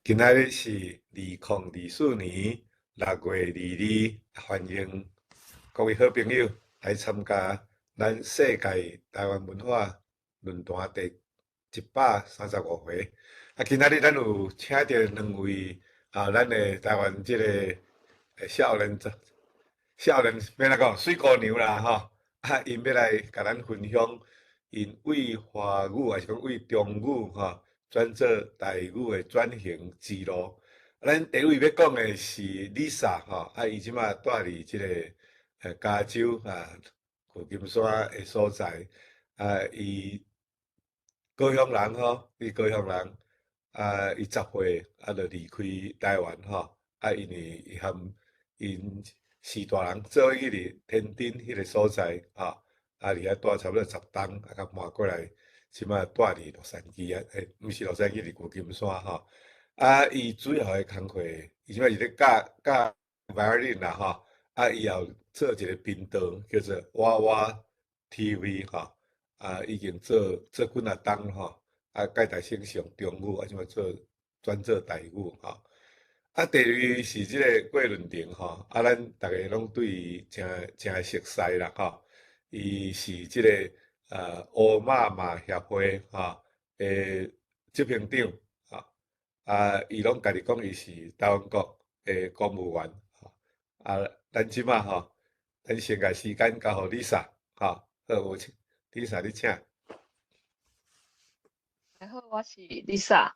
今仔日是2024年6月22日，欢迎各位好朋友来参加咱世界台湾文化论坛第135回。今仔日咱有请到两位咱的台湾这个少年免怎讲水姑娘啦吼，因要来甲咱分享因为华语还是讲为中语吼。转做台语的转型之路。咱第一位要讲的是 Lisa 吼，伊即马住伫即个加州旧金山的所在，伊高雄人吼，伊高雄人，伊10岁就离开台湾吼，因为伊含因4大人做伙去伫天津迄个所在吼，伫遐住差不多10冬，甲搬过来。即摆住伫洛杉矶毋是洛杉矶，伫旧金山吼。伊主要的工课，伊即摆是咧教 violin 啦吼。伊也有做一个频道叫做娃娃 TV 吼。已经做几啊冬吼。教大先上中语，即摆转做台语吼。第二位是即个郭伦廷吼。咱逐个拢对伊诚熟悉啦吼。伊是即个乌妈妈协会吼诶执行长吼。伊拢家己讲伊是台湾国诶公务员吼。咱即马吼，咱先甲时间交互 Lisa 吼。好，有请 Lisa 你请。大家好，我是 Lisa。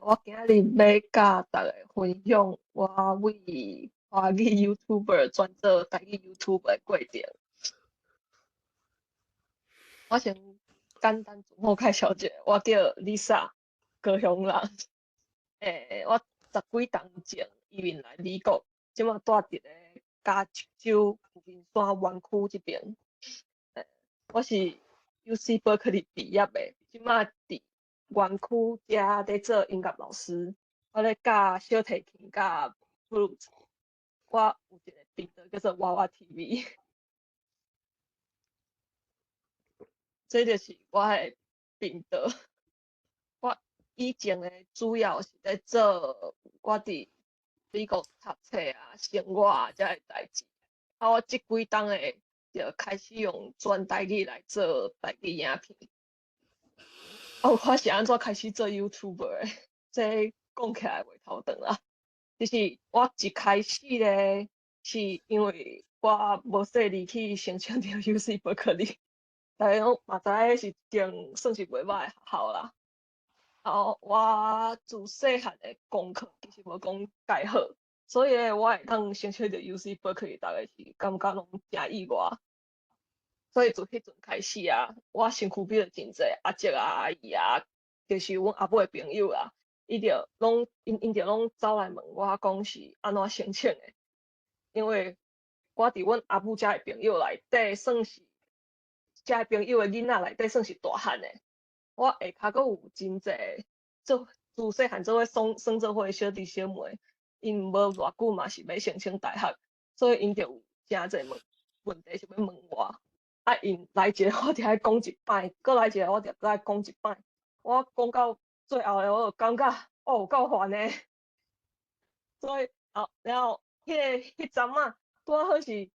我今日要甲大家分享我为华语 YouTuber 转做台语 YouTuber 的过程。我先简单自我介绍一下，我叫 Lisa，高雄人。我10几冬前移民来美国，即马住伫咧加州旧金山湾区这边。我是 UC Berkeley 毕业的，即马伫湾区遮咧做音乐老师，我咧教小提琴、教 flute。我有一个频道叫做娃娃 TV，这就是我的频道。我以前的主要是在做我伫美国读册生活遮个代志。我即几冬诶就开始用转台语来做台语影片。我是安怎开始做 YouTuber 诶？这讲起来袂头长啦。就是我一开始咧，是因为我无细力去申请到 UC Berkeley，大家拢嘛知影是一间算是袂歹诶学校啦。我自细汉诶功课其实无讲介好，所以我会当申请到 UC Berkeley，大概是感觉拢诚意外。所以自迄阵开始我身躯边就真侪阿叔阿姨就是阮阿母诶朋友因着拢走来问我讲是安怎申请诶，因为我伫阮阿母遮诶朋友内底算是遮诶朋友诶囡仔内底算是大汉诶。我下骹阁有真侪自细汉做伙算做伙小弟小妹，因无偌久嘛是要申请大学，所以因着有诚侪问题想要问我。因来一个我就爱讲一摆，搁来一个我就再讲一摆。我讲到最后我就感觉有够烦诶。所以然后迄阵拄好是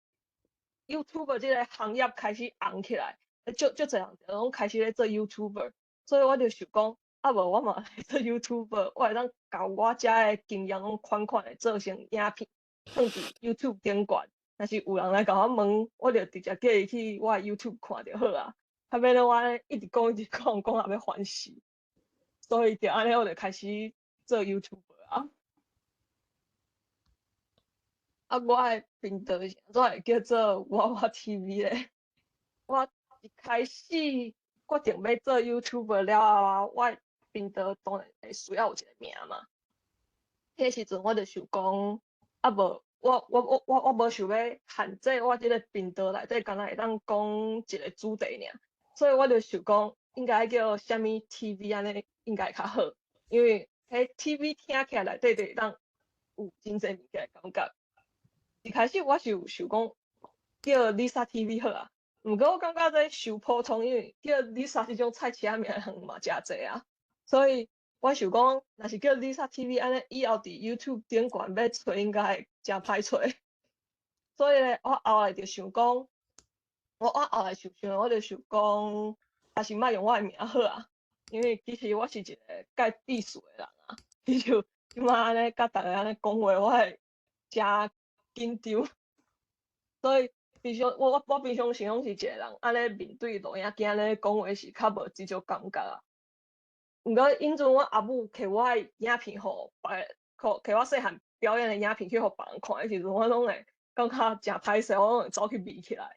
YouTube 这个行业开始红起来，足侪人拢开始咧做 YouTuber， 所以我就想讲，无我嘛来做 YouTuber， 我会当甲我遮诶经验拢款诶做成影片，放伫 YouTube 顶悬。若是有人来甲我问，我就直接叫伊去我 YouTube 看就好啊。免咧我一直讲到要烦死。所以就安尼我就开始做 YouTuber 我诶频道是安怎会叫做娃娃 TV 咧？我一开始决定要做 YouTuber 了我诶频道当然会需要有一个名嘛。迄时阵我就想讲，无我无想要限制我即个频道内底，敢若会当讲一个主题尔。所以我就想讲，应该叫啥物 TV 安尼应该会较好，因为迄 TV 听起来内底就会当有真侪物件感觉。一开始我是有想讲叫 Lisa TV 好啊，毋过我感觉这伤普通，因为叫 Lisa 即种菜市仔名嘛诚济所以我想讲，若是叫 Lisa TV 安尼，以后伫 YouTube 顶悬要找应该会真歹找。所以咧，我后来就想讲，我后来想，我就想讲，还是莫用我的名好啊，因为其实我是一个介避暑的人啊，比如即摆安尼甲逐个安尼讲话，我会真紧张，所以平常我平常时拢是一个人，安尼面对录影机安尼讲话是较无即种感觉啊。毋过因阵我阿母摕我的影片互摕我细汉表演的影片去互别人看的时阵，我拢会感觉真歹势，我拢会走去眯起来。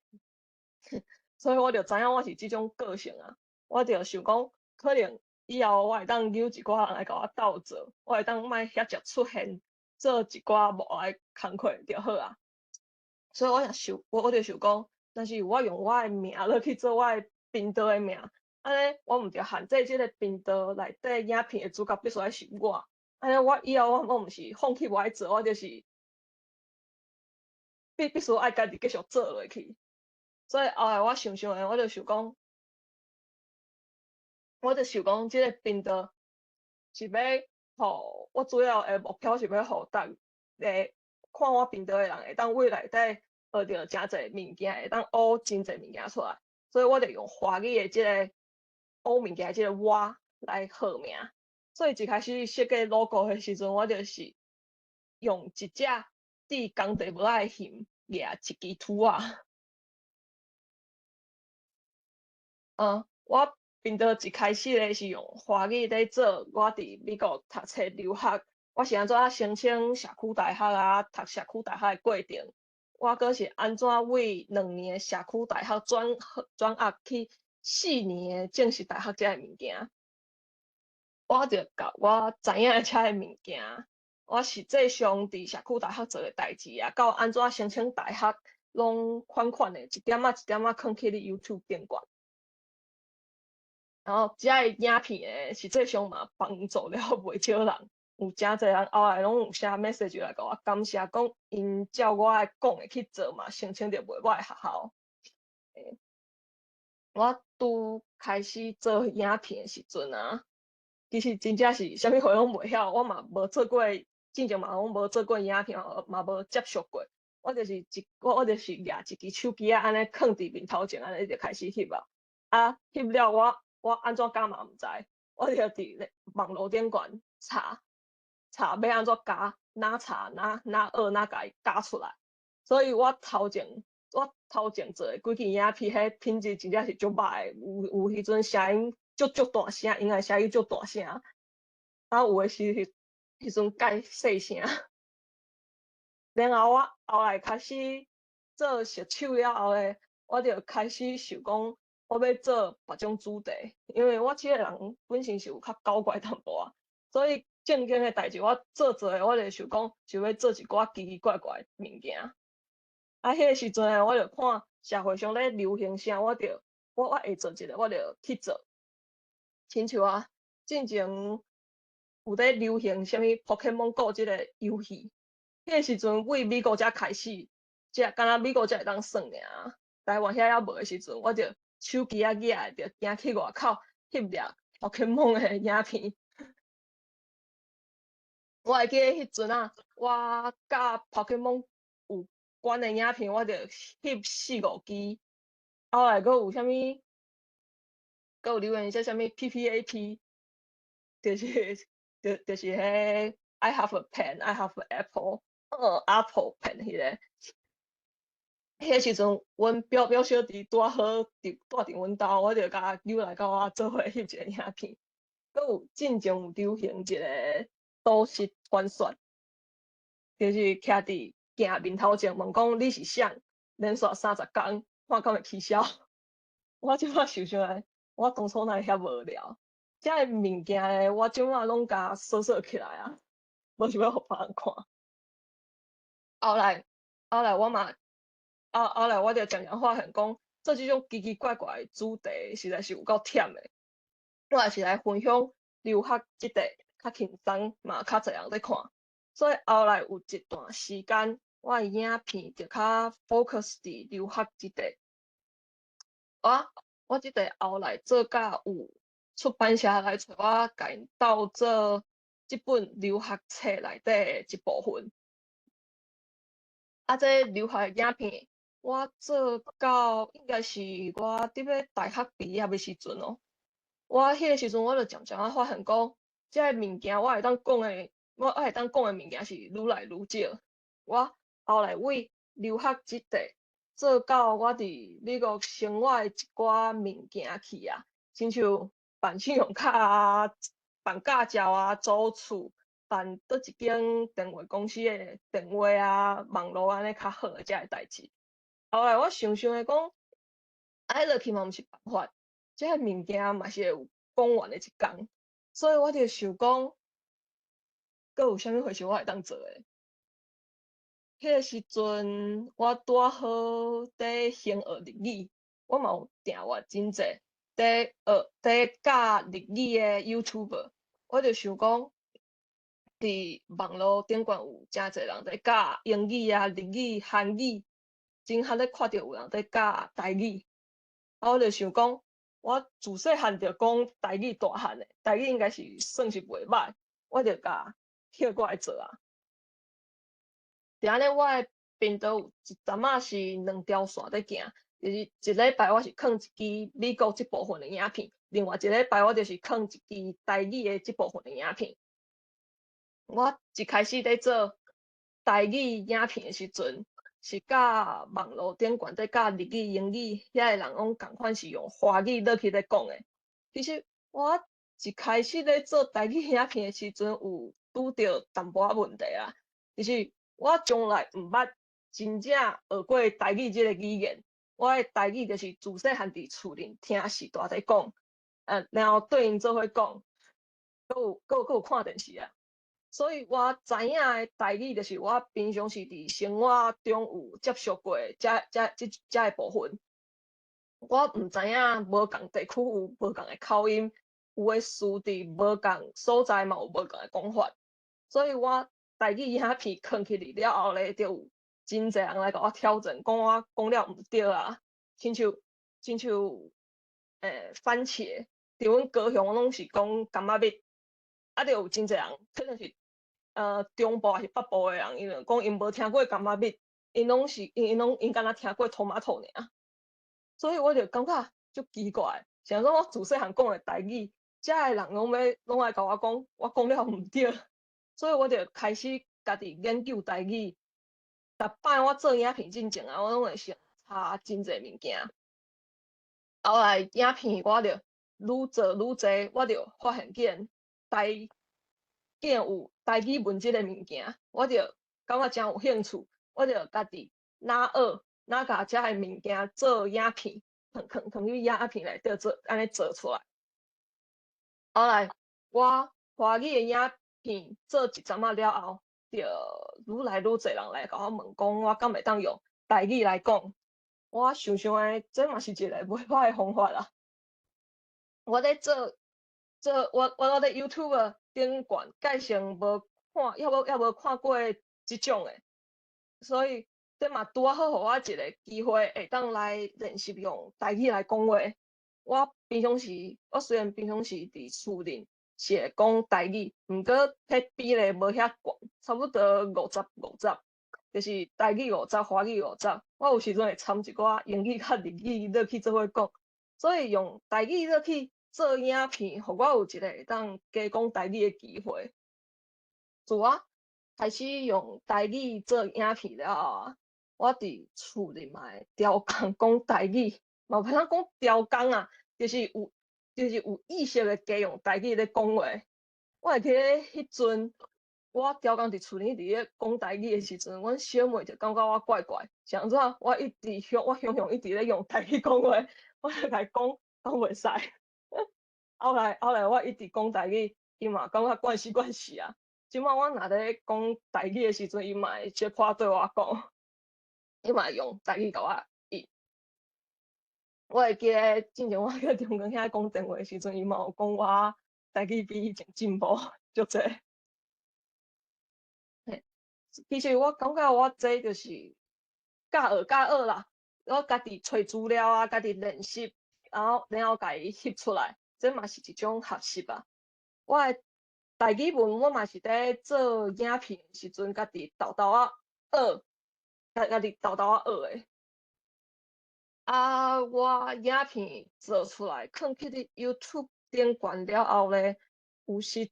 所以我就知影我是即种个性啊，我就想讲，可能以后我会当揪一寡人来甲我斗做，我会当莫遐只出现，做一寡无爱的工课就好啊。所以我就想讲，但是我用我的名落去做我的频道的名，安尼我毋着限制即个频道内底影片的主角必须要是我，安尼我以后我毋是放弃我爱做，我就是必须爱家己继续做落去。所以后来我想诶，我就想讲，即个频道是要互我主要诶目标是要互逐个看我频道诶人会当为内底学着诚侪物件，会当学真侪物件出来。所以我就用华语诶即个学物件诶即个我来号名。所以一开始设计 logo 诶时阵，我就是用一只滴工地无仔诶鱼掠一支图啊。我频道一开始咧是用华语咧做，我伫美国读册留学，我是安怎申请社区大学啊，读社区大学诶过程，我阁是安怎为2年诶社区大学转学去4年诶正式大学遮诶物件，我就甲我知影遮诶物件，我实际上伫社区大学做诶代志啊，到安怎申请大学，拢款款诶一点仔一点仔藏去咧 YouTube 顶悬。然后遮个影片诶，实际上嘛帮助了袂少人，有诚侪人后来拢有写 message 来甲我感谢，讲因照我诶讲诶去做嘛，申请着袂歹诶学校。我拄开始做影片诶时阵啊，其实真正是啥物货拢袂晓，我嘛无做过，之前嘛拢无做过影片，嘛无接触过。我就是掠一支手机啊，安尼囥伫面头前，安尼就开始翕啊。翕了我安怎加嘛毋知，我就伫咧网络顶悬查要安怎加，哪查哪学哪甲伊加出来。所以我头前做诶几支影片，迄品质真正是足歹诶，有迄阵声音足大声，因为声音足大声，有诶时迄阵介细声。然后我后来开始做实手了后咧，我就开始想讲，我要做别种主题，因为我即个人本身是有较搞怪淡薄啊，所以正经诶代志我做诶，我就想讲，想要做一寡奇奇怪怪诶物件。迄个时阵诶，我就看社会上咧流行啥，我会做一个，我就去做。亲像之前有咧流行啥物 Pokemon Go 即个游戏。迄个时阵，为美国才开始，敢若美国才会当算尔。台湾遐还无诶时阵，我就手机举来，就行去外口翕掠 Pokemon 诶影片。我会记得迄阵啊，我甲 Pokemon 有关诶影片，我就翕4、5支。后来阁有啥物，阁有流行说啥物 PPAP，就是就是迄 I have a pen, I have an apple，Apple pen 迄个。迄个时阵，阮表小弟拄好住伫阮兜，我就甲揪来甲我做伙翕一个影片。阁有进前有流行一个都市传说，就是徛伫镜面头前问讲你是啥，连续30工，看敢会起笑。我即摆想来，我当初哪会遐无聊？遮个物件诶，我即摆拢甲锁起来啊，无想要互别人看。后来我嘛，后来我就渐渐发现讲，做即种奇奇怪怪诶主题，实在是有够忝诶。我也是来分享留学即块较轻松，嘛较侪人咧看。所以后来有一段时间，我诶影片就较 focus 伫留学即块。我即块后来做甲有出版社来找我，甲因斗做即本留学册内底的一部分。啊，这留学影片，我做到应该是我伫要大学毕业的时阵哦。我迄个时阵，我就渐渐发现讲，即个物件我会当讲的，我会当讲的物件是愈来愈少。我后来为留学即块做到我伫美国生活的一寡物件去啊，亲像办信用卡啊、办驾照啊、租厝、办倒一间电话公司的电话啊、网络安尼较好的遮个代志。后来我想想诶讲，爱落去嘛毋是办法，即个物件嘛是会有讲完的一天，所以我就想讲，阁有啥物货是我会当做诶。迄个时阵，我拄啊好伫先学日语，我嘛有订阅真济伫教日语诶 YouTube，我就想讲，伫网络顶悬有诚济人在教英语啊、日语、韩语，真罕咧看到有人在教台语，啊，我就想讲，我自细汉就讲台语大汉诶，台语应该是算是袂歹，我就甲迄过来做啊。伫安尼，我诶频道有一阵仔是2条线在行，就是一礼拜我是放一支美国即部分诶影片，另外一礼拜我就是放一支台语诶即部分诶影片。我一开始咧做台语影片诶时阵，是甲网络顶悬在教日语、英语，遐个人拢共款是用华语落去咧讲诶。其实我一开始咧做台语影片诶时阵，有拄着淡薄仔问题啊，就是我从来毋捌真正学过台语即个语言。我诶台语就是自细汉伫厝里听时大在讲，然后对因做伙讲，佫有看电视啊。所以我知影诶台语，就是我平常时伫生活中有接触过遮个部分。我毋知影无共地区有无共诶口音，有诶词伫无共所在嘛有无共诶讲法。所以我台语影片放起去了后咧，就有真侪人来甲我挑战，讲我讲了毋对啊。亲像番茄，伫阮高雄拢是讲柑仔蜜，啊，就有真侪人可能是中部还是北部诶人，因就讲因无听过柑仔蜜，因敢若听过托马托尔。所以我就感觉足奇怪，想说我自细汉讲诶台语，遮个人拢来甲我讲，我讲了毋对，所以我就开始家己研究台语。逐摆我做影片进前啊，我拢会先查真侪物件。后来影片我就愈做愈侪，我就发现竟然有台语文即个物件，我就感觉诚有兴趣，我就家己哪学哪甲遮个物件做影片，放去影片内底做安尼做出来。后来我华语诶影片做一阵仔了后，就愈来愈侪人来甲我问讲，我敢会当用台语来讲？我想想诶，这嘛是一个袂歹诶方法啦。我咧我咧 YouTube 顶悬介绍无看，还无看过即种诶，所以这嘛拄啊好，互我一个机会，会当来练习用台语来讲话。我虽然平常时伫厝里是会讲台语，毋过迄比例无遐悬，差不多50-50，就是台语50，华语50。我有时阵会掺一寡英语甲日语落去做伙讲，所以用台语落去做影片，互我有一个会当加讲台语诶机会。自我开始用台语做影片了后啊，我伫厝里嘛会调工讲台语，嘛有通讲调工啊，就是有意识诶加用台语咧讲话。我会记咧迄阵，我调工伫厝里伫咧讲台语诶时阵，阮小妹就感觉我怪怪，想怎我雄雄一直咧用台语讲话，我就甲伊讲袂使。后来我一直讲台语，伊嘛感觉惯死惯死啊。即摆我若咧讲台语诶时阵，伊嘛会小可对我讲，伊嘛会用台语甲我应。我会记咧，之前我去中国遐讲电话诶时阵，伊嘛有讲我台语比以前进步足济。嘿，其实我感觉我这就是教学啦，我家己找资料啊，家己练习，然后甲伊翕出来，这嘛是一种学习吧。我诶台语文我嘛是伫做影片时阵，家己豆豆啊学，家己豆豆啊学诶。啊，我影片做出来，放去伫 YouTube 顶悬了后咧，有时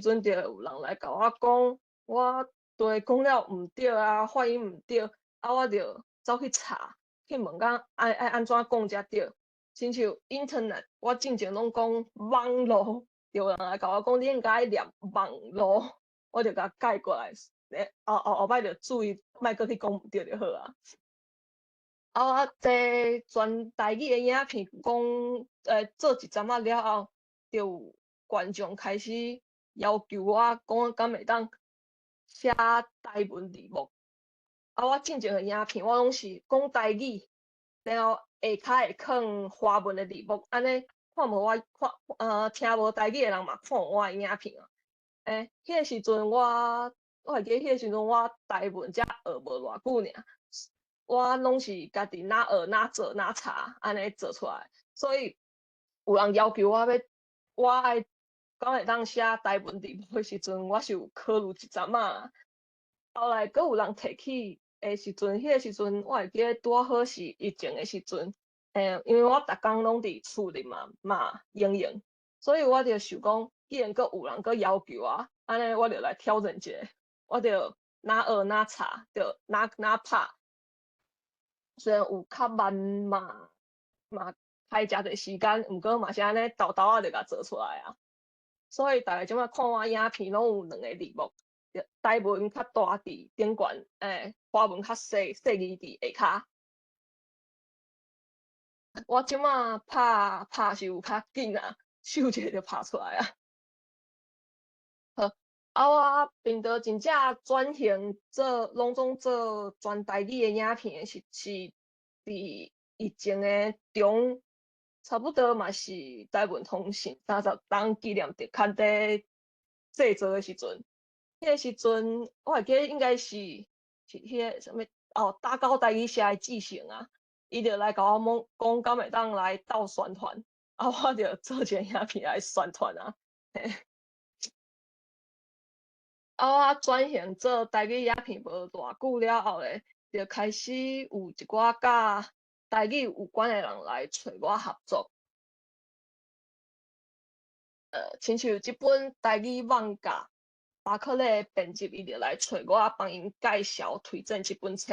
阵就有人来甲我讲，我对讲了毋对啊，发音毋对，啊，我就走去查，去问讲爱安怎讲才对。亲像 Internet，我之前拢讲网络，就有人来甲我讲你应该念网络，我就甲改过来，后摆就注意，莫搁去讲毋对就好啊。啊，我这全台语的影片讲，做一阵仔了后，就有观众开始要求我讲敢会当写台文字幕。啊，我之前的影片我拢是讲台语，然后下骹会放华文的字幕，安尼看无听无台语的人嘛看我的影片啊。迄个时阵我会记迄个时阵我台文才学无偌久尔。我拢是家己哪学哪做哪查，安尼做出来。所以有人要求我爱敢会当写台文字幕的时阵，我是有考虑一阵仔。后来阁有人提起的时阵，迄个时阵我会记得拄好是疫情的时阵，因为我逐工拢伫厝里嘛用，所以我就想讲，既然阁有人阁要求我，安尼我就来挑战一下，我就哪学哪查，就哪拍。虽然有较慢嘛花诚侪时间，毋过嘛是安尼豆豆仔就甲做出来啊。所以逐个即摆看我影片拢有两个字幕，台文较大伫顶悬，华文较细字伫下骹。我即摆拍是有较紧啊，手一下就拍出来啊。好，啊我平常真正转型拢总做全台语的影片是伫疫情的中，差不多嘛是台文通信30档纪念日刊伫制作的时阵，迄个时阵我会记得应该是迄个啥物打高台语社的志成啊，伊就来甲我讲敢会当来斗宣传，啊我就做一个影片来宣传啊，嘿。啊，我转型做台语影片无偌久了后咧，就开始有一寡甲台语有关的人来找我合作。亲像即本台语网架，巴克勒编辑伊就来找我帮因介绍推荐即本册，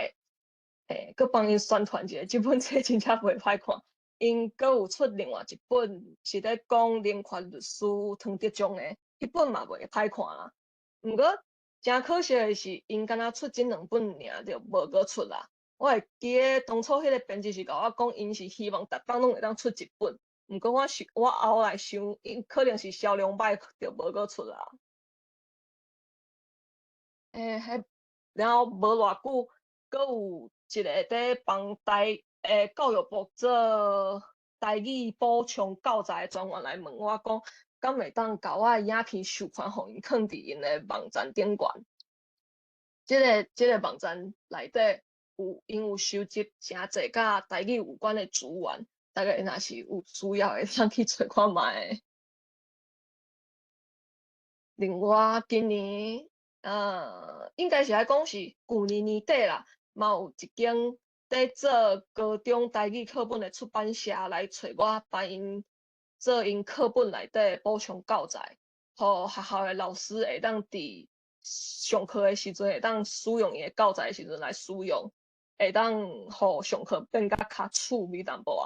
佮帮因宣传一下，即本册真正袂歹看。因佮有出另外一本是咧讲灵权律师汤德宗的，迄本嘛袂歹看啊。毋过真可惜的是，因敢若出即两本尔，就无搁出啦。我会记得当初迄个编辑是甲我讲，因是希望逐档拢会当出一本。毋过我后来想，因可能是销量歹，就无搁出啦。然后无偌久，阁有一个伫帮教育部做台语补充教材专员来问我讲，敢会当甲我影片授权，互因放伫因的网站顶悬。即个网站内底因有收集诚侪甲台语有关的资源，大概若是有需要的，通去找看卖。另外，今年应该是爱讲是旧年年底啦，嘛有一间伫做高中台语课本的出版社来找我，帮因做因课本内底补充教材，互学校的老师会当伫上课的时阵会当使用伊的教材的时阵来使用，会当互上课变甲较趣味淡薄啊，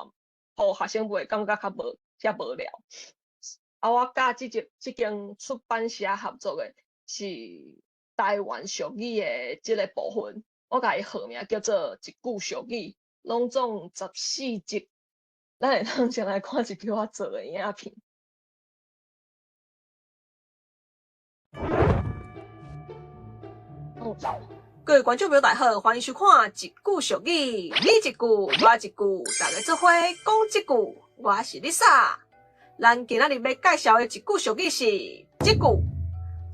互学生袂感觉遮无聊。啊，我甲即间出版社合作的是台湾俗语的即个部分，我甲伊号名叫做一句俗语，拢总14集，咱会当先来看一句我做的影片。各位观众朋友，大家好，欢迎收看《一句俗语》，你一句，我一句，大家做伙讲一句，我是 Lisa。咱今仔日要介绍的一句俗语是这句：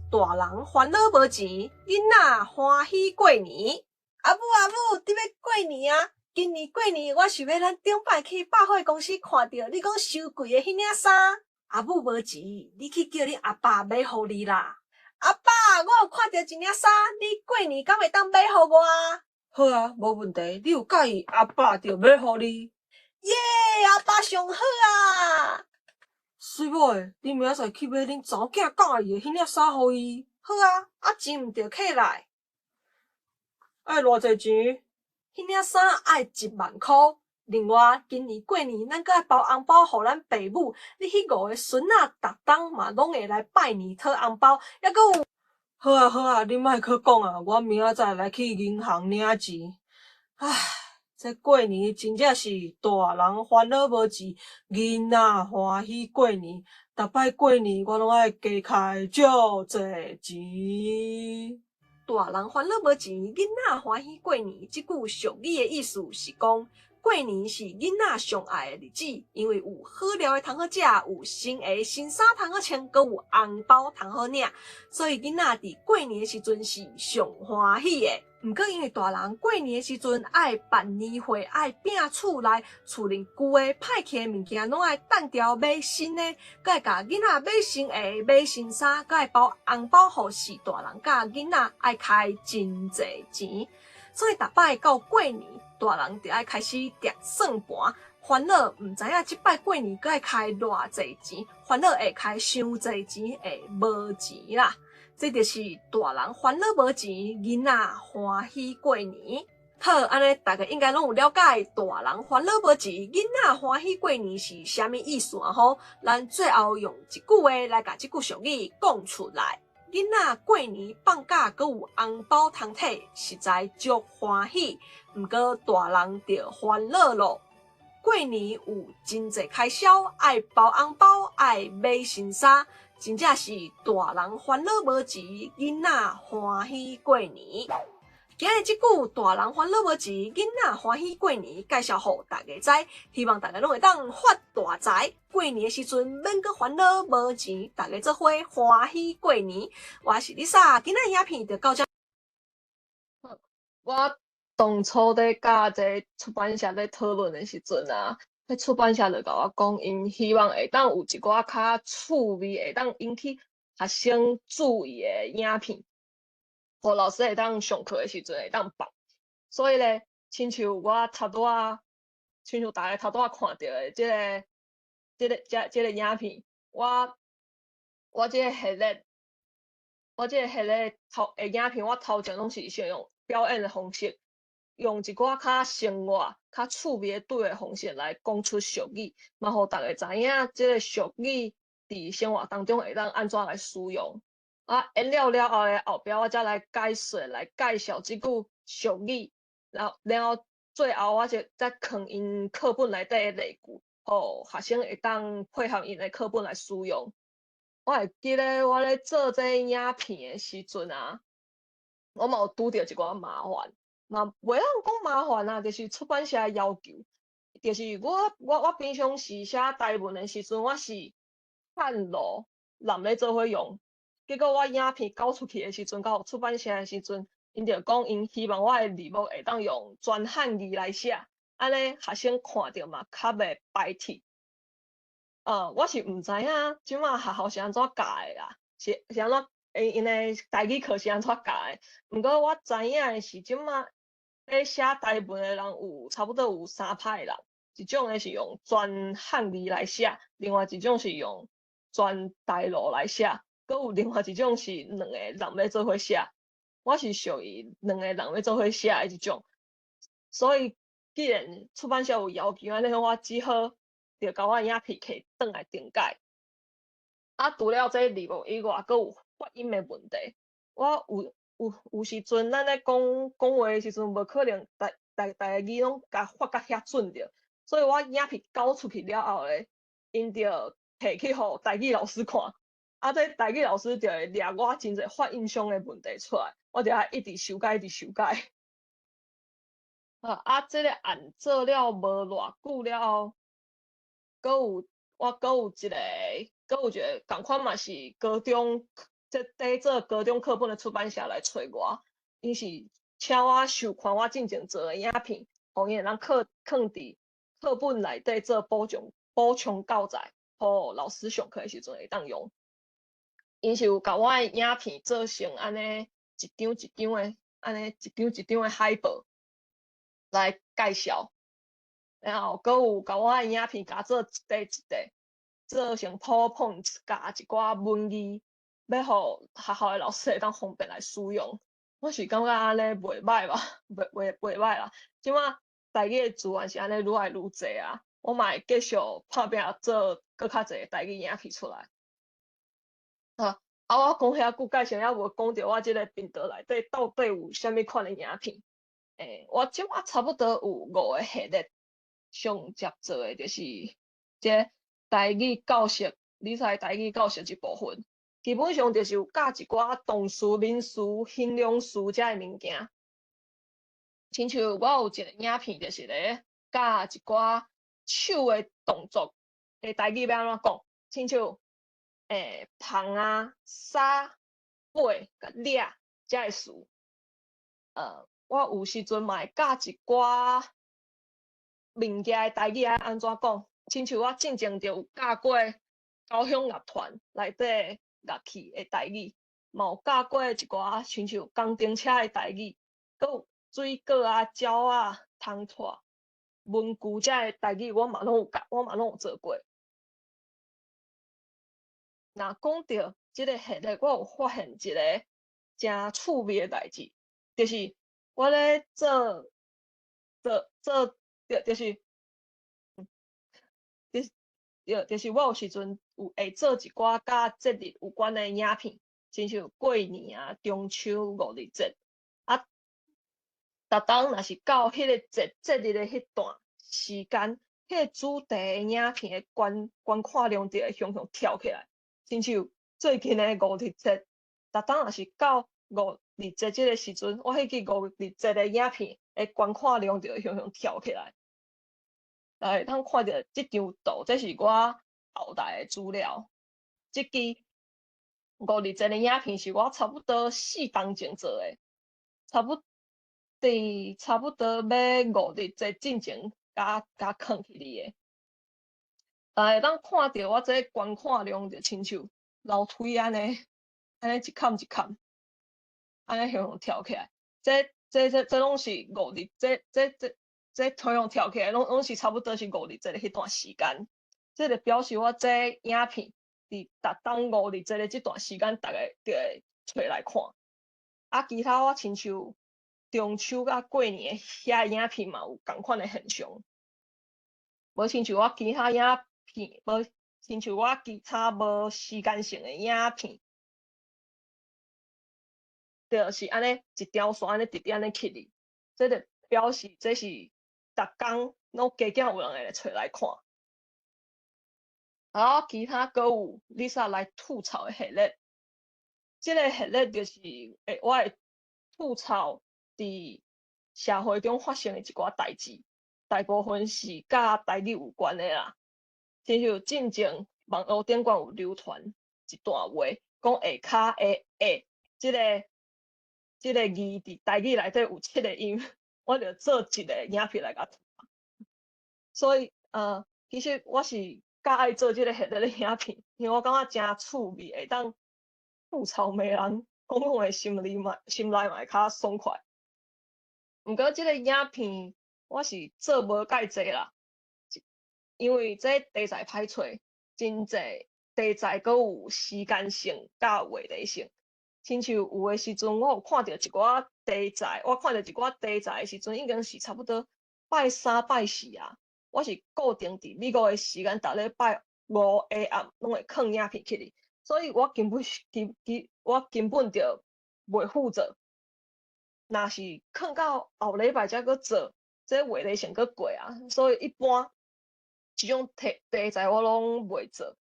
大人烦恼无钱，囡仔欢喜过年。阿母，你要过年啊？今年过年我想要咱顶摆去百货公司看到你讲收贵的迄领衫，阿母无钱，你去叫你阿爸买互你啦。阿爸，我有看到一领衫，你过年敢会当买互我？好啊，无问题，你有介意，阿爸就买互你。耶，阿爸上好啊！水某诶，你明仔载去买恁查某囝介意诶迄领衫互伊。好啊，啊钱毋着客来。爱偌济钱？迄领衫爱10000箍。另外，今年过年咱阁爱包红包互咱爸母，你迄5个孙仔逐冬嘛拢会来拜年讨红包，抑阁有。好啊好啊，你莫去讲啊，我明仔载来去银行领钱。唉，这过年真正是大人烦恼无钱，囡仔欢喜过年。逐摆过年我拢爱加开足济钱。大人烦恼无钱，囡仔欢喜过年。这句俗语的意思是讲，过年是囡仔上爱的日子，因为有好料的通好食，有新鞋新衫通好穿，阁有红包通好领，所以囡仔伫过年的时阵是上欢喜的。毋过因为大人过年的时阵爱办年会，爱摒厝内厝里旧的歹去的物件，拢爱单调买新的，阁爱甲囡仔买新鞋、买新衫，阁爱包红包互是大人甲囡仔爱开真济钱，所以逐摆到过年，大人就爱开始叠算盘，烦恼毋知影即摆过年阁爱开偌济钱，烦恼会开伤济钱，会无钱啦。这就是大人烦恼无钱，囡仔欢喜过年。好，安尼大家应该拢有了解大人烦恼无钱，囡仔欢喜过年是啥物意思啊？吼，咱最后用一句话来甲这句俗语讲出来。囡仔过年放假，阁有红包通摕，实在足欢喜。毋过大人就烦恼咯。过年有真济开销，爱包红包，爱买新衫。真正是大人烦恼无钱，囡仔欢喜过年。今日即句大人烦恼无钱，囡仔欢喜过年，介绍互大家知，希望大家拢会当发大财。过年的时阵免阁烦恼无钱，大家做伙欢喜过年。我是Lisa，今日影片就到这。我当初咧甲一个出版社咧讨论的时阵啊，迄出版社就甲我讲，因希望会当有一寡较趣味，会当引起学生注意的影片，互老师会当上课的时阵会当放。所以咧，亲像我头拄仔，亲像大家头拄仔看到的这个影片，我这个系列头的影片，我头前拢是想用表演的方式，用一寡较生活、较趣味的对的方式来讲出俗语，嘛互大家知影这个俗语伫生活当中会当安怎来使用。啊，演了后咧，后壁我才来解说、来介绍即句俗语，然后最后我就再放因课本内底的例句，互学生会当配合因的课本来使用。我会记咧，我咧做这影片的时阵啊，我嘛有拄着一寡麻烦，嘛袂晓讲麻烦啊，就是出版社要求，就是我平常时写台文的时阵，我是看路人咧做伙用，结果我影片交出去的时阵，到出版社的时阵，因就讲因希望我的字幕会当用全汉字来写，安尼学生看着嘛较袂排斥。我是毋知影即马学校是安怎教的啦，是安怎因的台语课是安怎教的。毋过我知影的是即马咧写台文的人有差不多有3派人，一种的是用全汉字来写，另外一种是用全台语来写，阁有另外一种是2个人要做伙写。我是属于2个人要做伙写的一种，所以既然出版社有要求，安尼我只好就甲我影片摕转来顶改。啊，除了这字幕以外，阁有发音的问题。我有时阵咱咧讲话的时阵，无可能大个字拢甲发甲遐准着，所以我影片交出去了后咧，因着摕去互台语老师看，啊，这台语老师就会掠我真侪发音上的问题出来，我就要一直修改，一直修改。这个案做了无偌久了后，阁有一个共款嘛是高中在做高中课本的出版社来找我，因是请我收看我进前做的影片，互因人藏伫课本内底做补充教材，互老师上课的时阵会当用。因是有甲我的影片做成安尼一张一张的，安尼一张一张的海报来介绍，然后阁有甲我的影片甲做一块一块，做成 PowerPoint，加一寡文字，要互学校的老师会当方便来使用。我是感觉安尼袂歹吧，袂歹啦。即马台语的资源是安尼愈来愈侪啊，我嘛会继续拍拼做搁较侪台语影片出来。我讲遐久，介绍还无讲到我即个频道内底到底有啥物款的影片。我即马差不多有5个系列，上接做的就是即台语教学、理财台语教学一部分。基本上就是有教一寡动词、名词、形容词遮的物件。亲像我有一个影片，就是咧教一寡手的动作，台语要安怎讲？亲像捧啊、撒、买、甲掠遮个词。我有时阵嘛会教一寡物件的台语安怎讲？亲像我之前就有教过高雄乐团内底乐器的台语，嘛有教过一寡亲像工程车的台语，阁有水果啊、鸟啊、虫带、文具遮的台语，我嘛拢有做过。若讲到即个系列，我有发现一个真趣味的代志，就是我咧做，就是我有时阵会做一寡甲节日有关的影片，亲像过年啊、中秋、五日节啊，逐当若是到迄个节日的迄段时间，迄个主题的影片的观看量就会向上跳起来。亲像最近的五日节，逐当若是到五日节即个时阵，我迄支五日节的影片的观看量就会向上跳起来。会通看到即张图，这是我后台的资料。即支五日节的影片是我差不多4当前做的，差不多要五日节进前甲放起哩的。会当看到我这观看量就亲像楼梯安尼一坎一坎，安尼向上跳起来。这拢是五日，这同样跳起来，拢是差不多是五日节的迄段时间。这就表示我这影片伫逐当五日节的这段时间，大家就会找来看。啊，其他我亲像中秋甲过年遐影片嘛有共款的现象。无亲像我其他影片，无亲像我其他无时间性的影片，就是安尼一条线安尼直直安尼起哩，这就表示这是逐工拢加减有人会来找来看。啊，其他阁有 Lisa 来吐槽的系列，这个系列就是我会吐槽伫社会中发生的一寡代志，大部分是甲台语有关的啦。亲像之前网络顶管有流传一段话，讲下骹的下，即个字伫台语内底有7个音，我就做一个影片来甲吐。所以其实我是较爱做即个系列的影片，因为我感觉真趣味，会当吐槽骂人，讲的心内嘛会较爽快。毋过即个影片我是做无介济啦，因为这题材歹找，真济题材阁有时间性甲话题性。亲像有的时阵，我有看到一寡题材，我看到一寡题材的时阵，已经是差不多拜3、拜4啊。我是固定伫美国的时间，逐礼拜5下暗拢会放影片起哩，所以我根本就袂负责。若是放到后礼拜才搁做，这话题性搁过啊，所以一般即种题材我拢袂做。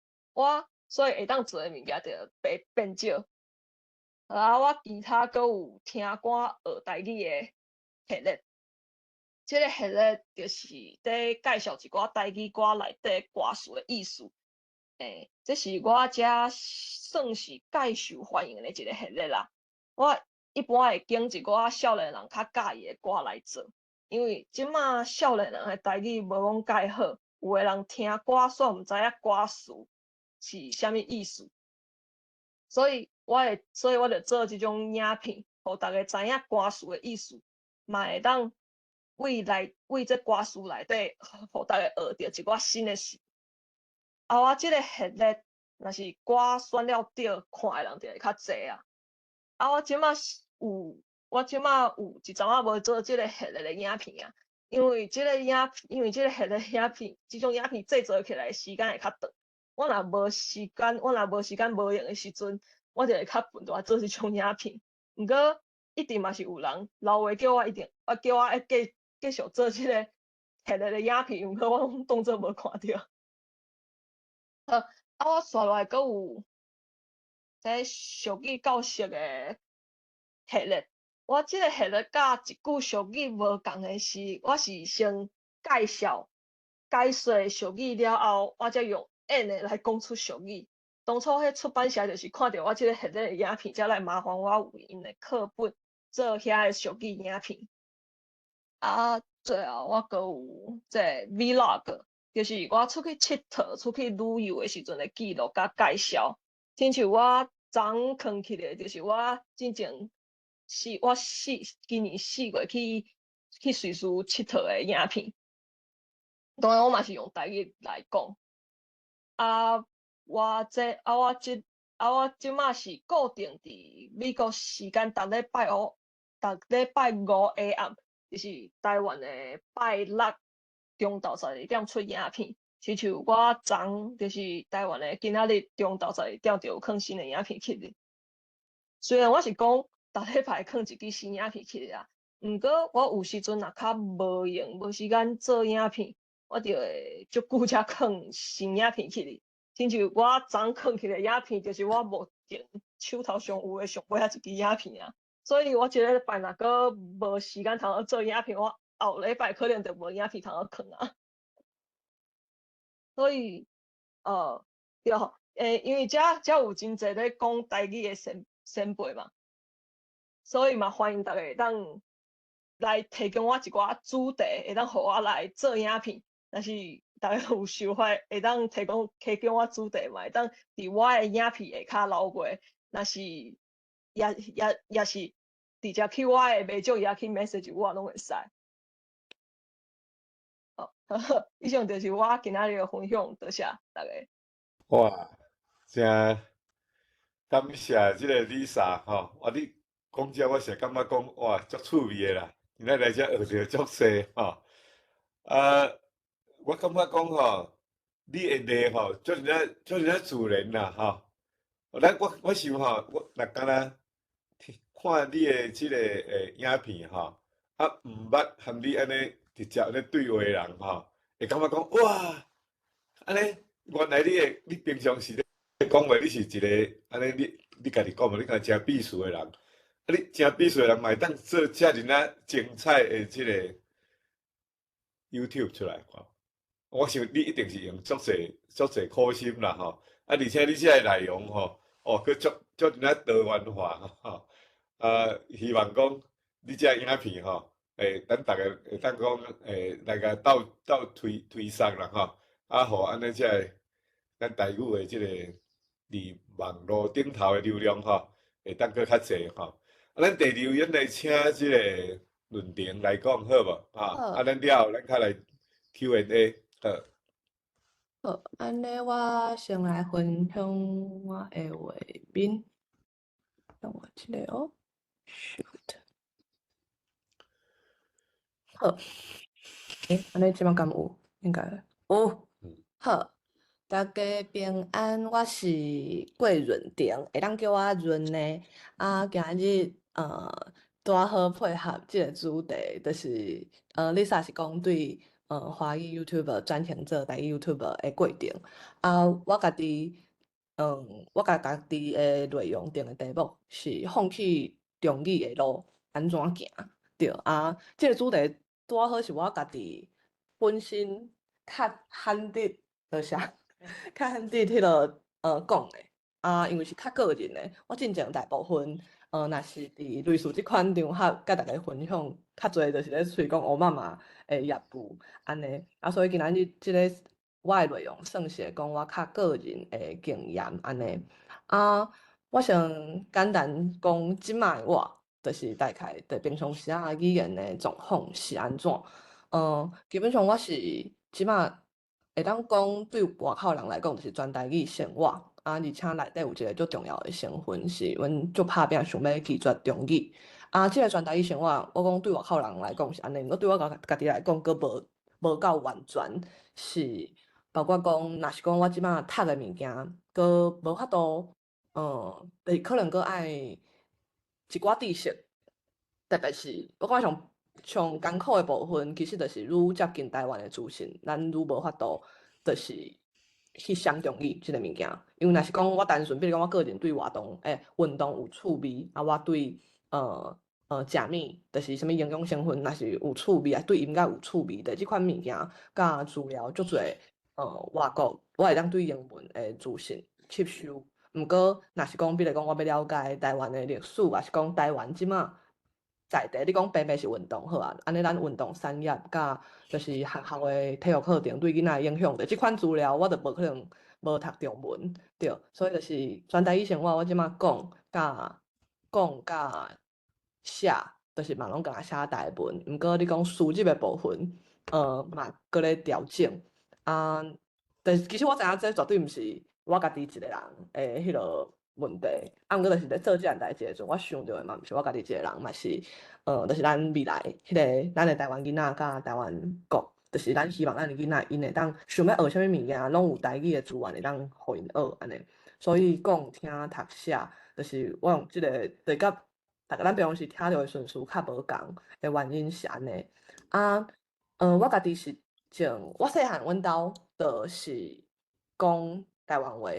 所以会当做的物件就变少。我其他阁有听歌学台语的系列，这个系列就是在介绍一寡台语歌内底歌词的意思。这是我遮算是介受欢迎的一个系列啦。我一般会拣一寡少年人较喜欢的歌来做，因为即马少年人诶台语无讲介好，有诶人听歌煞毋知影歌词是啥物意思，所以我就做即种影片，互逐个知影歌词诶意思，嘛会当为这歌词内底，互逐个学着一寡新诶事。啊，我即个系列若是歌选了对，看诶人就会较侪啊。啊，我即马有一阵仔无做即个系列诶影片啊，因为即个系列影片，即种影片制作起来时间会较长。我若无时间无用诶时阵，我就会较笨拙做即种影片。毋过一定嘛是有人老话叫我叫我继续做即个系列诶影片，毋过我当作无看着。我刷落来阁有即俗语教室诶系列。我即个系列甲一句俗语无共诶是，我是先介绍解说俗语了后，我才用演诶来讲出俗语。当初迄出版社就是看着我即个系列诶影片，才来麻烦我有因诶课本做遐诶俗语影片。啊，最后我阁有即 vlog，就是我出去佚佗、出去旅游诶时阵诶记录甲介绍。亲像我昨囥起咧，就是我之前今年4月去瑞士佚佗诶影片，当然我嘛是用台语来讲。啊，我即马是固定伫美国时间逐礼拜五下暗，就是台湾诶拜六中昼12点出影片。亲像我昨就是台湾诶今仔日中昼12点就有囥新诶影片起哩。虽然我是讲逐礼拜囥一支新影片起哩啊，毋过我有时阵若较无闲无时间做影片，我就会足久才囥新影片起哩。亲像我昨囥起个影片，就是我目前手头上有诶上尾一支影片啊。所以我即个礼拜若阁无时间通做影片，我后礼拜可能就无影片通囥啊。所以，对，因为遮有真侪咧讲台语诶前辈嘛，所以嘛欢迎逐个会当来提供我一寡主题，会当互我来做影片。若是逐个有想法，会当提供我主题嘛，会当伫我诶影片下骹留言。若是也是直接去我诶卖种页去 message 我拢会使。好，以上就是我今仔日诶分享，多谢逐个。哇，真感谢即个 Lisa 吼，你讲遮我是感觉讲哇，足趣味诶啦，今仔来遮学着足济吼。我感觉讲吼，你诶例吼，足真仔自然啦吼。我想吼，我若敢若看你诶即个影片吼，毋捌含你安尼直接安尼对话诶人吼，会感觉讲哇，安尼原来你平常时咧讲话，你是一个安尼你家己讲嘛，你敢真秘书诶人，你真秘书诶人嘛会当做遮尔啊精彩诶即个 YouTube 出来看。我想你一定是用足济苦心啦吼，而且你遮个内容吼，佫足真啊多元化吼，希望讲你遮影片吼，咱逐个会当讲来甲斗推送啦吼，互安尼遮个咱台语的即个伫网络顶头的流量吼，会当佫较济吼。咱第二位咱来请即个论坛来讲好无？好，咱了后咱较来 Q&A。好，安尼我先来分享我的画面，让我这个哦，shoot，好，安尼即摆敢有？应该有。好，大家平安，我是桂润婷，会当叫我润呢。今日拄好配合即个主题，就是Lisa 是讲对华语 YouTuber 转型做台语 YouTuber 的过程。我家己我家己的内容定的题目是放弃中语的路安怎行？对即个主题拄好是我家己本身较罕得，就是较罕得迄落讲的因为是较个人的，我进前大部分若是伫类似即款场合，甲大家分享较侪，就是咧推广乌妈妈的业务安尼。所以今仔日即个我的内容算是讲我较个人的经验安尼。我想简单讲即摆我，就是大概在平常时啊语言的状况是安怎。基本上我是即摆会当讲对外口人来讲，就是全台语生活。而且内底有一个足重要的成分是，阮足拍拼想要拒绝中语。即个全台语生活，我讲对外口人来讲是安尼，毋过对我家己来讲，佫无够完全，是包括讲，若是讲我即摆读的物件，佫无法度，就是可能佫爱一寡知识，特别是我感觉上艰苦的部分，其实就是愈接近台湾的资讯，咱愈无法度，就是去想中意即个物件。因为若是讲我单纯，比如讲我个人对运动有趣味，我对食物，就是啥物营养成分，若是有趣味，对音乐有趣味的即款物件，甲资料足侪外国，我会当对英文的资讯吸收。毋过，若是讲，比如讲我要了解台湾的历史，还是讲台湾即马在地，你讲偏偏是运动好啊，安尼咱运动产业甲就是学校的体育课程对囡仔影响的即款资料，我就无可能无读中文，对，所以就是全台语生活，我即马讲甲写，就是嘛拢甲写台文，毋过你讲书籍的部分，嘛搁咧调整。但是其实我知影这绝对毋是我家己一个人诶，迄落问题。毋过就是咧做即件代志的时阵，我想着的嘛，毋是我家己一个人，嘛是就是咱未来迄个咱的台湾囡仔甲台湾国，就是咱希望咱的囡仔因会当想要学啥物物件，拢有台语的资源会当互因学安尼。所以讲、听、读、写，就是我用即个对甲咱平常时听着的顺序较无共的原因是安尼。我家己是从我细汉阮兜就是讲台湾话，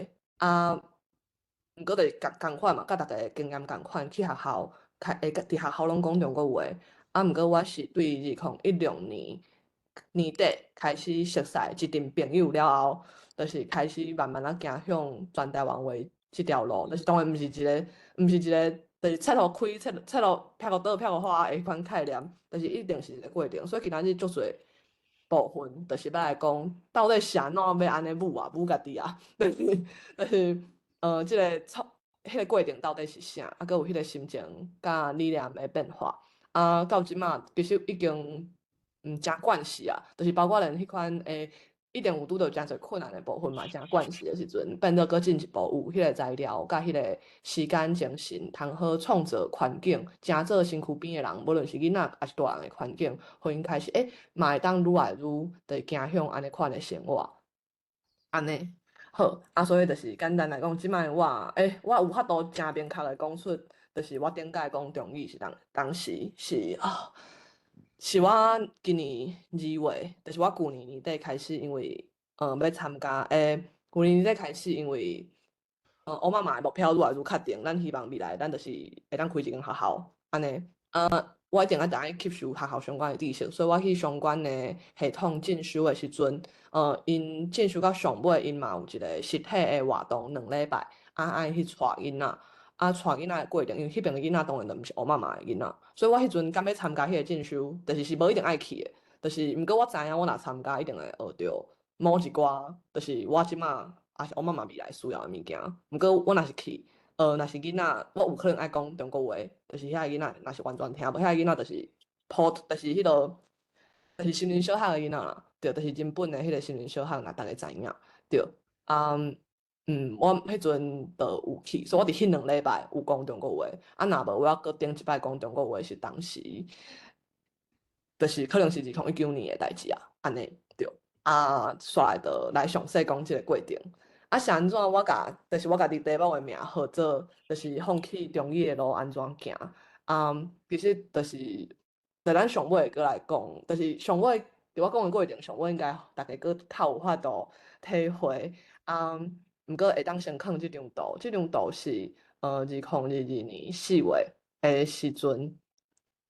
毋过就是共款嘛，甲逐个的经验共款，去学校伫学校拢讲中国话。毋过我是对2016年年底开始熟悉一群朋友了后，就是开始慢慢行向全台湾话即条路。就是当然毋是一个，就是册路开册路撇互倒撇互花的迄款概念，就是一定是一个过程。所以今仔日足侪部分，就是要来讲，到底是安怎要安尼舞家己啊，就是即个迄个过程到底是啥？佮有迄个心情甲理念的变化。到即马其实已经真惯势啊，就是包括连迄款一定有拄着真侪困难的部分嘛，真惯势的时阵，变做搁进一步有迄个材料甲迄个时间精神，通好创造环境，真做身躯边的人，无论是囡仔还是大人的环境，互因开始嘛会当愈来愈着行向安尼款的生活，安尼。好，所以就是简单来讲，即摆我有法度真明确的讲出，就是我顶届讲中语是当时是我今年2月，就是我旧年年底开始，因为要参加旧年年底开始，因为乌妈妈的目标愈来愈确定，咱希望未来咱就是会当开一间学校安尼。我一定爱吸收学校相关的知识，所以我去相关的系统进修的时阵，因进修到上尾，因嘛有一个实体的活动2礼拜，爱去带囡仔，带囡仔的过程，因为迄边的囡仔当然就毋是乌妈妈的囡仔，所以我迄阵敢要参加迄个进修，是无一定爱去的，就是毋过我知影我若参加，一定会学着某一寡，就是我即马也是乌妈妈未来需要的物件。毋过我若是去。若是囡仔，我有可能爱讲中国话，就是遐个囡仔若是完全听无，遐个囡仔就是就是迄落，就是心灵小学的囡仔啦，对，就是日本的迄个心灵小学，若大家知影，对，我迄阵就有去，所以我伫迄2礼拜有讲中国话，若无我要搁顶一摆讲中国话是当时，就是可能是2019年的代志啊，安尼对，煞来就来详细讲即个过程。是安怎？就是我家己题目的名号做，就是放弃中医的路安怎行？其实就是在咱上尾过来讲，就是上尾伫我讲的过程上尾，应该大家搁较有法度体会。毋过会当先看即张图，即张图是2022年4月的时阵，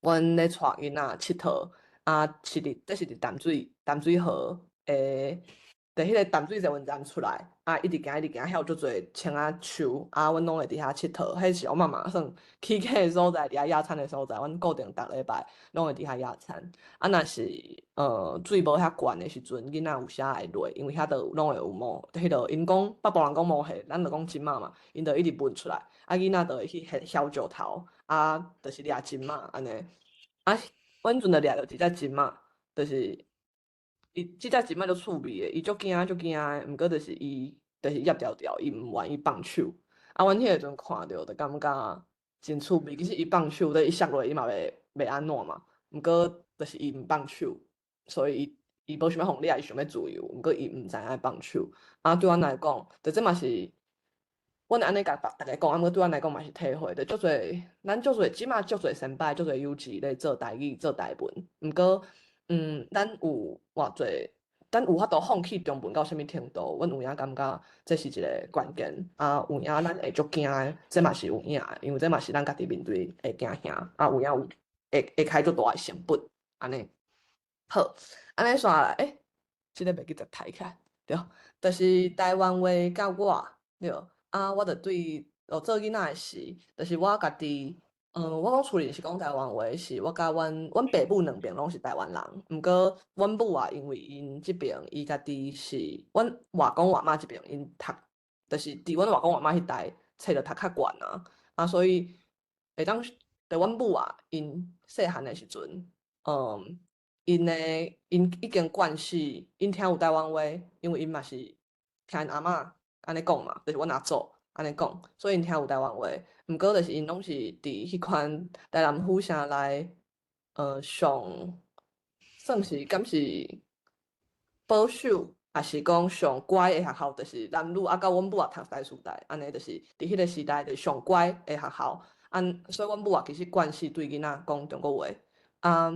阮咧带囡仔佚佗，这是伫淡水河的。伫迄个淡水坐运站出来，一直行，遐有足侪青仔树，阮拢会伫遐佚佗。迄是我妈妈算起家的所在，伫遐野餐的所在。阮固定逐礼拜拢会伫遐野餐。若是水无遐悬的时阵，囡仔有时会落，因为遐都拢会有毛。迄落因讲北部人讲毛蟹，咱就讲金仔嘛，因就一直分出来。囡仔就会去翕小石头，就是掠金仔安尼。阮阵就掠着一只金仔，就是即只金仔足趣味的，伊足惊的，毋过就是伊就是掖条条，伊毋愿意放手。阮迄个阵看着就感觉真趣味。其实伊放手，伊摔落伊嘛袂安怎嘛。毋过就是伊毋放手，所以伊无想要互掠，伊想要自由。毋过伊毋知影放手。对阮来讲，就这嘛是阮安尼甲逐个讲，毋过对阮来讲嘛是体会。就足侪，咱足侪即马足侪先辈，足侪幼稚咧做台语、做台文。毋过，咱有偌侪，咱有法度放弃中文到啥物程度？阮有影感觉这是一个关键。有影咱会足惊的，这嘛是有影的，因为这嘛是咱家己面对会惊吓。有影会开足大的成本，安尼。好，安尼煞来，即个袂记得抬起来，对，就是台湾话甲我，对，我着对做囡仔的时，就是我家己，我讲厝里是讲台湾话，是我甲阮爸母两边拢是台湾人，毋过阮母因为因即边伊家己是阮外公外嬷即边因读，就是伫阮外公外嬷迄代册着读较悬所以会当就阮母因细汉的时阵，因已经惯势，因听有台湾话，因为因嘛是听因阿嬷安尼讲嘛，就是阮阿祖安尼讲，所以因听有台湾话。毋过就是因拢是伫迄款台南府城内，上算是敢是保守，也是讲上乖的学校，就是男女甲阮母读台师大，安尼就是伫迄个时代就是上乖的学校。所以阮母其实惯势对囡仔讲中国话。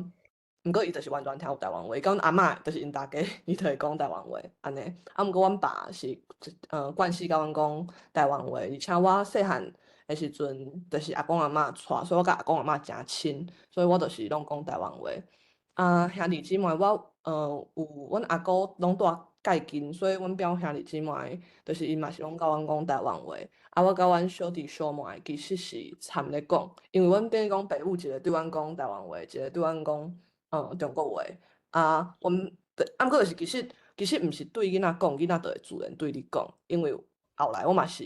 毋过伊就是完全听有台湾话，甲阮阿嬷就是因大家，伊就会讲台湾话安尼。毋过阮爸是惯势甲阮讲台湾话，而且我细汉的时阵，就是阿公阿嬷带，所以我甲阿公阿嬷诚亲，所以我就是拢讲台湾话。兄弟姊妹我有阮阿姑拢住介近，所以阮表兄弟姊妹就是因嘛是拢甲阮讲台湾话。我甲阮小弟小妹其实是掺咧讲，因为阮等于讲爸母一个对阮讲台湾话，一个对阮讲中国话。毋过就是其实毋是对囡仔讲，囡仔就会自然对你讲，因为后来我嘛是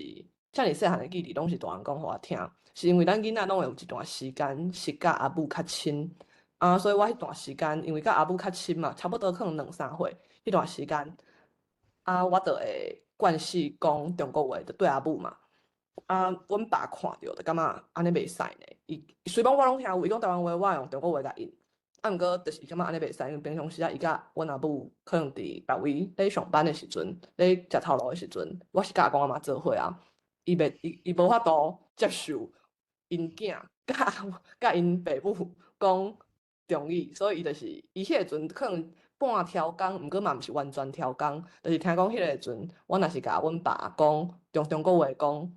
遮尔细汉的记忆，拢是大人讲互我听，是因为咱囡仔拢会有一段时间是甲阿母较亲。所以我迄段时间，因为甲阿母较亲嘛，差不多可能2、3岁，迄段时间，我就会惯势讲中国话，就对阿母嘛。阮爸看着就感觉安尼袂使呢。伊虽然我拢听有，伊讲台湾话，我用中国话甲因。毋过就是感觉安尼袂使，因为平常时伊甲阮阿母可能伫别位咧上班的时阵，咧食头路的时阵，我是甲阿公阿嬷做伙伊无法度接受因囝甲因爸母讲中语，所以伊就是伊迄个阵可能半挑工，毋过嘛毋是完全挑工，就是听讲迄个阵，我若是甲阮爸讲用中国话讲，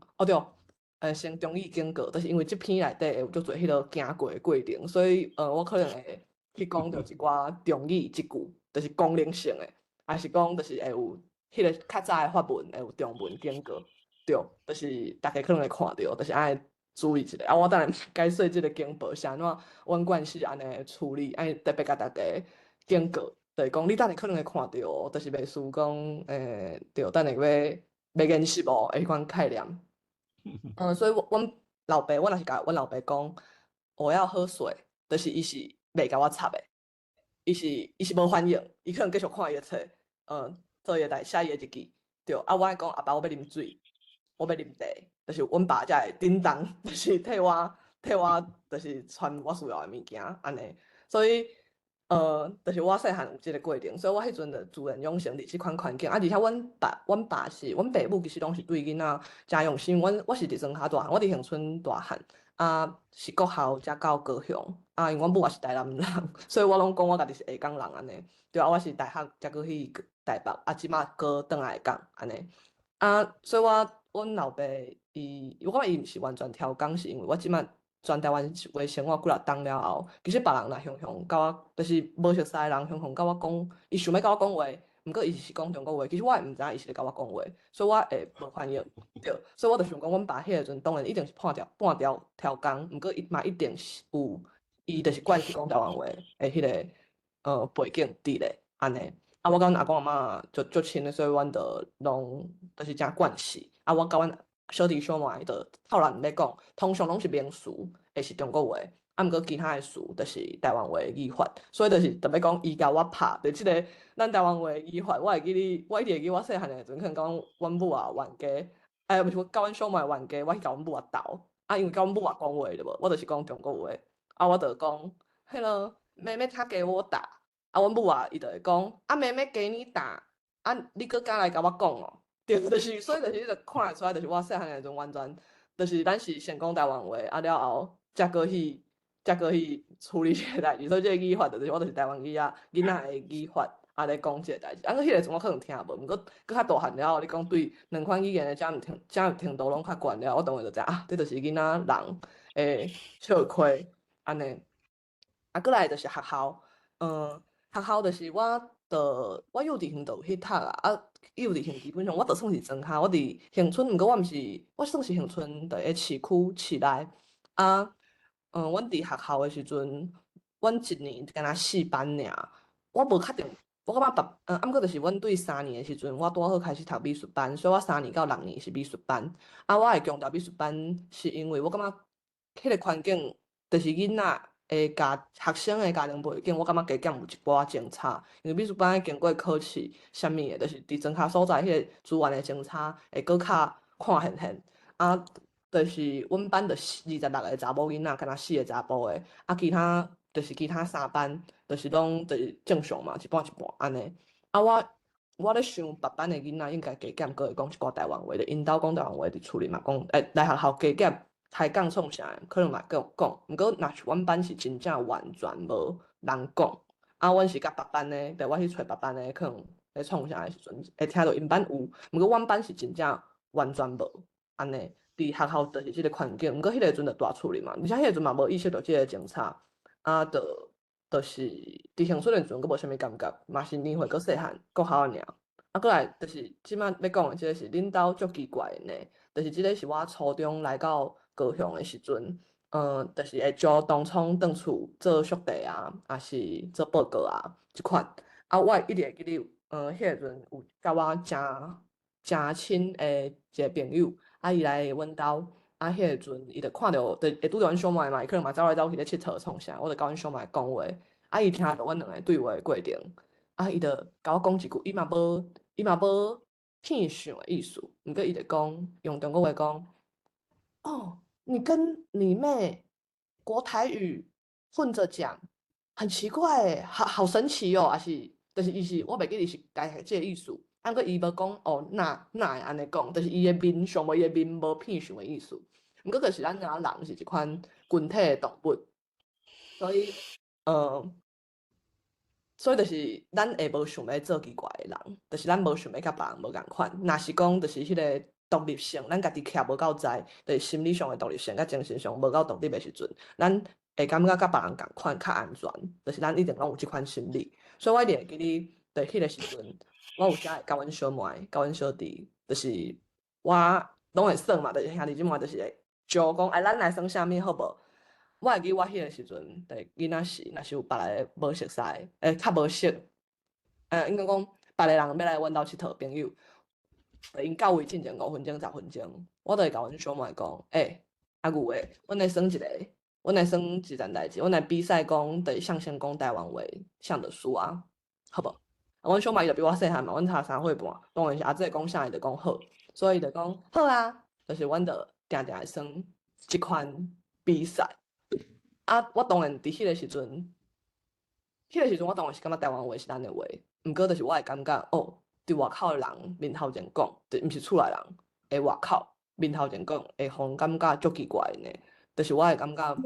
对，先中语经过，就是因为即篇内底有足侪迄落行过的过程，所以我可能会去讲着一寡中语即句，就是功能性的，还是讲就是会有迄个较早的法文会有中文经过，对，就是大家可能会看到，就是安尼注意一下。我当然解说即个经报是安怎，阮惯是安尼处理，特别甲大家警告，就是讲你等下可能会看到，就是袂输讲对，等下要认识无迄款概念。所以阮老爸，我若是甲阮老爸讲我要喝水，就是伊是袂甲我插的，伊是无反应，伊可能继续看伊的册，做伊的代写伊的日记，对。我爱讲阿爸，我要啉水，我要啉茶，就是阮爸才会叮当，就是替我，就是传我需要的物件安尼。所以就是我细汉有即个过程，所以我迄阵就自然养成伫即款环境。而且阮爸是阮爸母，其实拢是对囡仔诚用心。我是伫庄下大汉，我伫恒春大汉，是国校才到高雄。因为阮母也是台南人，所以我拢讲我家己是下港人安尼。对我是大学才过去台北，即马过转来下港安尼。所以阮老爸我感觉伊毋是完全挑工，是因为我即马全台湾话生活几若冬了后，其实别人若雄甲我，就是无熟悉的人雄甲我讲，伊想要甲我讲话，毋过伊是讲中国话，其实我也毋知影伊是咧甲我讲话，所以我会无反应。对，所以我就想讲，阮爸迄个阵当然一定是半条调工，毋过伊嘛一定是有，伊就是惯是讲台湾话的迄个背景伫咧安尼。啊，我甲阮阿公阿嬷就亲的，所以阮就拢就是真惯势。啊，我甲阮小弟小妹就透人咧讲，通常拢是名词会是中国话。啊，毋过其他的词就是台湾话的语法，所以就是特别讲伊甲我拍，就即个咱台湾话的语法，我会记你，我一直会记我细汉的阵，可能讲阮母啊冤家，毋是我甲阮小妹冤家，我去甲阮母啊斗，啊，因为甲阮母啊讲话对无，我就是讲中国话，啊，我就讲，Hello，妹妹她给我打，啊，阮母啊伊就会讲，啊，妹妹给你打，啊，你搁敢来甲我讲哦，对，就是所以就是你就看得出来，就是我细汉的阵完全，就是咱是先讲台湾话，啊了后才过去处理即个代志，所以即个语法就是我就是台湾囝仔的语法，咧讲即个代志。啊，迄个阵我可能听无，毋过搁较大汉了后，你讲对两款语言的程度拢较悬了，我当然就知啊，这就是囝仔人诶笑亏安尼。啊，过来就是学校，学校就是我幼稚园就有去读啊，幼稚园基本上我就算是庄脚，我伫恒春，毋过我算是恒春的市区市内啊。阮伫学校的时阵，阮一年敢若4班尔，我无确定，我感觉毋过就是阮对3年的时阵，我拄好开始读美术班，所以我3年到6年是美术班。啊，我会强调美术班，是因为我感觉迄个环境，就是囡仔的学生的家庭背景，我感觉加减有一寡精差。因为美术班经过考试，啥物的，就是伫庄脚所在迄个资源的精差，会搁较看现啊。就是阮班就是26个查某囡仔，敢若4个查甫的，啊，其他3班就是拢就是正常嘛，一半一半安尼。啊，我咧想别班的囡仔应该加减搁会讲一寡台湾话，就引导讲台湾话伫厝里嘛讲，来学校加减开讲创啥，可能嘛搁有讲。毋过若是阮班是真正完全无人讲，啊，阮是甲别班的，带我去找别班的，可能咧创啥的时阵会听到因班有，毋过阮班是真正完全无安尼。伫学校就是即个环境，毋过迄个阵就大厝里嘛，而且迄个阵嘛无意识到即个警察，啊，就是伫恒春的阵，佫无啥物感觉，嘛是年岁佫细汉，国校尔。啊，过来就是即摆要讲的即个是恁兜足奇怪的呢，就是即个是我初中来到高雄的时阵，就是会招东冲转厝做速递啊，还是做报告啊即款。啊，我一直会记得，迄个阵有甲我诚亲的一个朋友。啊，伊来阮兜，啊，迄个阵伊就看到，就会拄着阮小妹嘛，伊可能嘛走来走去咧佚佗创啥，我就甲阮小妹讲话，啊，伊听到阮两个对话的过程，啊，伊就甲我讲一句，伊嘛无骗想的意思，毋过伊就讲用中国话讲，哦，你跟你妹国台语混着讲，很奇怪诶，好神奇哦，还是就是伊是我袂记伊是大概即个意思。啊，毋过伊无讲哦，哪会安尼讲？就是伊诶面上无伊诶面无骗想诶意思。毋过就是咱人是一款群体诶动物，所以所以就是咱会无想要做奇怪诶人，就是咱无想要甲别人无共款。若是讲就是迄个独立性，咱家己徛无够在，就是心理上诶独立性，甲精神上无够独立诶时阵，咱会感觉甲别人共款较安全，就是咱一定拢有即款心理。所以我一定会记你，在迄个时阵。我有时会甲阮小妹、甲阮小弟，就是我拢会算嘛，就是兄弟姊妹，就是会招讲，咱来算啥物好无？我会记我迄个时阵，就是囡仔时，若是有别个无熟悉，较无熟，应该讲别个人要来阮兜佚佗朋友，因到位进前5分钟、10分钟，我就会甲阮小妹讲，阿牛诶，阮来算一件代志，阮来比赛讲，就是向先讲台湾话，向着输啊，好无？阮小妹伊就比我细汉嘛，阮差3岁半，当然是阿姐讲啥伊就讲好，所以伊就讲好啊，就是阮就定定会算即款比赛。啊，我当然伫迄个时阵我当然是感觉台湾话是咱的话，毋过就是我会感觉哦，伫外口的人面头前讲，就毋是厝内人诶外口面头前讲，会互感觉足奇怪呢。就是我会感觉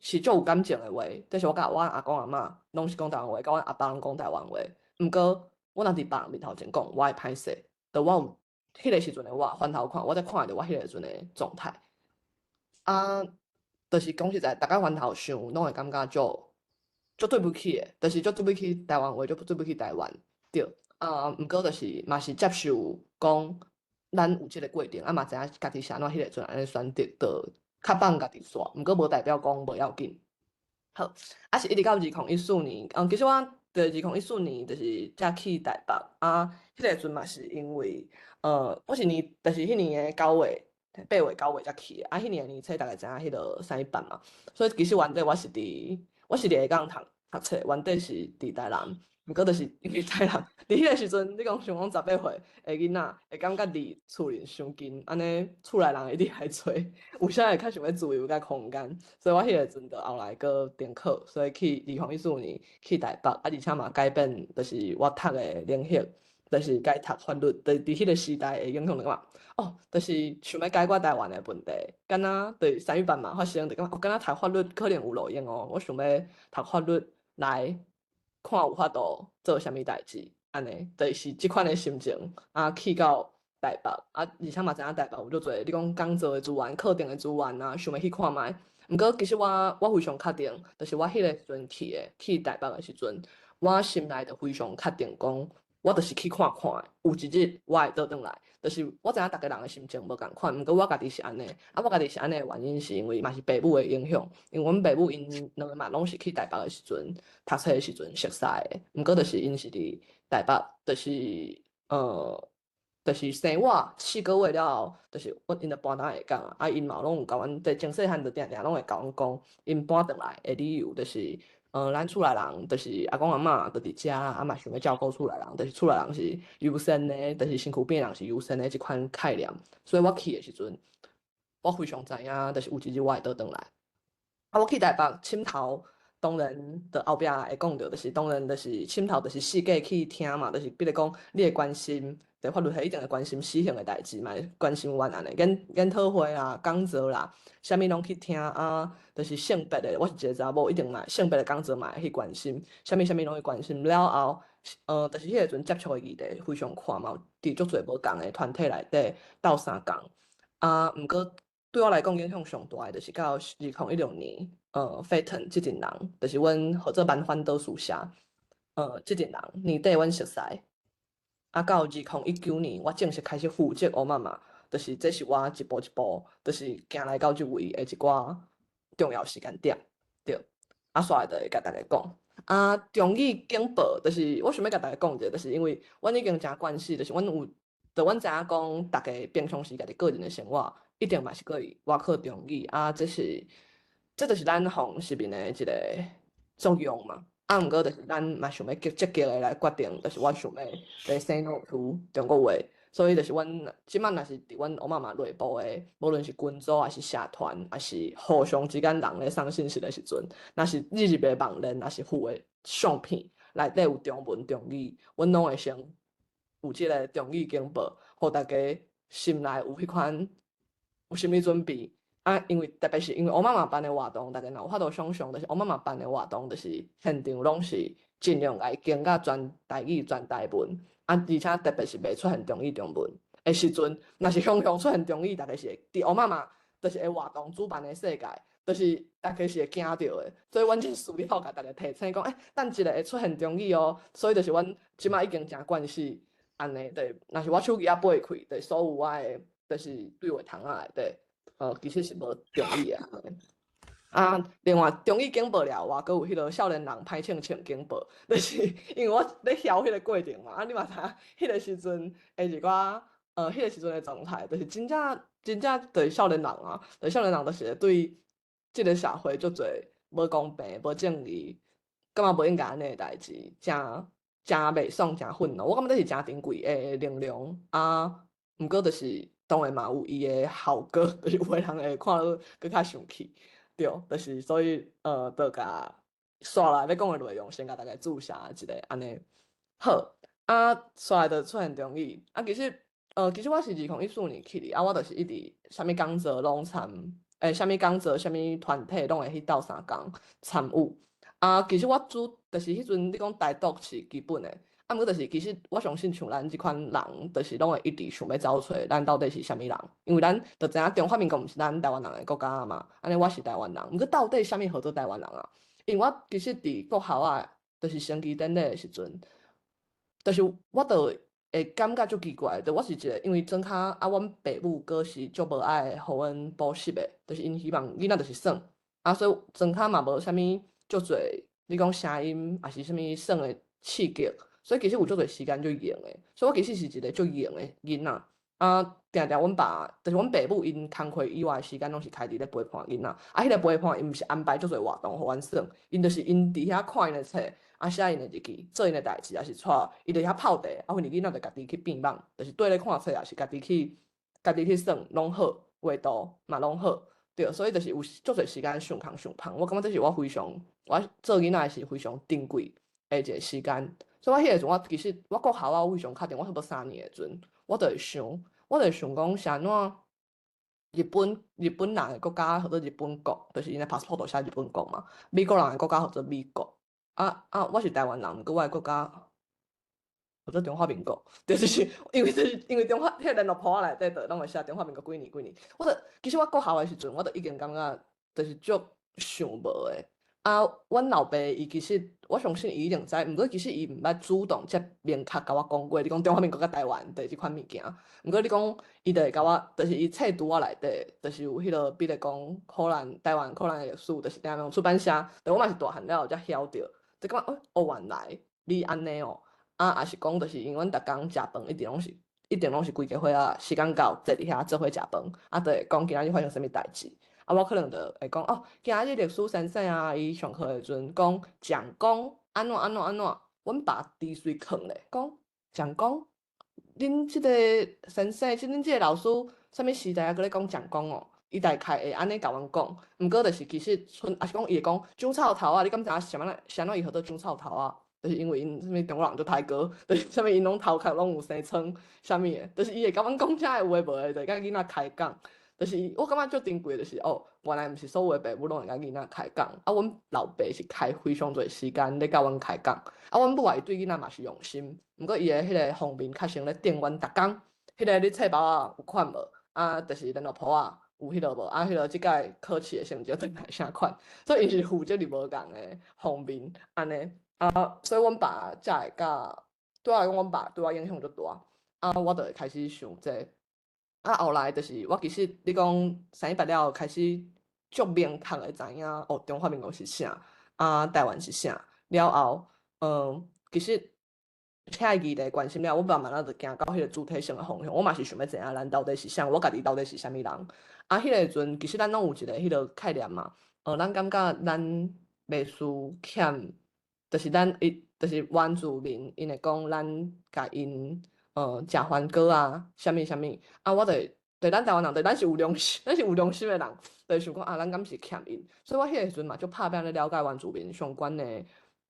是足有感情的话，就是我甲阮阿公阿嬷拢是讲台湾话，甲阮阿爸拢讲台湾话。毋过我若伫别人面头前讲，我会歹势。就我有迄个时阵的我翻头看，我才看着我迄个时阵的状态。啊，就是讲实在，逐个翻头想，拢会感觉足对不起的，就是足对不起台湾话，足对不起台湾。对，毋过就是嘛是接受讲咱有即个过程，嘛知影家己是安怎迄个阵安尼选择，就较放家己线，毋过无代表讲无要紧。好，是一直到2014年，其实我伫2014年就是才去台北，迄个阵嘛是因为，我是就是迄年的8月9月才去的，迄年的年初大概知影迄个3·1班嘛，所以其实原底我是伫下港读册，原底是伫台南。毋过就是因为台南，伫迄个时阵，你讲想讲18岁的囡仔会感觉离厝里伤近，安尼厝内人会愈来越多，有啥会较想要自由甲空间，所以我迄个阵就后来搁重考，所以去2014年去台北，而且嘛改变，就是我读的领域，就是改读法律，伫迄个时代会影响着嘛。就是想要解决台湾的问题，敢若对3·1班嘛发生，就感觉敢若读法律可能有路用哦，我想要读法律来。看有法度做啥物代志，安尼就是即款的心情去到台北而且嘛知影台北有足侪你讲工作的资源、课程的资源想要去看觅。毋过其实我非常确定，就是我迄个时阵去台北的时阵，我心内就非常确定讲，我就是去看看的，有一日我会倒转来。就是我知影逐个人的心情无共款，毋过我家己是安尼，我家己是安尼的原因是因为嘛是爸母的影响，因为阮爸母因两个嘛拢是去台北的时阵读册的时阵熟悉的，毋过就是因是伫台北，就是生我4个月了后，就是因就搬倒来港因嘛拢有甲阮，即从细汉就定定拢会甲阮讲，因搬倒来的理由就是。咱厝内人就是阿公阿嬷就伫遮，嘛想要照顾厝内人，就是厝内人是优先的，就是身躯边人是优先的即款概念。所以我去的时阵，我非常知影，就是有一日我会倒转来。我去台北佚头，当然的后壁会讲到，就是当然就是佚头，就是四界去听嘛，就是比如讲你会关心。对法律系一定会关心死刑的代志嘛，关心冤案的研讨会啦、讲座啦，啥物拢去听就是性别的，我是一个查某，一定嘛性别的讲座嘛会去关心，啥物拢去关心了后，就是迄个阵接触的议题非常宽嘛，伫足侪无共的团体内底斗相共，毋过对我来讲影响上大的就是到2016年，沸腾即阵人，就是阮合作班反倒属下，即阵人年底阮熟悉。到2019年，我正式开始负责乌妈妈，就是这是我一步一步，就是行来到即位的一寡重要时间点，对。煞来就会甲大家讲，中医警报，就是我想要甲大家讲者，就是因为阮已经真惯势，就是阮有，就阮知影讲，大家平常时家己个人的生活，一定嘛是可以外靠中医这就是咱方市民的一个作用嘛。毋过就是咱嘛想要积极的来决定，就是我想要来 say no to 中国话，所以就是阮即摆若是伫阮乌妈妈内部的，无论是群组还是社团，还是互相之间人咧送信息的时阵，若是日日的网链，若是附的相片内底有中文中语，阮拢会先有即个中语警报，互大家心内有迄款有心理准备。因为特别是因为乌妈妈办的活动，大家若有法度想象，就是乌妈妈办的活动，就是现场拢是尽量来经甲全台语、全台文，而且特别是袂出现中语中文的时阵，若是向出现中语，大家是会伫乌妈妈就是活动主办的世界，就是大家是会惊到的。所以阮就需要甲大家提醒讲，等一个会出现中语哦。所以就是阮即摆已经真惯势安尼，对，若是我手机也拨开，对，所有我的就是对话筒内底。其实是无中意另外中意警报了，我阁有迄个少年人歹穿警报，就是因为我咧晓迄个过程嘛，你嘛知影，迄个时阵的一寡迄个时阵的状态，就是真正就是少年人就是少年人就是对即个社会足侪无公平、无正义，感觉无应该安尼的代志，真袂爽、真愤怒。我感觉这是真珍贵的能量毋过就是当然嘛有伊的效果，就是有的人会看到更较生气，对，就是所以就甲刷来要讲的内容，先甲大家注写一个安尼好刷来就出现中意其实我是2014年去的我就是一直啥物讲座拢啥物讲座、啥物团体拢会去斗相共参与其实我就是迄阵你讲台独是基本的。毋过就是其实我相信像咱即款人，就是拢会一直想要找出咱到底是啥物人，因为咱就知影中华民国毋是咱台湾人的国家嘛，安尼我是台湾人，毋过到底啥物号做台湾人因为我其实伫国校就是升旗典礼的时阵，就是我就会感觉足奇怪，就我是一个，因为庄脚啊，阮爸母佫是足无爱互阮补习的，就是因希望囡仔就是耍，啊，所以庄脚嘛无啥物足侪，你讲声音也是啥物耍的刺激，所以其实有足侪时间就用的，所以我其实是一个足用的囡仔。啊，定定阮爸，就是阮爸母因工课以外的时间，拢是开伫咧陪伴囡仔。啊，迄个陪伴因毋是安排足侪活动互阮耍，因就是因伫遐看因的册，啊写因的日记，做因的代志，也是带伊伫遐泡茶，啊，阮囡仔就家己去变网，就是对咧看册，也是家己去耍，拢好，画图嘛拢好，对，所以就是有足侪时间上空上芳。我感觉这是我非常，我做囡仔是非常珍贵的一个时间。所以我迄个阵，我其实我国校我非常确定，我差不多3年的阵，我就会想讲是安怎日本人的国家或者日本国，就是因的 passport 都写日本国嘛。美国人的国家或者美国。我是台湾人，毋过我的国家或者中华民国，就是因为中华迄个联络簿仔内底拢会写中华民国几年。其实我国校的时阵，我就已经感觉就是足想无的。啊，阮老爸伊其实我相信伊一定知，毋过其实伊毋捌主动遮明确甲我讲过，你讲中华民国甲台湾的即款物件。毋过你讲伊就会甲我，就是伊册拄我内底，就是有迄个比如讲台湾可能的历史，就是定种出版社，但我嘛是大汉了才晓着，就感觉原来你安尼哦。啊，也是讲，就是因为阮逐工食饭一定拢是规家伙仔时间到，坐伫遐做伙食饭，啊，就会讲今仔日发生啥物代志。啊，我可能就会讲哦，今仔日历史先生啊，伊上课的阵讲安怎，阮爸滴水囥咧，讲恁即个先生，恁即个老师，啥物时代啊，搁咧讲哦，伊大概会安尼甲阮讲，毋过就是其实也是讲伊会讲种草头啊，你敢知影啥物伊号做种草头啊？就是因为因啥物中国人做歹哥，就是啥物因拢头壳拢有生疮，啥物的，就是伊会甲阮讲遮个有诶无诶，就甲囡仔开讲。就是我感觉足珍贵，就是原来毋是所有诶爸母拢会甲囡仔开讲，啊，阮老爸是开非常侪时间咧甲阮开讲，啊，阮母也对囡仔嘛是用心，毋过伊诶迄个方面较像咧电阮逐工，迄个你册包啊有看无？啊，就是联络簿啊有迄落无？啊，迄落即届考试诶成绩转来啥款？所以伊是负责伫无共诶方面安尼。所以阮爸才会甲对我来讲，阮爸对我影响足大。啊，我就会开始想这啊，后来就是我其实你讲3、8了开始足明确的知影中华民国是啥，啊，台湾是啥。了后，其实遐议题关心了，我慢慢就行到迄个主体性的方向。我嘛是想要知影咱到底是啥，我家己到底是啥物人。啊，迄个阵其实咱拢有一个迄个概念嘛。咱感觉咱袂输欠，就是就是原住民，因会讲咱甲因食番果啊，啥物。啊，我对咱台湾人，对咱是有良心，咱是有良心的人，就想讲啊，咱敢是欠因，所以我迄个时阵嘛，就拍拼咧了解原住民相关的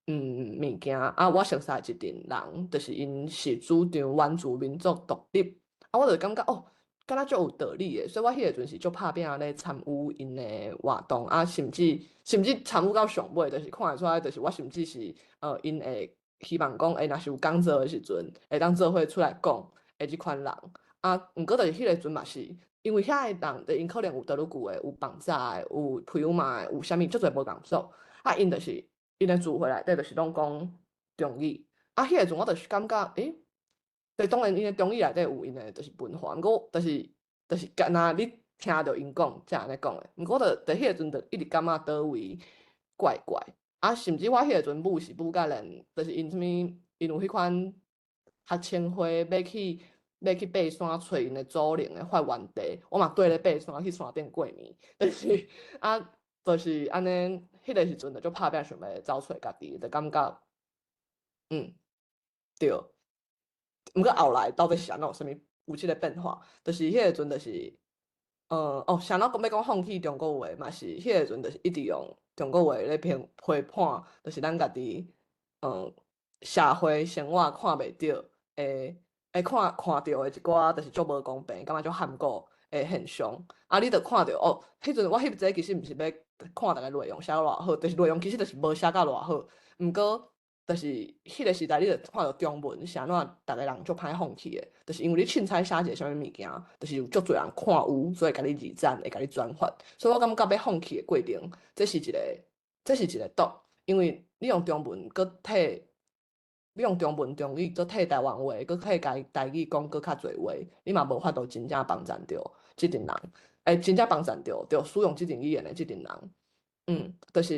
物件。啊，我熟悉一群人，就是因是主张原住民族独立，啊，我就感觉敢若足有道理的，所以我迄个阵是足拍拼咧参与因的活动，啊，甚至参与到上尾，就是看会出来，就是我甚至是因会希望讲，若是有工作的时阵，会当做伙出来讲的即款人。啊，毋过就是迄个阵嘛是，因为遐个人，因可能有德鲁古的，有绑架的，有皮乌马的，有啥物足侪无共做。啊，因就是因的聚会内底就是拢讲中语。啊，迄个阵我就是感觉，对，当然因的中语内底有因的就是文化，毋过就是干若你听着因讲才安尼讲的。毋过就迄个阵就一直感觉倒位怪怪。啊，甚至我迄个阵母是母甲连，就是因啥物，因有迄款学青会要去爬山找因的祖灵的发源地，我嘛缀咧爬山去山顶过暝，就是就是安尼，迄个时阵就拍拼想要走出家己，就感觉对。毋过后来到底是安怎有啥物有即个变化？就是迄个阵就是啥物要讲放弃中国话嘛是迄个阵就是一直用中国话咧批判，就是咱家己社会生活看袂着看着的一寡就是足无公平，感觉足含糊的现象。啊，你着看着迄阵我翕这其实毋是要看逐个内容写到偌好，就是内容其实就是无写到偌好。毋过就是迄个时代，你着看到中文是安怎，逐个人足歹放弃的，就是因为你凊彩写一个啥物物件，就是有足侪人看有，所以甲你二赞，会甲你转发。所以我感觉要放弃的过程，这是一个毒，因为你用中文搁替你用中文中语做替台湾话，佮替台语讲佮较侪话，你嘛无法度真正帮衬着即阵人，真正帮衬着使用即阵语言的即阵人，就是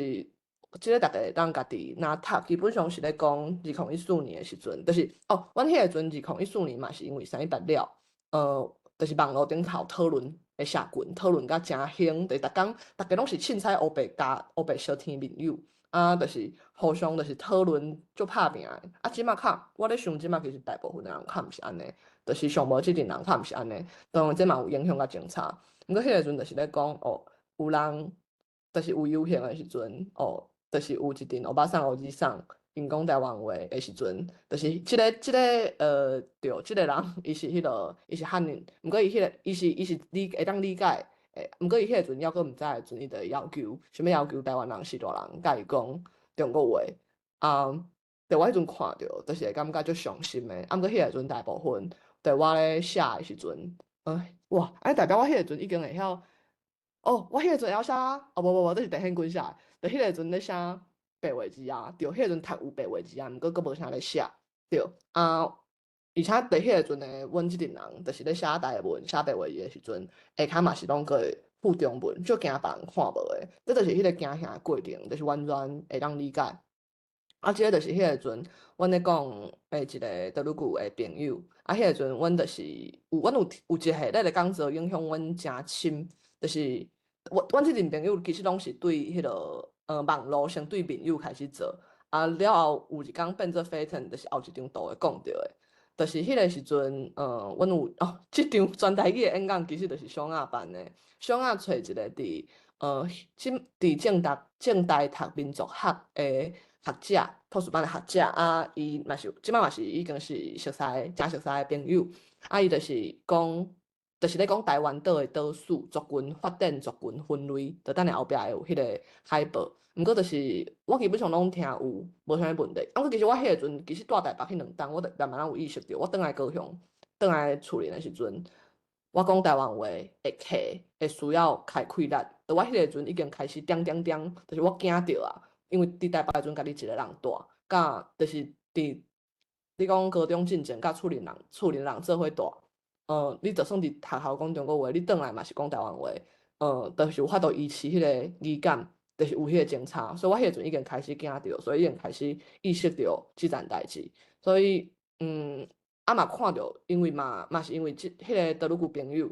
即个大家会当家己若读，基本上是咧讲2014年的时阵，就是阮迄个阵2014年嘛是因为3·18了，就是网络顶头讨论的社群，讨论甲诚兴，就是逐家拢是凊彩乌白小天朋友。就是互相就是讨论足拍拼的。即马较我咧想，即马其实大部分的人较毋是安尼，就是上无即阵人较毋是安尼。当然，这嘛有影响甲政策。毋过迄个阵就是咧讲，有人就是有游行的时阵，就是有一阵欧巴桑、欧吉桑因讲台湾话的时阵，就是即个对，即个人伊是伊是汉人，毋过伊是会当理解。毋过伊迄个阵抑阁毋知的阵，伊就会要求，想要求台湾人是大人甲伊讲中国话，就我迄阵看着，就是会感觉足伤心的。毋过迄个阵大部分，对我咧写的时阵，哇，安尼代表我迄个阵已经会晓，我迄个阵会晓写，无，这是第很滚写的，就迄个阵咧写白话字啊，对，迄个阵读有白话字啊，毋过佫无啥咧写，对，而且伫迄个阵诶，阮即阵人，就是咧写台文、写白话字诶时阵，下骹嘛是拢个附中文，就惊别人看无诶。这就是迄个惊吓诶过程，就是完全会当理解。即个就是迄个阵，阮咧讲一个德鲁古诶朋友，迄个阵阮就是阮有一个迄个工作影响阮诚深，就是阮即阵朋友其实拢是对迄个网络先对朋友开始做，了后有一工变做飞腾，就是后一张图会讲着诶。就是迄个时阵，阮有即场全台语的演讲，其实就是小雅办的。小雅找一个伫正大读民族学的学者，图书馆的学者，伊嘛是即摆嘛是已经是诚熟悉的朋友，伊就是讲，就是咧讲台湾岛的岛史、族群发展、族群分类，就等下后壁会有迄个海报。毋过就是我基本上拢听有无啥物问题。过其实我迄个阵其实住台北迄2冬，我慢慢有意识到，我倒来高雄，倒来厝里的时阵，我讲台湾话会客，会需要开力。就我迄个阵已经开始点，就是我惊着啊，因为伫台北阵家己一个人住，甲就是伫你讲高中进前甲厝里人做伙住，你就算伫学校讲中国话，你倒来嘛是讲台湾话，就是有法度维持迄个语感。就是有迄个警察，所以我迄个阵已经开始惊着，所以已经开始意识到即件代志，所以嘛看着，因为嘛是因为迄个德鲁古朋友，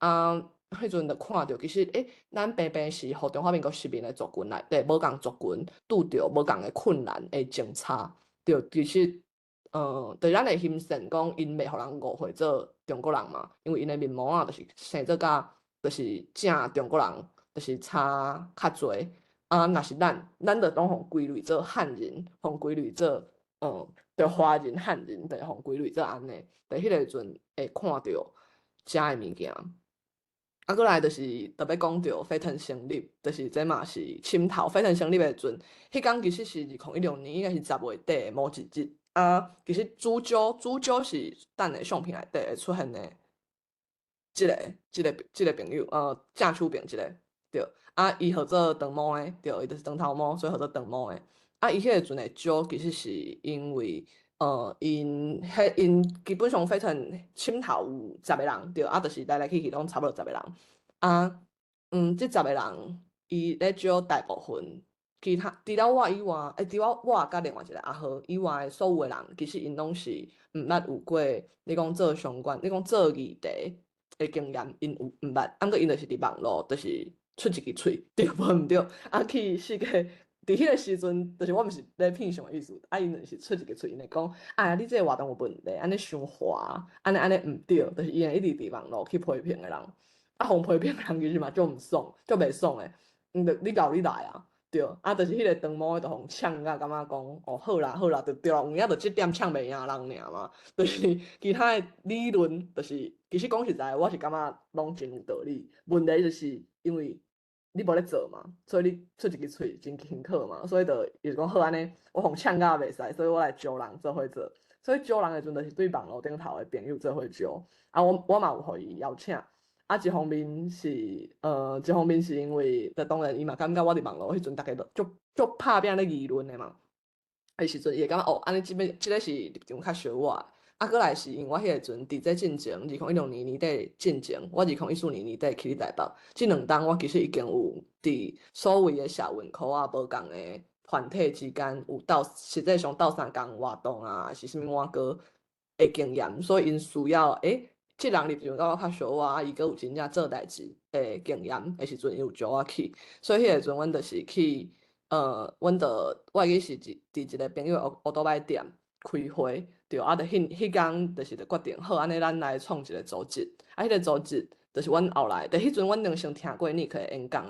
迄阵就看着其实咱平平是互中华民国市民的族群内底无共族群拄着无共的困难的政策，就其实就咱会欣赏讲因袂互人误会做中国人嘛，因为因的面貌就是生做甲就是正中国人，就是差较侪。若是咱就拢互归类做汉人，互归类做就华人汉人，就互归类做安尼。就迄个阵会看着遮的物件。过来就是特别讲着飞腾成立，就是这嘛是深头飞腾成立的阵，迄工其实是2016年，应该是10月底某一日。其实主角是等下相片内底会出现的，即个朋友，正手边即个，对。伊号做长毛的，对，伊就是长头毛，所以号做长毛的。伊迄个阵的招其实是因为，因基本上非常深头有10个人，对，就是来去拢差不多10个人。即10个人，伊咧招大部分，其他除了我以外，除了我甲另外一个阿豪以外的所有的人，其实因拢是毋捌有过，你讲做相关，你讲做议题的经验，因有毋捌。过因就是伫网络，就是出一支喙，对无毋对？去世界，伫迄个时阵，就是我毋是咧骗上的意思，因就是出一支喙，因会讲，你这个活动有问题，安尼伤滑，安尼毋对，就是伊会一直伫网络去批评的人，互批评的人其实嘛足毋爽，足袂爽的，你搞你来啊！对，就是迄个长毛的，就互呛甲感觉讲，好啦，就对啦，有影就即点呛袂赢人尔嘛。就是其他的理论，就是其实讲实在，我是感觉拢真有道理。问题就是因为你无咧做嘛，所以你出一支喙真辛苦嘛，所以就是讲好安尼，我互呛甲袂使，所以我来招人做伙做。所以招人的阵，就是对网络顶头的朋友做伙招。我嘛有互伊邀请。一方面是，因为，当然伊嘛感觉我伫网络迄阵，大家都足拍拼咧议论的嘛。的时阵，伊会感觉哦，安尼即个是立场较小我。啊，过来是因为我迄个阵伫这进前，2016年年底进前，我2014年年底去台北，即2冬我其实已经有伫所谓的社运科啊无共的团体之间有实际上斗相共活动啊，是啥物碗糕的经验，所以因需要即人立场甲我较小啊，伊阁有真正做代志的经验的时阵，伊有招我去，所以迄个阵阮就是去阮我记是伫一个朋友乌多摆店开会。对，啊，就迄工就是决定好，安尼咱来创一个组织。啊，迄个组织就是阮后来，迄阵阮先听过尼克的演讲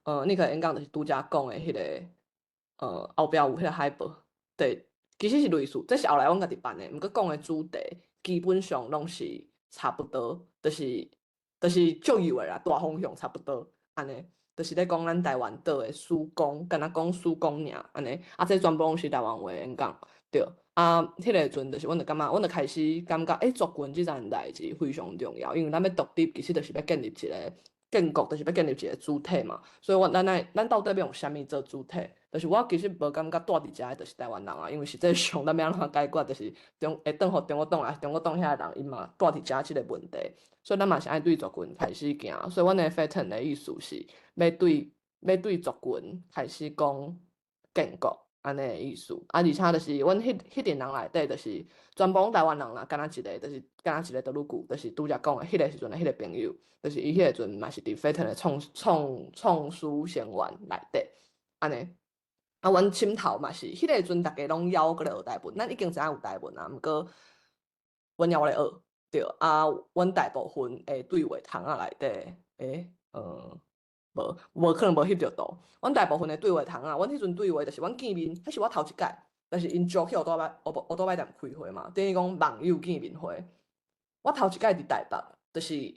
啊，尼克的演讲就是拄则讲的迄个，后壁有迄个海报，对，其实是类似，这是后来阮家己办的，毋过讲的主题基本上拢是差不多，就是足有诶啦，大方向差不多，安尼，就是咧讲咱台湾岛的施工，敢若讲施工尔，安尼，啊，这全部拢是台湾话演讲，对。啊，迄个阵就是，阮就感觉，阮就开始感觉，族群即件代志非常重要，因为咱要独立，其实就是要建立一个建国，就是要建立一个主体嘛。所以咱到底要用啥物做主体？就是我其实无感觉住伫遮的就是台湾人啊，因为实际上咱要安怎解决，就是会转互中国党啊，中国党遐人因嘛住伫遮即个问题，所以咱嘛是爱对族群开始行。所以阮的 Fatan 的意思是要对族群开始讲建国。安尼的意思，啊，而且就是阮迄阵人内底，就是全部拢台湾人啦，敢若一个，就是敢若一个德鲁古，就是拄则讲的迄个时阵的迄个朋友，就是伊迄个阵嘛是伫 Fatan 的创书成员内底，安尼。啊，阮深头嘛是，迄个阵逐家拢邀过来学台文，咱已经知影有台文啊，毋过阮还咧学，对，啊，阮大部分诶对话窗仔内底，无可能无翕着图。阮大部分的对话窗啊，阮迄阵对话就是阮见面，迄是我头一届，就是因招去乌多摆店开会嘛，等于讲网友见面会。我头一届伫台北，就是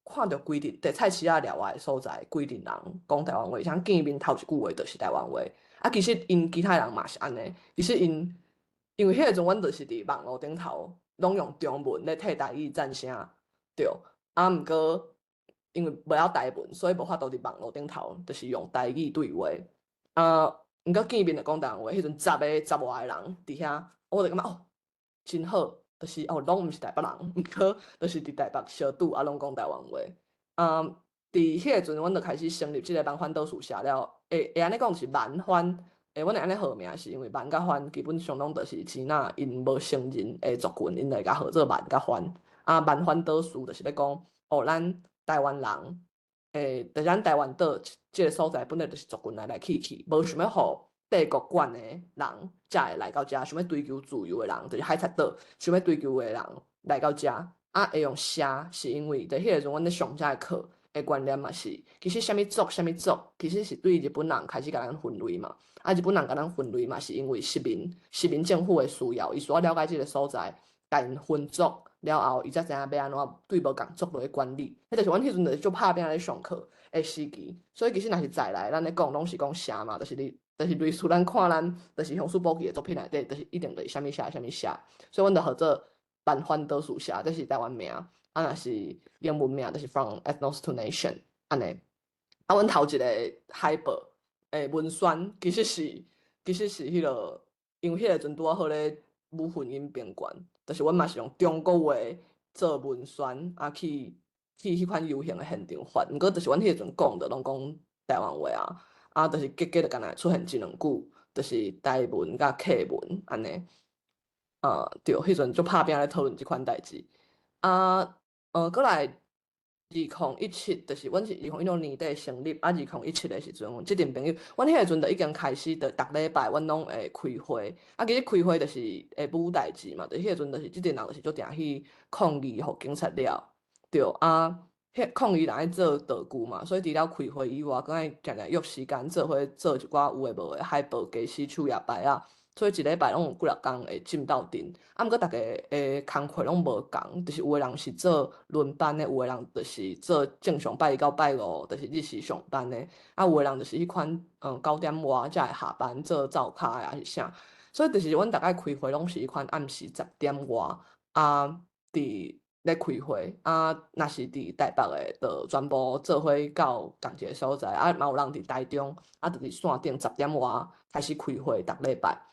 看着规定伫菜市仔了外的所在，规定人讲台湾话，像见面头一句话就是台湾话。啊，其实因其他人嘛是安尼，其实因为迄个阵阮就是伫网络顶头拢用中文咧替台语赞声，对，啊，毋过。因为无晓台文，所以无法度伫网络顶头，就是用台语对话。毋过见面就讲台湾话，迄阵10外个人伫遐，我就感觉真好，就是拢毋是台北人，毋过就是伫台北小拄啊，拢讲台湾话。伫迄个阵，阮就开始成立即个万番岛宿舍了。会安尼讲是万番，阮会安尼号名是因为万甲番基本上拢就是只若因无成人诶族群，因来甲号做万甲番。啊，万番岛宿就是要讲咱。台湾人，就是咱台湾岛即个所在本来就是族群来去，无想要互帝国管的人才会来到遮，想要追求自由的人，就是海贼岛想要追求的人来到遮。啊，会用写是因为在迄个阵，阮咧上遮的课的观念嘛是，其实啥物族，其实是对日本人开始甲咱分类嘛。啊，日本人甲咱分类嘛，是因为殖民政府的需要，伊需要了解即个所在，甲因分族。了后，伊才知影要安怎对无共族落去管理。迄就是阮迄阵就是做拍拼咧上课的时期，所以其实若是再来，咱咧讲拢是讲写嘛，就是类似咱看咱就是向书报记的作品内底，就是一定就是啥物写，所以阮就号做万番岛宿舍，这是台湾名，啊若是英文名就是 From Ethnos to Nation 安尼。啊，阮头一个海报文宣其实是迄个，因为迄个阵拄好咧武训因边关。就是阮嘛是用中国话做文宣，啊去迄款游行的现场发，毋过就是阮迄个阵讲的拢讲台湾话啊，就是结就敢若出现一两句，就是台文甲客文安尼，对，迄阵就拍拼咧讨论即款代志，过来。2017就是阮是2016年底成立，啊2017的时阵，即阵朋友，阮迄个阵就已经开始，就逐礼拜阮拢会开会，啊其实开会就是会舞代志嘛，就迄个阵就是即阵人就是足定去抗议，互警察了，对啊，抗议人爱做道具嘛，所以除了开会以外，搁爱定定约时间做伙做一寡有诶无诶海报、家私、手页牌啊。所以一礼拜拢有几六工会进到阵，啊，毋过逐个诶工课拢无共，就是有诶人是做轮班诶，有诶人就是做正常拜一到拜五，就是日时上班诶，啊，有诶人就是迄款9点外才会下班做灶骹诶，还是啥，所以就是阮大概开会拢是迄款暗时10点外，啊，伫咧开会，啊，若是伫台北诶，就全部做伙到同一个所在，啊，嘛有人伫台中，啊，就伫线顶10点外开始开会，逐礼拜。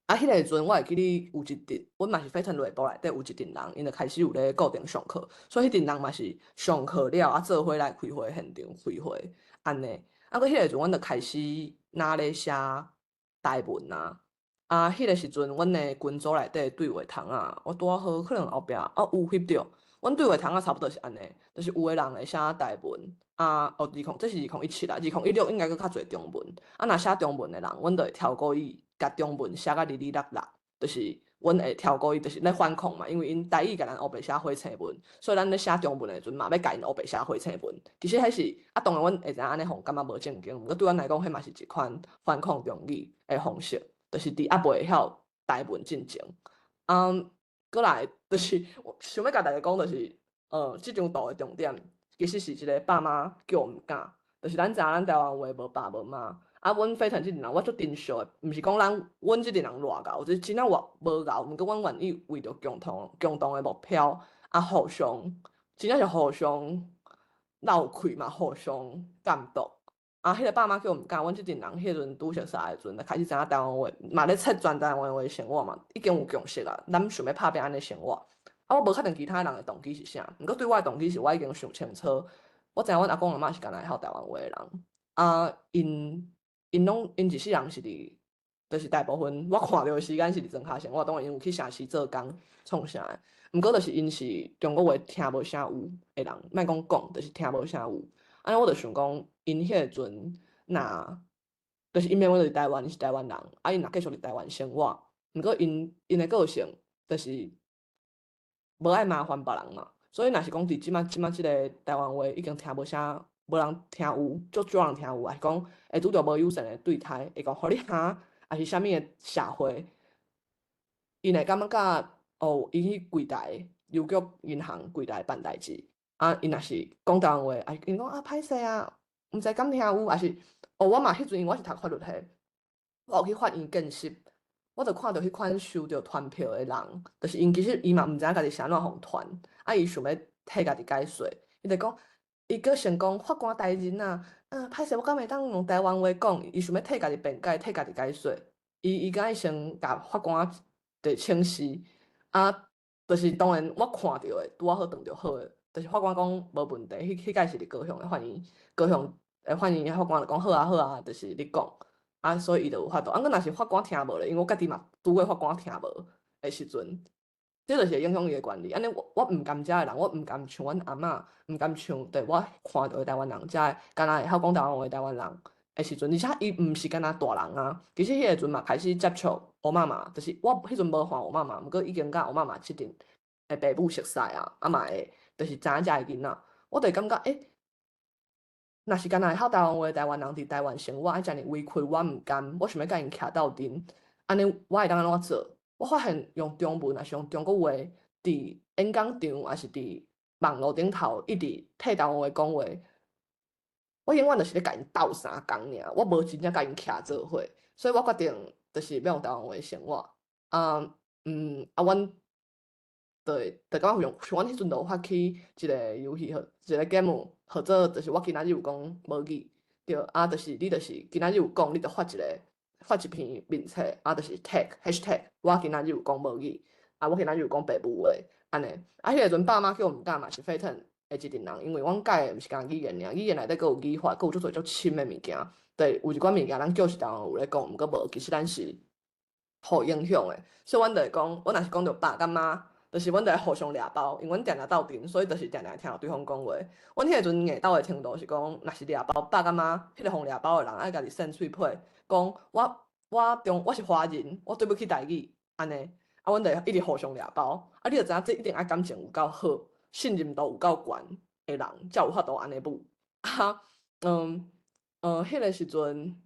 啊，迄个时阵我会记得有一阵，阮嘛是飞腾内部内底有一阵人，因就开始有咧固定上课，所以迄阵人嘛是上课了啊，做伙来开会现场开会安尼。啊，佮迄个时阵，阮就开始拿咧写台文啊。啊，迄个时阵，阮的群组内底对话窗啊，我拄啊好可能后壁有翕着，阮对话窗啊差不多是安尼，就是有的人会写台文啊，这是2017啦，2016应该佫较侪中文。啊，若写中文的人，阮就会挑故意甲中文写甲哩哩落落，就是阮会挑故意，就是咧反抗嘛，因为因台语甲咱黑白写火星文，所以咱咧写中文的时阵嘛，要甲因黑白写火星文。其实迄是当然阮会知影安尼互感觉无正经，毋过对阮来讲，迄嘛是一款反抗中语的方式，就是伫还袂晓台文进前。过来就是我想要甲大家讲，就是即张图的重点，其实是一个爸妈叫毋敢，就是咱知影咱台湾话无爸无妈。啊，阮飞腾即阵人，我足珍惜的，毋是讲阮即阵人偌敖，就是真正我无敖，毋过阮愿意为着共同的目标，啊，互相真正是互相闹开嘛，互相监督。啊，迄个爸妈叫毋敢，阮即阵人迄阵拄熟识的时阵，就开始知影台湾话，嘛咧切全台湾话的生活嘛，已经有共识啊。咱想要拍拼安尼生活，啊，我无确定其他人的动机是啥，毋过对我的动机是我已经想清楚，我知影阮阿公阿嬷是干那会晓台湾话的人，啊，因一世人是伫，就是大部分我看到的时间是伫庄脚生活，当然因有去城市做工创啥的，毋过就是因是中国话听无啥有的人，莫讲，就是听无啥有。安尼我就想讲，因迄个阵若就是因免阮伫台湾，因是台湾人，啊，因若继续伫台湾生活，毋过因的个性就是无爱麻烦别人嘛，所以若是讲伫即马即个台湾话已经听无啥，无人听有，足少人听有，还是讲会拄着无友善的对待，会讲互你哈，还是啥物的社会，因会感觉伊去柜台邮局银行柜台办代志，啊，因若是讲台湾话，因讲歹势啊，毋知敢听有，还是我嘛迄阵因为我是读法律系，我有去发因见识。我就看到迄款收着传票的人，就是因其实伊嘛毋知影家己是安怎互传，啊伊想要替家己解说，伊就讲，伊佫先讲法官大人啊，歹势我敢会当用台湾话讲，伊想要替家己辩解，替家己解说，伊敢先甲法官就请示，啊，就是当然我看到的拄啊好当着好的，就是法官讲无问题，迄届是伫高雄的法院，高雄法院法官就讲好啊好啊，就是你讲。啊，所以伊就有法度。啊，阮若是法官听无咧，因为我家己嘛拄过法官听无的时阵，这就是会影响伊的权利。安尼我毋甘遮的人，我毋甘像阮阿嬷，毋甘像对我看到的台湾人遮的，敢若会晓讲台湾话的台湾人的时阵，而且伊毋是敢若大人啊。其实迄个阵嘛开始接触我妈妈，就是我迄阵无看我妈妈，毋过已经甲我妈妈即阵的爸母熟识啊，啊嘛会就是知影遮的囡仔，我就感觉若是敢若会晓台湾话的台湾人伫台湾生活，爱遮尔委屈，我毋甘，我想要甲因徛斗阵，安尼我会当安怎做？我发现用中文，还是用中国话，伫演讲场，还是伫网络顶头，一直替台湾话讲话，我永远就是咧甲因斗相共尔，我无真正甲因徛做伙，所以我决定就是要用台湾话生活。阮就感觉像阮迄阵就有发起一个游戏，一个 game，或者就是我今仔日有讲无语，对，啊，就是你就是今仔日有讲，你就发一篇面册，啊，就是 #，我今仔日有讲无语，啊，我今仔日有讲爸母话，安尼，啊，迄个阵爸妈叫毋敢嘛是沸腾的一群人，因为阮教的毋是讲语言尔，语言内底佫有语法，佫有足侪足深的物件，对，有一寡物件咱叫是台湾有咧讲，毋过无，其实咱是互影响的，所以阮就会讲，阮若是讲着爸甲妈。就是阮就会互相掠包，因为阮定定斗阵，所以就是定定听到对方讲话。阮迄个阵硬斗的程度是讲，若是掠包，爸甲妈，迄个互掠包的人爱家己扇喙皮，讲我是华人，我对不起台语，安尼，啊，阮就一直互相掠包。啊，你就知影这一定爱感情有够好，信任度有够悬的人，才有法度安尼舞。啊，迄个时阵，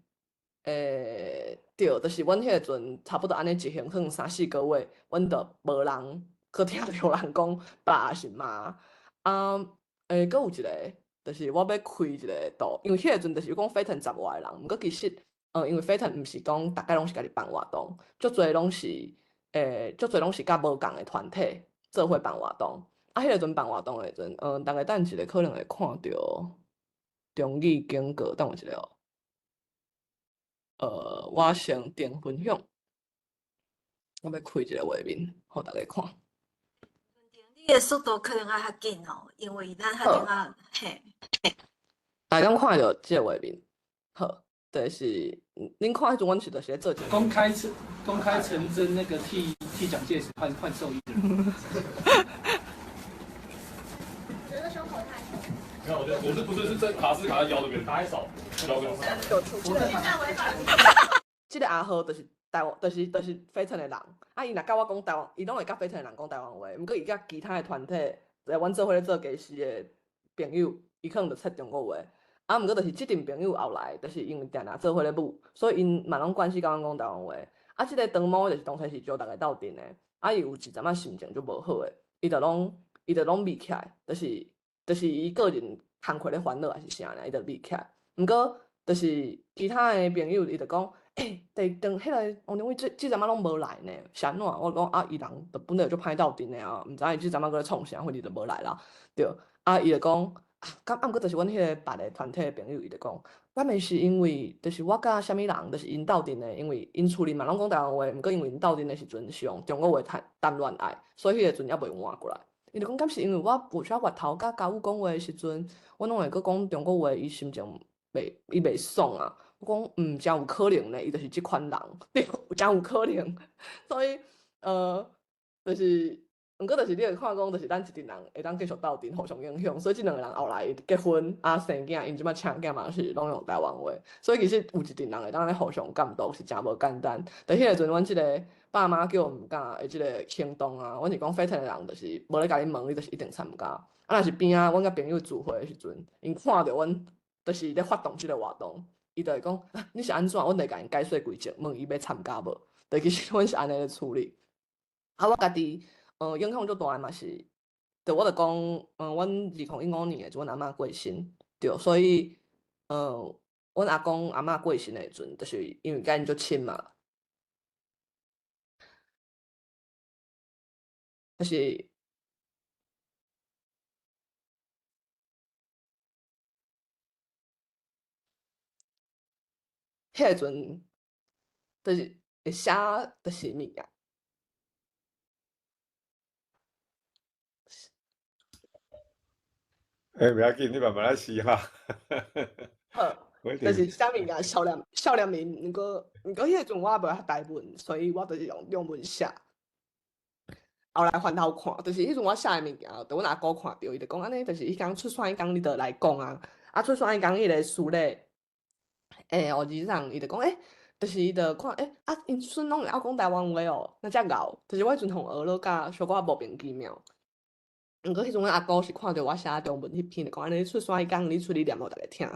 对，就是阮迄个阵差不多安尼一行可能3、4个月，阮就无人。佮听着人讲爸还是妈，佮有一个，就是我要开一个图，因为迄个阵就是讲飞腾10外的人，毋过其实，因为飞腾毋是讲逐个拢是家己办活动，足侪拢是甲无共的团体做伙办活动。啊，迄个阵办活动的阵，逐个等一下可能会看着中语经过，等我一下哦。我先点分享。我要开一个画面，互大家看。你的速度可能要较紧哦，因为咱较顶啊，嘿，大家看到即个画面，好，就是恁看迄阵，阮是就是咧做一个公开成真那个替蒋介石换寿衣的人。觉得胸口太小。没有，我是不是这卡是卡在腰这边，卡在手，腰跟手。即个阿豪就是台湾，就是飞腾的人，啊，伊若甲我讲台湾，伊拢会甲飞腾的人讲台湾话，毋过伊甲其他的团体，阮做伙咧做家事的朋友，伊可能就切中国话。啊，毋过就是即阵朋友后来，就是因为定定做伙咧舞，所以因嘛拢关系甲阮讲台湾话。啊，即个长毛就是当初是招大家斗阵的，啊，伊有一阵仔心情就无好诶，伊就拢密起来，就是伊个人工课咧烦恼还是啥尔，伊就密起来。毋过就是其他的朋友，伊就讲，等迄个王中伟即阵仔拢无来呢，是安怎？我讲啊，伊人就本来就歹斗阵的啊，毋知伊即阵仔搁咧创啥，或者就无来啦，对。啊，伊就讲。毋过就是阮迄个别个团体的朋友，伊就讲，敢会是因为，就是我甲虾米人，就是因斗阵的，因为因厝里嘛拢讲台湾话，毋过因为因斗阵的时阵是用中国话谈恋爱，所以迄个阵还袂换过来。伊就讲，敢是因为我有啥月头甲家务讲话的时阵，我拢会搁讲中国话，伊心情袂爽啊。我讲，真有可能呢，伊就是即款人，对，真有可能。所以，就是。毋过就是你会看讲，就是咱一群人会当继续斗阵，互相影响，所以即两个人后来结婚啊生囝，因即摆请囝嘛是拢用台湾话，所以其实有一群人会当咧互相监督是真无简单。但迄个阵，阮即个爸妈叫毋敢的即个行动啊，阮是讲飞腾的人，就是无咧甲你问，你就是一定参加。啊，若是边啊，阮甲朋友聚会的时阵，因看着阮就是咧发动即个活动，伊就会讲，你是安怎？阮会甲因解说规则，问伊要参加无？但其实阮是安尼咧处理。啊，我家己。影响足大嘛是，就我就讲，阮2015年就阮阿嬷过身，对，所以，阮阿公阿嬷过身的时阵，就是因为甲因足亲嘛，就是迄个阵，就是会写就是物件。袂要紧，你慢慢来试哈。好，就是写物件少年面，毋过迄个阵我无台文，所以我就是用中文写。后来翻头看，就是迄阵我写的物件，就阮阿姑看到，伊就讲安尼，就是迄工出选迄工，你就来讲啊。啊，出选迄工，迄个书咧，学字上，伊就讲，就是伊就看，啊，因孙拢会晓讲台湾话哦，那遮敖，就是我迄阵互学了甲小可莫名其妙。毋过迄阵阮阿姑是看着我写中文迄篇，就讲安尼，你出选迄工，你出去念互逐个听。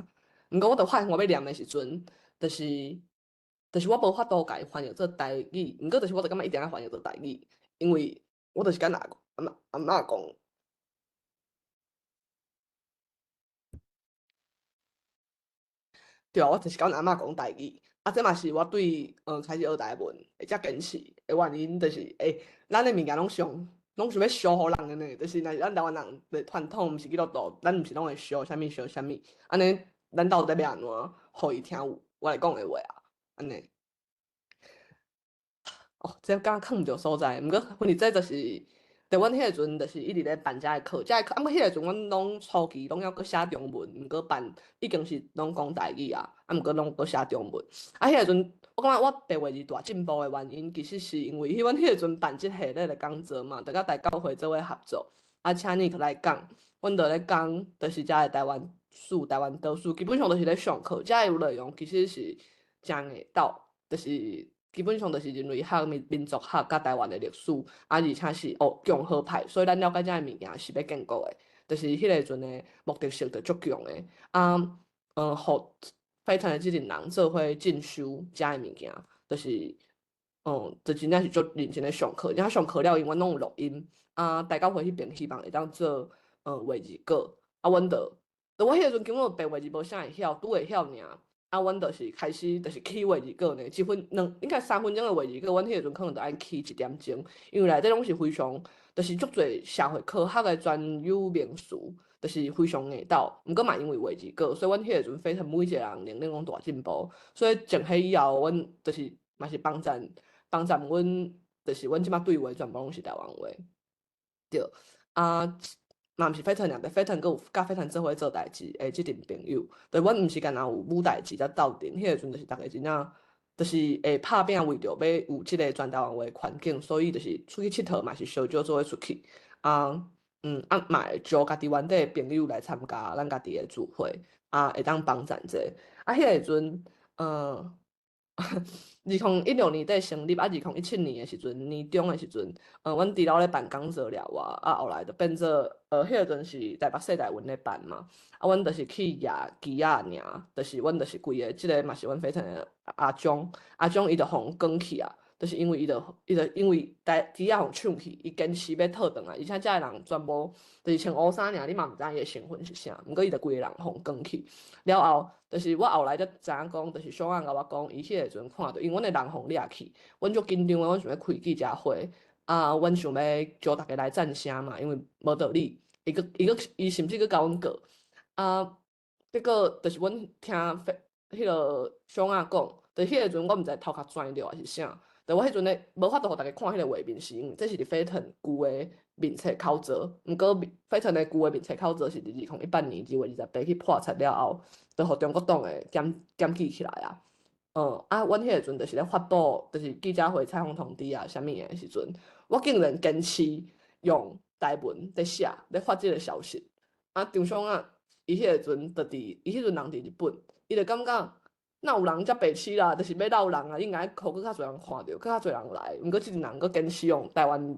毋过我著发现我要念的时阵，就是我无法度甲伊翻译做台语，毋过就是我著感觉一定要翻译做台语，因为我就是甲阿嬷讲。对啊，我就是甲阮阿嬷讲台语，啊，这嘛是我对开始学台文会遮坚持的原因，就是咱的物件拢想要烧互人的呢，就是若是咱台湾人的传统毋是基督徒，咱毋是拢会烧啥物烧啥物，安尼咱到底要安怎，互伊听有我来讲的话啊，安尼。这敢囥毋着所在，毋过阮这就是。但阮迄个阵就是一直咧办遮个课，啊，毋过迄个阵阮拢初期拢要搁写中文，毋过办已经是拢讲台语啊，毋过拢搁写中文。啊，迄个阵我感觉我白话字大进步的原因，其实是因为阮迄个阵办即系列的讲座嘛，大家大教会做伙合作，啊，请你来讲，阮就咧讲，就是遮个台湾史、台湾岛史，基本上都是咧上课，遮有内容其实是真会斗，就是。基本上就是人类学、民族学甲台湾的历史，啊，而且是共和派，所以咱了解遮个物件是要建构的，就是迄个阵的目的性就足强的。啊，互飞腾的即阵人做伙进修遮个物件，就是，就真正是足认真的上课，然后上课了，因阮拢有录音，啊，大教会迄边希望会当做画字稿，啊，阮就我迄个阵根本白话字无啥会晓，拄会晓尔。啊，阮就是开始就是起画字稿呢，应该3分钟的画字稿，阮迄个阵可能就爱起1点钟，因为内底拢是非常，就是足侪社会科学的专有名词，就是非常硬斗。毋过嘛因为画字稿，所以阮迄个阵非常每一个人能力拢大进步。所以从迄以后，阮就是嘛是帮助阮就是阮即马对话全部拢是台湾话，对啊。嘛毋是飞腾尔，飞腾佮有甲飞腾做伙做代志诶，即阵朋友，对，阮毋是干若有舞代志才斗阵，迄个阵就是逐个真正，就是会拍拼为着要有即个全台湾话环境，所以就是出去佚佗嘛是小少做伙出去，啊，嘛会招家己原地的朋友来参加咱家己的聚会，啊，会当帮衬者，啊，迄个阵，2016年底成立，啊，2017年的时阵，年中的时阵，阮伫楼咧办讲座了啊，后来就变做，迄个阵是台北世大运咧办嘛，啊，阮就是去举旗仔尔，就是阮就是规个，即个嘛是阮非常的阿忠伊就互讲去啊，就是因为伊就因为旗仔互抢去，伊坚持要讨转来，而且遮个人全部就是穿乌衫尔，你嘛毋知影伊的身份是啥，毋过伊就规个人互讲去，了后。就是我后来才知影讲，就是小安甲我讲，伊迄个阵看到，因为阮的人互掠去，阮足紧张的，阮想要开记者会，啊，阮想要叫大家来赞声嘛，因为无道理，伊甚至佫甲阮告，啊，结果就是阮听迄个小安讲，就是迄个阵我毋知头壳转着还是啥，就我迄阵咧无法度互大家看迄个画面，是因为这是伫飞腾旧的面册口罩，毋过飞腾的旧的面册口罩是伫2018年2月28去破产了后。就互中国党诶检举起来啊，阮迄个阵就是咧发布，就是记者会采访通知啊，啥物诶时阵，我竟然坚持用台文咧写咧发即个消息，啊，张双啊，伊迄个阵就伊迄阵人伫日本，伊就感觉哪有人遮白痴啦，就是要闹人啊，应该互更较侪人看着，更较侪人来，毋过即阵人佫坚持用台文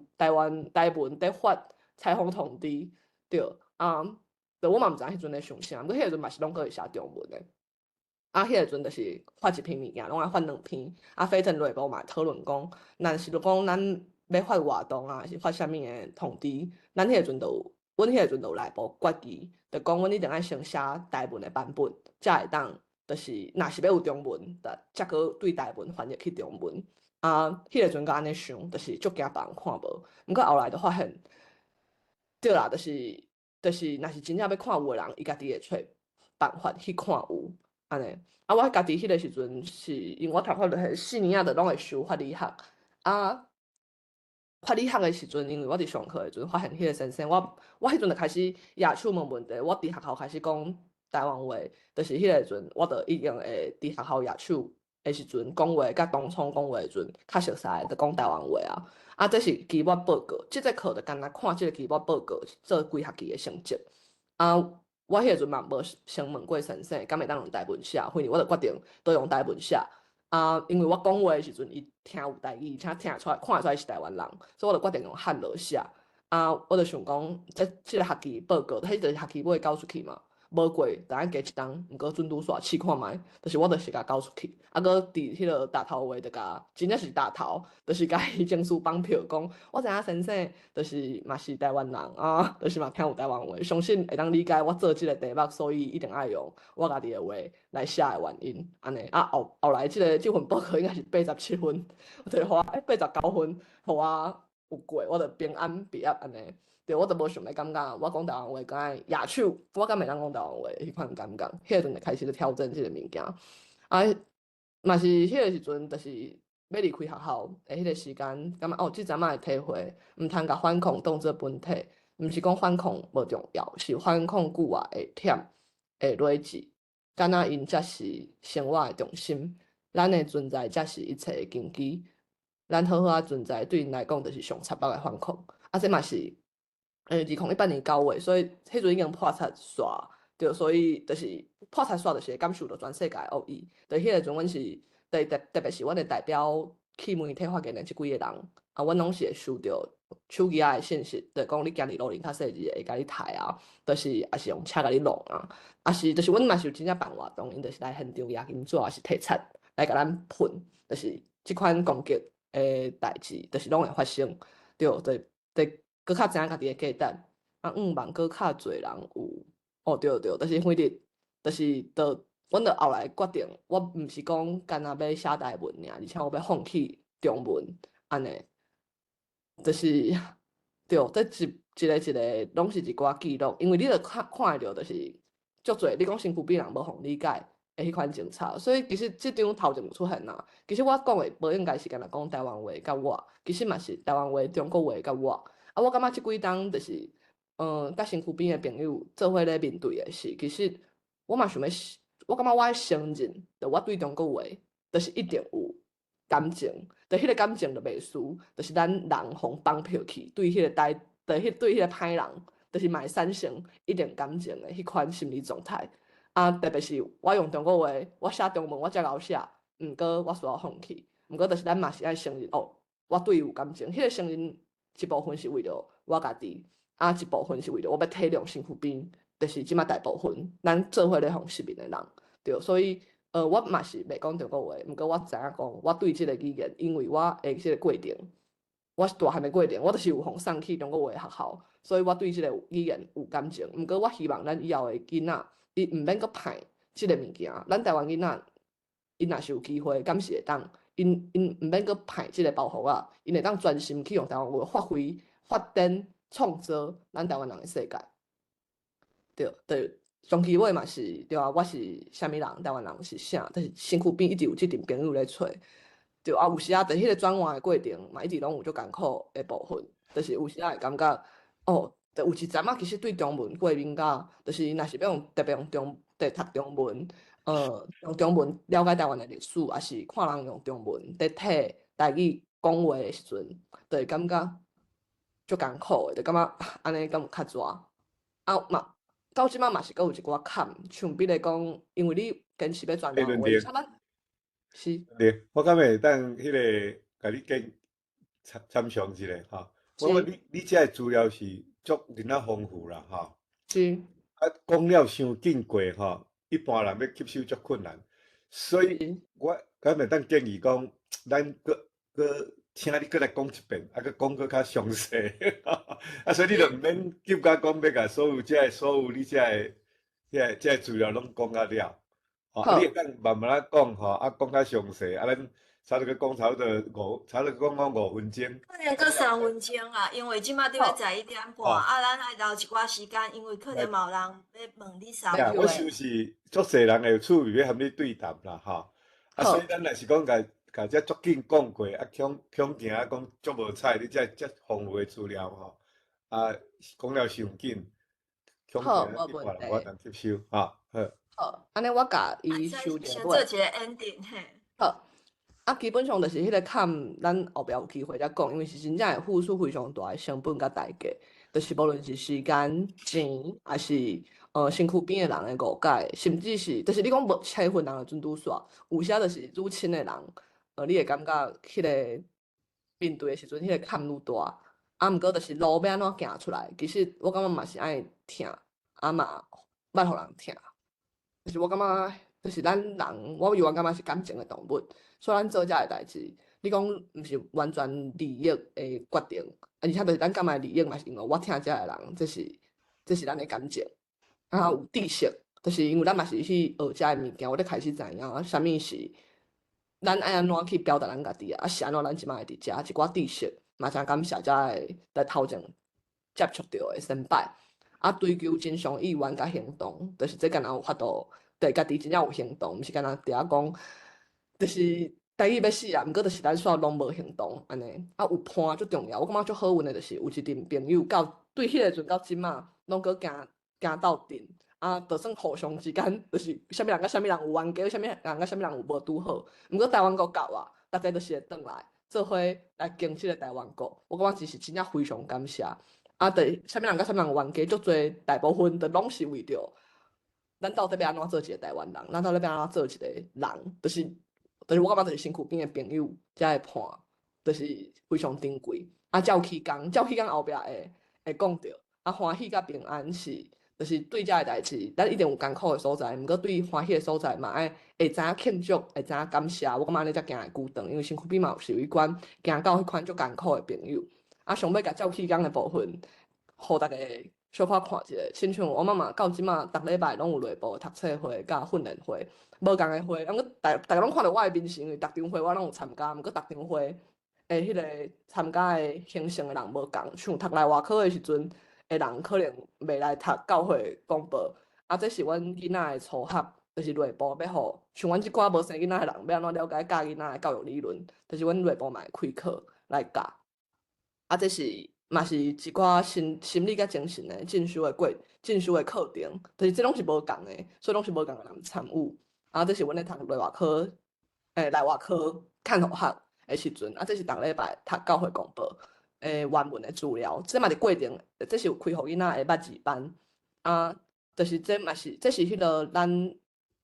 咧发采访通知，对啊。就我嘛毋知迄阵咧想啥，毋过迄个阵嘛是拢可以写中文诶。啊，迄个阵就是发一篇物件，拢爱发2篇。啊，飞腾内部嘛讨论讲，咱是如讲咱要发活动啊，是发啥物诶通知，咱迄个阵就有，阮迄个阵就有内部决议，就讲阮一定爱先写台文诶版本，才会当，就是若是要有中文，则个对台文翻译去中文。啊，迄个阵甲安尼想，就是足惊别人看无。毋过后来就发现，对啦，就是，若是真正要看有诶人，伊家己会找办法去看有安尼。啊，我家己迄个时阵是因为我读法律系4年仔，就拢会修法理学。啊，法理学诶时阵，因为我伫上课诶时阵发现迄个先生，我迄阵就开始野手问问题。我伫学校开始讲台湾话，就是迄个阵，我就已经会伫学校野手诶时阵讲话，甲当初讲话诶时阵较熟悉，就讲台湾话啊。啊，这是期末报告，即个课就干那看即个期末报告做规学期的成绩。啊，我迄个阵嘛无先问过先生，敢会当用台文写，所以我就决定都用台文写。啊，因为我讲话的时阵，伊听有台语，而且听出来、看出来是台湾人，所以我就决定用汉语写。啊，我就想讲，即个学期报告，迄就是学期尾交出去嘛。无过，就按加一档，毋过准拄煞试看觅，就是我就是甲交出去，啊，搁伫迄个大头话就甲，真正是大头，就是甲伊证书绑票讲，我知影先生就是嘛是台湾人啊，就是嘛听有台湾话，相信会当理解我做即个题目，所以一定爱用我家己的话来写的原因，安尼啊后来即份报告应该是87分，我就花89分，互我有过，我就平安毕业安尼。对，我就无想要感觉，我讲台湾话敢野手，我敢袂当讲台湾话，迄款感觉，迄个阵就开始咧调整即个物件。啊，嘛是迄个时阵，就是要离开学校的迄个时间，感觉即阵仔会体会，毋通甲反抗当做本体，毋是讲反抗无重要，是反抗久啊会忝，会累积，敢若因才是生活的重心，咱的存在才是一切的根基，咱好好啊存在对因来讲就是上惨白的反抗，啊，这嘛是。2018年9月，所以迄阵已经破产煞，对，所以就是破产煞，就是会感受到全世界恶意。就迄个阵，阮是特别是阮的代表去媒体发言的即几个人，啊，阮拢是会收到手机仔的信息，就讲你今日路人较细致会甲你抬啊，就是也是用车甲你弄啊，啊是就是阮嘛是有真正办活动，因就是来现场抓金纸，也是提菜来甲咱喷，就是即款攻击的代志，就是拢会发生，对，搁较知影家己的价值，啊，万搁较侪人有，对，就是反正阮就后来决定，我毋是讲干那要写台文尔，而且我要放弃中文，安尼，就是对，这一个拢是一寡记录，因为你着看会着，就是足侪你讲身躯边人无互理解的迄款警察，所以其实即张头前有出现啦。其实我讲的无应该是干那讲台湾话甲我，其实嘛是台湾话、中国话甲我。啊，我感觉即几冬就是，甲身躯边的朋友做伙咧面对的是，其实我嘛想要，我感觉我爱承认，我对中国话，就是一定有感情，迄个感情就袂输，就是咱人互放票去，对迄个对迄个歹人，就是嘛会产生一定感情的迄款心理状态。啊，特别是我用中国话，我写中文我才会写，毋过我需要放弃，毋过就是咱嘛是爱承认哦，我对伊有感情，迄个承认一部分是为了我家己，啊一部分是为了我要体谅身躯边，就是即马大部分咱做伙咧互失眠的人，对，所以我嘛是袂讲中国话，毋过我知影讲，我对即个语言，因为我的即个过程，我是大汉的过程，我就是有互送去中国话的学校，所以我对即个语言有感情，毋过我希望咱以后的囡仔。伊毋免阁歹即个物件，咱台湾囡仔，因若是有机会，敢是会当，因毋免阁歹即个包袱啊，因会当专心去用台湾话发展、创造咱台湾人的世界。对，上期尾嘛是对啊，我是虾米人，台湾人是啥，但是身躯边一直有即阵朋友咧找，对啊，有时啊，在迄个转换的过程嘛，一直拢有足艰苦的部分，就是有时啊会感觉哦。有一阵啊，其实对中文过敏感，就是若是要特别用读中文，用中文了解台湾的历史，也是看人用中文在替台语讲话的时阵，就会感觉足艰苦的，就感觉安尼敢有较蛇。啊嘛，到即马嘛是阁有一寡坎，像比如讲，因为你坚持要转台湾话，像咱是。对，我敢会当迄个，甲你参详一下哈。我问你遮资料是足真啊丰富啦哈。是。啊，讲了伤紧过吼，一般人要吸收足困难，所以我敢会当建议讲，咱搁请你搁来讲一遍，啊，搁讲搁较详细，啊，所以你就毋免急甲讲要甲所有你遮资料拢讲啊了，吼，啊，你会当慢慢啊讲吼，啊，讲较详细，啊，咱差不多讲5分钟。可能搁3分钟啊，因为即马顶要11点半，啊，咱爱留一寡时间，因为可能嘛有人要问你3我想是足侪人会有趣味要和你对答啦，吼，啊，所以咱若是讲甲遮足紧讲过，啊，恐惊啊讲足无彩，你遮丰富的资料吼，啊，讲了伤紧，恐惊啊一般人无当接受，哈，好，安尼我甲伊收先定做一个 ending 嘿。好。啊，基本上就是迄个坎，咱后壁有机会再讲，因为是真正会付出非常大的成本甲代价，就是无论是时间、钱，还是身躯边的人的误解，甚至是，就是你讲无七分人的准拄煞，有些就是入侵的人，你会感觉迄个面对的时阵，迄个坎愈大，啊，毋过就是路要安怎行出来，其实我感觉嘛是爱听，啊嘛捌互人听，就是我感觉，就是咱人，我永远感觉是感情的动物。所以咱做遮个代志，你讲毋是完全利益的决定，而且就是咱感觉利益嘛是因为我听遮个人，这是咱的感情，啊有知识，就是因为咱嘛是去学遮个物件，我咧开始知影啥物是咱爱安怎去表达咱家己啊，是安怎咱即摆会伫遮一寡知识，嘛真感谢遮个在头前接触到的先辈，啊追求真相意愿甲行动，就是这敢若有法度对家己真正有行动，毋是敢若伫遐讲。就是台语要死啊，毋过就是咱煞拢无行动安尼，啊有伴最重要。我感觉足好运的，就是有一阵朋友到对迄个阵到即马，拢搁行斗阵，啊，就算互相之间，就是啥物人甲啥物人有冤家，啥物人甲啥物人有无拄好，毋过台湾国够啊，大家就是会转来做伙来经即个台湾国。我感觉真正非常感谢。啊，对，啥物人甲啥物人有冤家，足侪大部分都拢是为着咱到底要安怎做一个台湾人，咱到底要安怎做一个人，就是我感觉就是身躯边的朋友才会伴，就是非常珍贵。啊，才有期间后壁会讲着，啊欢喜甲平安是，就是对遮个代志，咱一定有艰苦的所在，毋过对欢喜的所在嘛会知影庆祝，会知影感谢。我感觉安尼才行会久长，因为身躯边嘛有一款行到迄款足艰苦的朋友。啊，想要甲照期间的部分，互大家小可看一下。亲像我妈妈到即马，逐礼拜拢有内部读册会甲训练会。无共的会，毋过大家拢看到我的面是因为逐场会我拢有参加，毋过逐场会迄个参加的形成的人无共，像读来外考的时阵，人可能袂来读教会广播，啊，这是阮囡仔的初学，就是内部要互像阮即寡无生囡仔诶人，要安怎了解教囡仔诶教育理论，就是阮内部嘛会开课来教。啊，这是嘛是一寡心理甲精神诶进修诶课程，就是这拢是无共诶，所以拢是无共诶人参与。啊，这是阮咧读内外科看互学诶时阵，啊，这是逐礼拜读教会公报原文诶资料，这嘛是过程，这是有开互囡仔诶捌字班，啊，就是这是迄个咱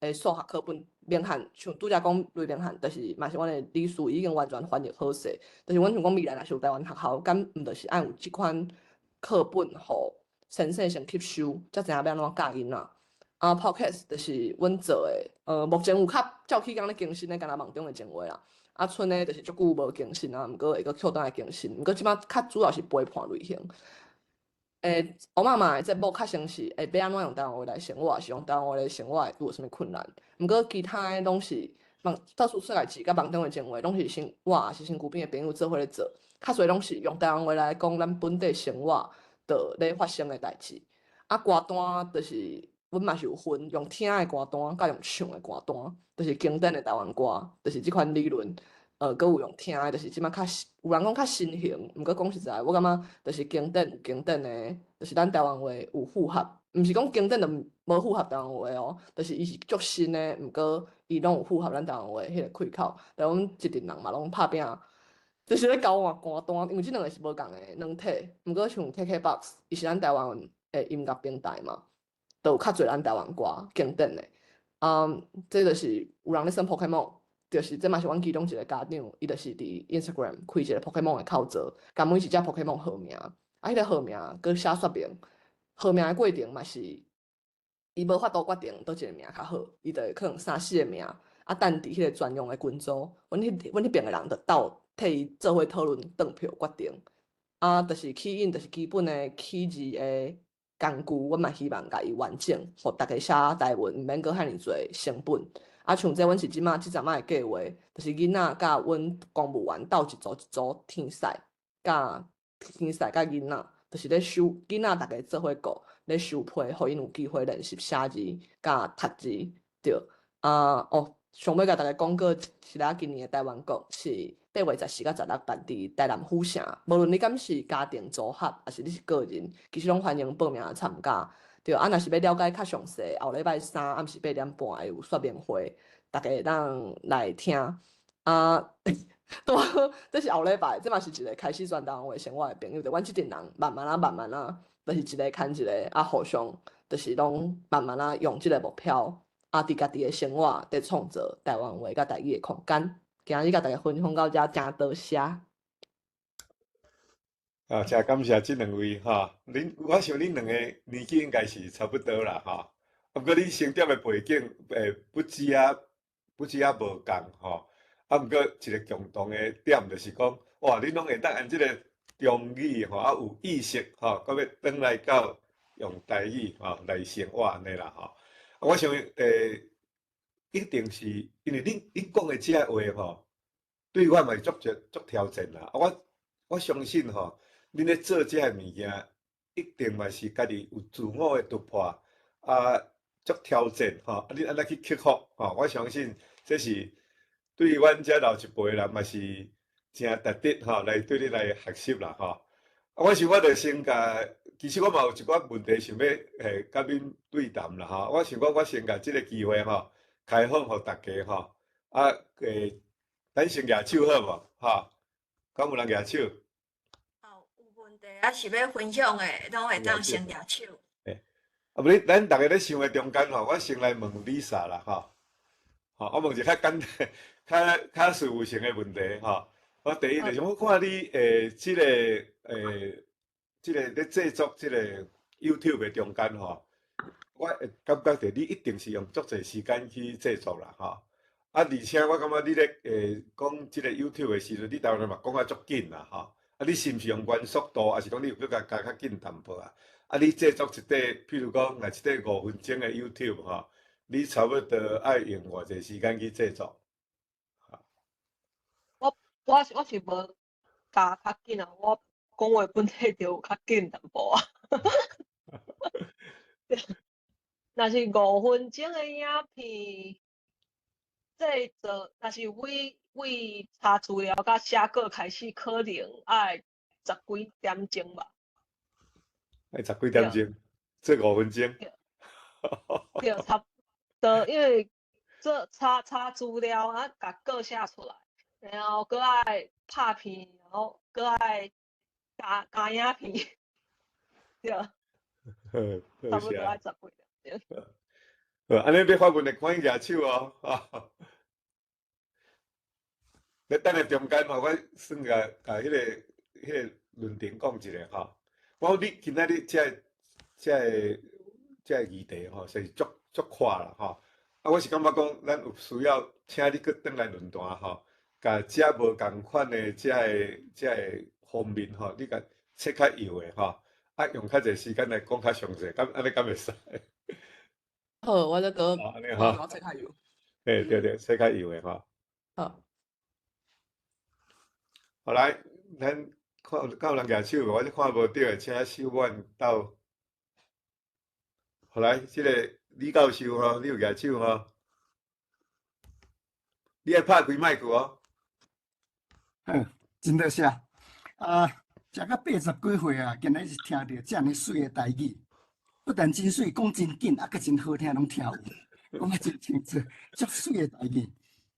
诶数学课本名函，像拄则讲雷明函，就是嘛是阮诶理事已经完全翻译好势，就是阮想讲未来若是有台湾学校，敢毋就是按有即款课本互先生先吸收，才知影要安怎教囡仔。啊 ，podcast 就是阮做诶，目前有照起工咧更新诶，敢若网中诶情话啦。啊，剩诶就是足久无更新啊，毋过会阁扣单来更新，毋过即摆较主要是陪伴类型。我妈妈诶节目较像是要安怎用台湾话来生活，是用台湾话来生活会拄有啥物困难。毋过其他诶拢是到处出来志甲网中诶情话，拢是我也是身躯边诶朋友做伙咧做，较侪拢是用台湾话来讲咱本地生活的咧发生诶代志。啊，歌单就是阮嘛是有分用听诶歌单，甲用唱诶歌单，就是经典诶台湾歌，就是即款理论。搁有用听诶，就是即摆较有人讲较新型，毋过讲实在，我感觉就是经典有经典诶，就是咱台湾话有符合，毋是讲经典就无符合台湾话哦，就是伊是足新诶，毋过伊拢有符合咱台湾话迄个开口，但阮一群人嘛拢拍拼，就是咧交换歌单，因为即两个是无共诶软体，毋过像 KKBOX， 伊是咱台湾诶音乐平台嘛，都有较侪咱台湾歌经典诶，这就是有人咧耍 Pokemon。就是这嘛是阮其中一个家长，伊就是伫 Instagram 开一个 Pokemon 的口罩，甲每一只 Pokemon 号名，啊，迄个号名佮写说明，号名的过程嘛是，伊无法度决定倒一个名较好，伊就会可能3、4个名，啊，等伫迄个专用的群组，阮迄边的人就斗替伊做伙讨论投票决定，啊，就是起因就是基本的起字的工具，阮嘛希望甲伊完整，互大家写台文，毋免阁遐尔侪成本。啊，像这阮是即阵仔的计划，就是囡仔甲阮公务员斗一组天赛，甲囡仔，就是咧收囡仔大家做伙顾，咧收批，互因有机会练习写字甲读字，对。想要甲大家讲过，是咱今年的台湾国是8月14到16办伫台南府城，无论你敢是家庭组合，还是你是个人，其实拢欢迎报名参加。对，啊，若是要了解较详细，后礼拜3暗时8点半会有说明会，大家会当来听。啊，对，这是后礼拜，这嘛是一个开始转台湾话生活的朋友，就阮即阵人慢慢啊，就是一个牵一个，啊，互相就是拢慢慢啊用即个目标，啊，伫家己的生活伫创造台湾话甲台语的空间。今日甲大家分享到遮，真多谢。真感谢即两位哈，我想恁两个年纪应该是差不多啦哈，不过恁成长的背景不止啊无共吼，啊，毋过一个共同的点就是讲，哇，恁拢会当按即个中语吼，啊有意识吼，搁要转来到用台语吼来生活安尼啦吼，我想一定是因为恁讲的遮话吼，对我嘛是足挑战啦，我相信吼。恁咧做遮个物件，一定嘛是家己有自我的突破，啊，足挑战吼，啊，恁安怎去克服吼？我相信这是对于阮遮老一辈人嘛是真值得吼，来对恁来学习啦吼。啊，我想我着先甲，其实我嘛有一寡问题想要甲恁对谈啦吼。我想讲我先甲即个机会吼，开放互大家吼，啊咱先举手好无吼？敢有人举手？啊，是要分享的，拢会当先举手。啊，不，咱逐个咧想的中间吼，我先来问 Lisa 啦吼。吼，我问一个较简单、较事务性的问题吼。我第一就是我看你即个咧制作即个 YouTube 的中间吼，我会感觉着你一定是用足侪时间去制作啦吼。啊，而且我感觉你咧讲即个 YouTube 的时阵，你当然嘛讲啊足紧啦吼。啊，你是毋是用原速度，还是讲你有加较紧淡薄啊？啊，你制作一块，譬如讲，若一块5分钟的 YouTube 吼，你差不多爱用偌济时间去制作？我是无加较紧啊，我讲话本体就有较紧淡薄啊。若是5分钟的影片，这若是为查资料甲写稿开始，可能爱10几点钟吧。爱10几点钟，这5分钟。对，差不多，因为这查资料啊，甲稿写出来，然后搁爱拍片，然后搁爱加影片，对，差不多爱10几点钟。安尼要发问的赶紧举手哦。你等下中间嘛，我算甲迄个论点讲一下吼。你今仔日这议题吼，是足快啦吼。我是感觉讲，咱有需要请你去转来论坛吼，甲遮无共款的遮个方面吼，你甲切较有的吼，用较侪时间来讲较详细，安尼敢会使？好，我再个安尼我吼，切开有。对，切较有的吼。好，好来，咱看有人举手无？我看无到，请手腕到。好来，这个李教授吼，你有举手吼？你爱拍开麦克哦。真多谢啊！食到80几岁啊，今日是听到这么水的台语，不但真水，讲真紧，还真好听，拢听有。讲啊真清楚，足水的台语。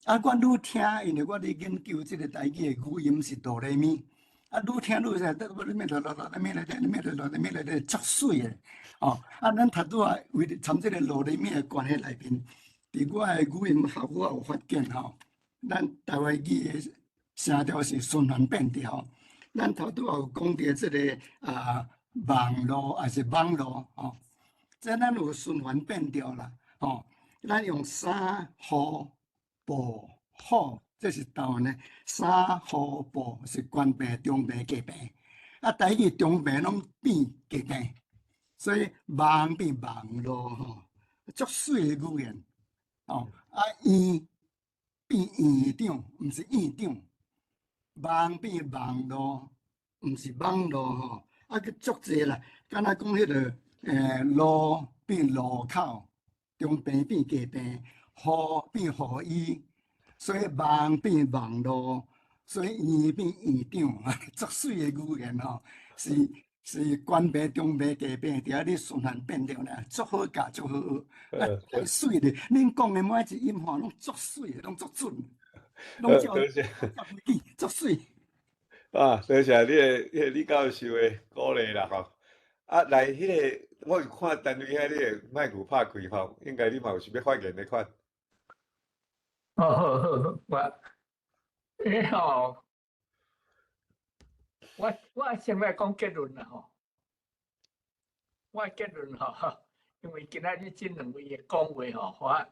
啊，我愈听，因为我咧研究这个台语的语音是哆来咪，啊，愈听愈在，我咧咩来，足水的。哦，啊，咱头拄啊为了参这个哆来咪的关系内面，伫我的语音学我有发现吼，咱台湾语的声调是循环变调。咱头拄也有讲到这个网络还是网络哦，这咱有循环变调啦哦。咱用三好步好，这是台湾的三好步是官病、中病、假病，啊，台语中病拢变假病，所以网变网络吼，足水的语言哦。啊，院变院长，毋是院长。网变网络，毋是网络吼，啊，佮足济啦。敢若讲迄个路变路口，中病变假病，护变护医，所以网变网络，所以院变院长，足水的语言吼，是官病、中病、假病，伫遐咧循环变调咧，足好教，足好学，啊，太水咧！恁讲的每一字音吼，拢足水的，拢足准，拢叫多谢足水。啊，多谢你个李教授的鼓励啦吼。啊，来迄个，我有看单位遐你个麦克拍开吼，应该你嘛有想要发言的款。好，我先来讲结论啦吼。我结论吼，因为今仔日这两位的讲话吼，我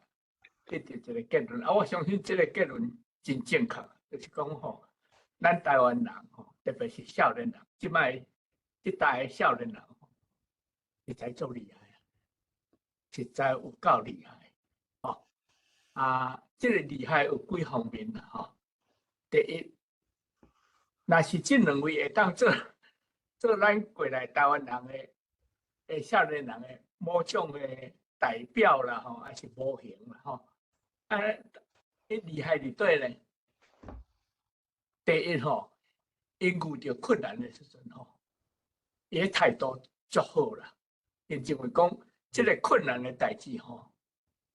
得到一个结论啊。我相信这个结论真正确，就是讲吼，咱台湾人吼，特别是少年人，即代的少年人吼，实在足厉害啊，实在有够厉害哦。啊，这个厉害有几方面啦吼。第一，若是这两位会当做咱过来台湾人的少年人的某种的代表啦吼，还是模型啦吼。啊，厉害伫对咧。第一吼，因遇到困难的时阵吼，伊个态度足好啦。因认为讲，即个困难的代志吼，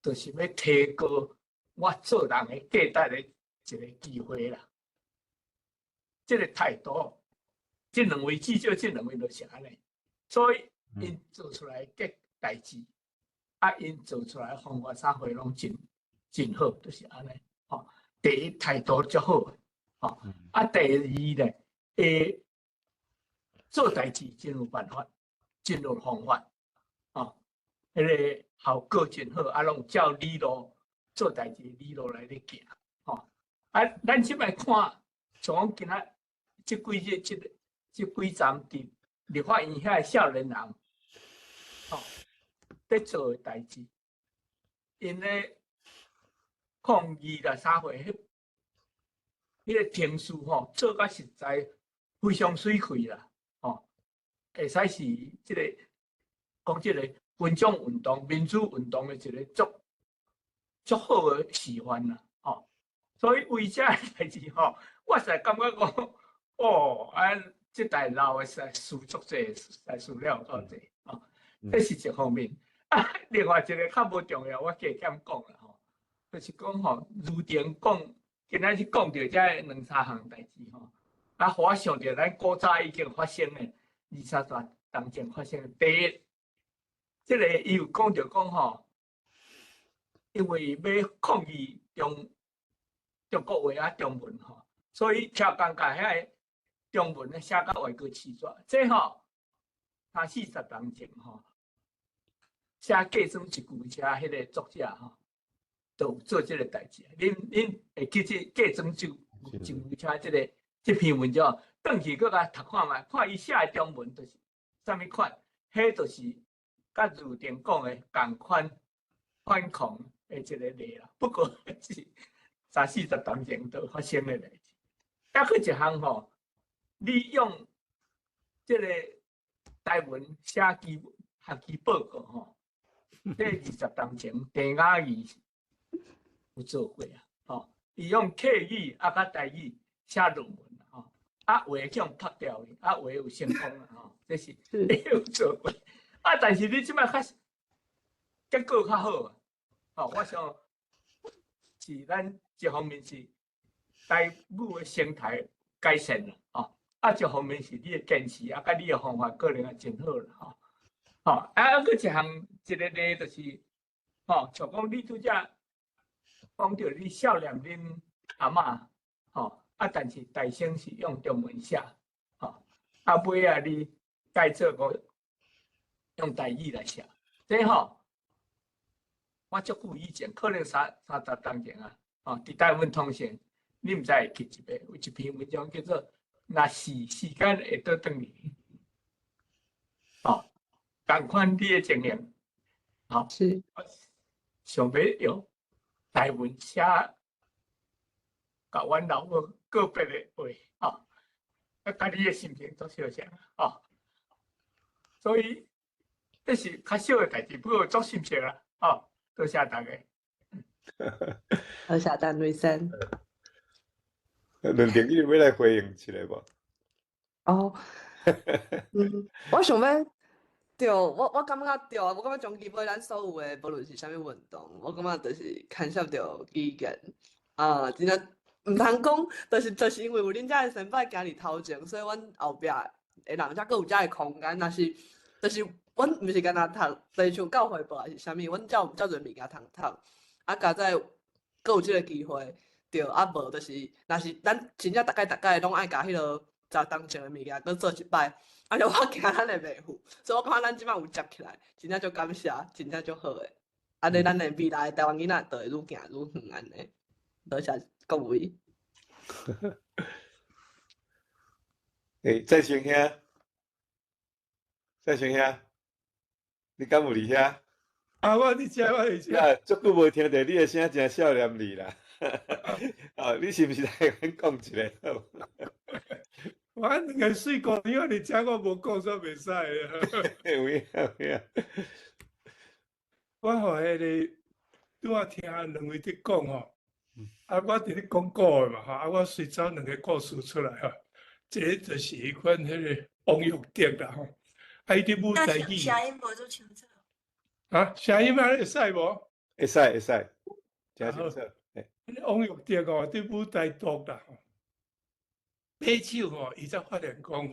就是要提高我做人的价值的一个机会啦。即个态度，即两位至少即两位就是安尼，所以因做出来嘅代志，啊，因做出来方法啥货拢真好，就是安尼。吼，第一态度足好。哦，啊，第二咧，做代志真有办法，真有方法，哦，迄个效果真好，啊，拢照理路做代志理路来咧行，哦，啊，咱即摆看，像今仔即几站伫立法院遐少年人，哦，在做诶代志，因咧抗议啦啥货，迄个程序吼做甲实在非常水气啦，吼，会使是即个讲即个分种运动、民主运动的一个足好的示范啦，吼。所以为遮代志吼，我实在感觉讲，哦，这代老的实在事足济，实在事了够济，吼。这是一方面。另外一个较无重要，我加减讲啦，吼，就是讲吼，如前讲，今仔日讲到这2、3项代志吼，互我想到咱古早已经发生的20、30年前发生的。第一，这个伊有讲到讲吼，因为要抗议中国话中文吼，所以超工甲遐中文写到外国试纸，这吼30年前吼。写假装一句，写迄个作者吼，都有做这个代志。恁会记这假装一句，写这篇文章，转去搁甲读看觅，看伊写的中文就是啥物款，迄就是甲如前讲的共款反抗的一个例啦。不过是30、40年前都发生的代志。还佫一项吼，利用这个台文写学期报告吼。这20年前，陈雅仪有做过啊，吼，伊用客语甲台语写论文吼，话用拍掉去，话有成功啦，吼，这是你有做过。但是你即摆结果较好啊，吼，我想是咱一方面是台语的生态改善啦，吼，一方面是你的坚持甲你的方法个人也真好啦，吼。佫一个例就是，像讲你拄则讲到你少年恁阿嬷，但是大声是用中文写，尾啊你改做用台语来写，这我足久以前，可能30年前啊，伫台湾通信，你毋知会记一遍，有一篇文章叫做《若是时间会倒转去》，同款你的经验，是想要用台文写，甲阮老母个别的话，甲你的心情做相像，所以这是较小的代志，不过足心情啦，多谢大家。多谢陈瑞生。论点你要来回应一下无？哦，我想要。对，我感觉对，我感觉从基本咱所有的，无论是啥物运动，我感觉就是牵涉到语言真正毋通讲，就是因为有恁遮的先辈行伫头前，所以阮后壁会人才佫有遮的空间。若是就是阮毋是干那读，就是像教会报还是啥物，阮才有遮侪物件通读，加在佫有即个机会，对，无就是若是咱真正大概拢爱甲迄落10年前的物件佫做一摆。就我惊咱会袂赴，所以我感觉咱即摆有接起来，真正足感谢，真正足好诶。尼咱的未来台湾囡仔就会愈行愈远安尼。多谢各位。再生兄，你敢有伫遐？我伫遮，我伫遮。足久无听到你的声，真少年味啦。你是毋是来阮讲一个？我2个水姑娘伫遮，我无讲煞袂使诶。有影。我互迄个拄仔听2位伫讲吼，我伫咧讲古诶嘛我随找2个故事出来一个就是迄款迄个王玉德啦伊伫舞台语。声音无做清楚。声音会使无？会使，真清楚。王玉德伫舞台剧啦马手伊才发现讲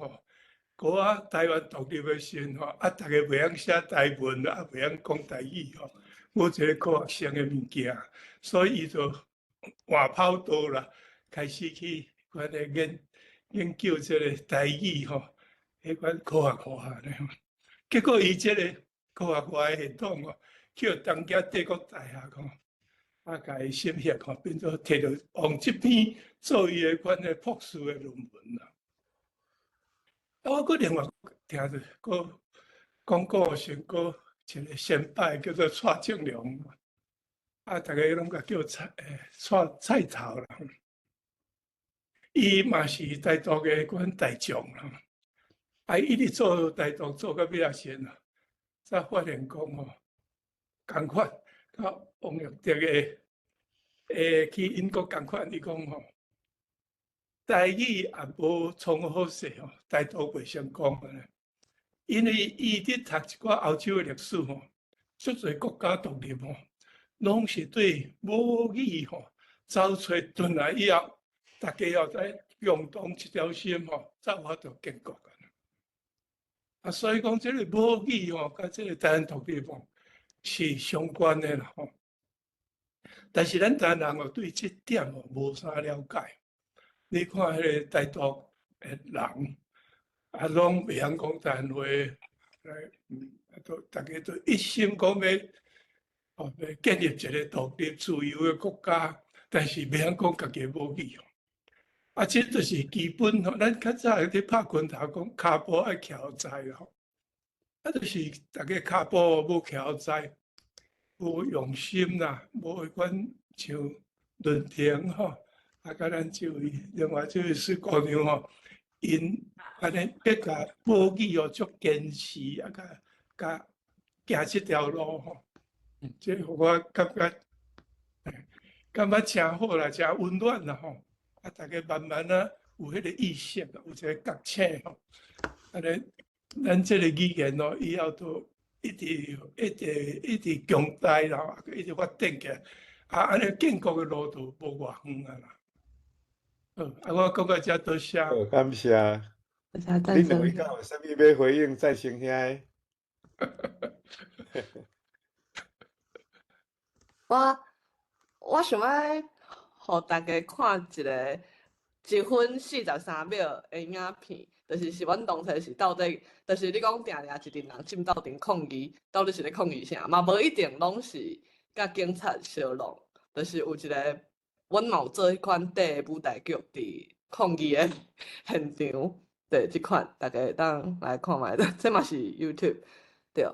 台湾独立的时阵大家袂晓写台文，袂晓讲台语无一个科学性的物件，所以伊就换跑道啦，开始去款个研究这个台语迄款科学咧。结果伊这个科学化的系统叫东亚帝国大学甲伊审核变做摕到往这边做伊的款个博士的论文啦。我佫另外听着，佫讲故事，佫一个先辈叫做蔡正良，大家拢甲叫菜头啦。伊嘛是台独的款大将啦，伊直做台独做到尾仔先啦。才发现讲吼，共款，甲王玉德去英国共款，伊讲吼，台语也无创好势吼，台独袂成功啊。因为伊伫读一寡欧洲的历史吼，足侪国家独立吼，拢是对母语吼走出转来以后，大家要在共同一条心吼，才有法度建国啊。所以讲，这个母语吼，甲这个台湾独立吼是相关的啦吼。但是咱台湾人哦，对这点哦无啥了解。你看迄个台独的人。啊，拢袂晓讲台湾话，大家都一心讲要建立一个独立自由的国家，但是袂晓讲家己母语哦。啊，这就是基本吼。咱较早咧拍拳头讲骹步爱徛在啦吼，啊，就是大家骹步无徛在，无用心啦，无迄款像论坛吼，啊，甲咱这位另外这位施姑娘吼。因安尼要甲母语哦，足坚持啊，甲行这条路吼，这我感觉真好啦，真温暖啦吼。啊，大家慢慢啊有迄个意识啦，有一个觉醒吼。安尼，咱这个语言哦，以后都一直强大啦，一直发展起来。啊，安尼建国的路途无偌远啊啦。我讲到这多谢。好，感谢。恁两位敢有啥物要回应再生兄的？我想要互大家看一个1分43秒的影片，就是阮当初是到底，就是你讲定一群人进斗阵抗议，到底是咧抗议啥？嘛无一定拢是甲警察相弄，就是有一个。阮嘛有做迄款短舞台剧伫抗议的现场，对，即款大家会当来看觅，这嘛是 YouTube， 对，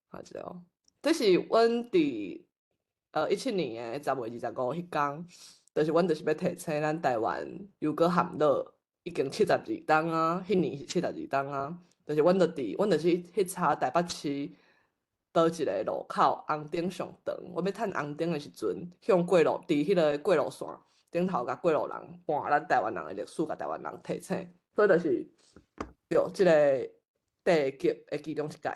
看一下哦。这是阮伫17年的10月25迄天，就是阮就是要提醒咱台湾又搁含乐已经72档啊，迄年是72档啊，就是阮就是去查台北市。倒一个路口，红灯上长，我要趁红灯的时阵，向过路，伫迄个过路线顶头，甲过路人搬咱台湾人的历史，甲台湾人提醒，所以就是对即个第一集的其中一届。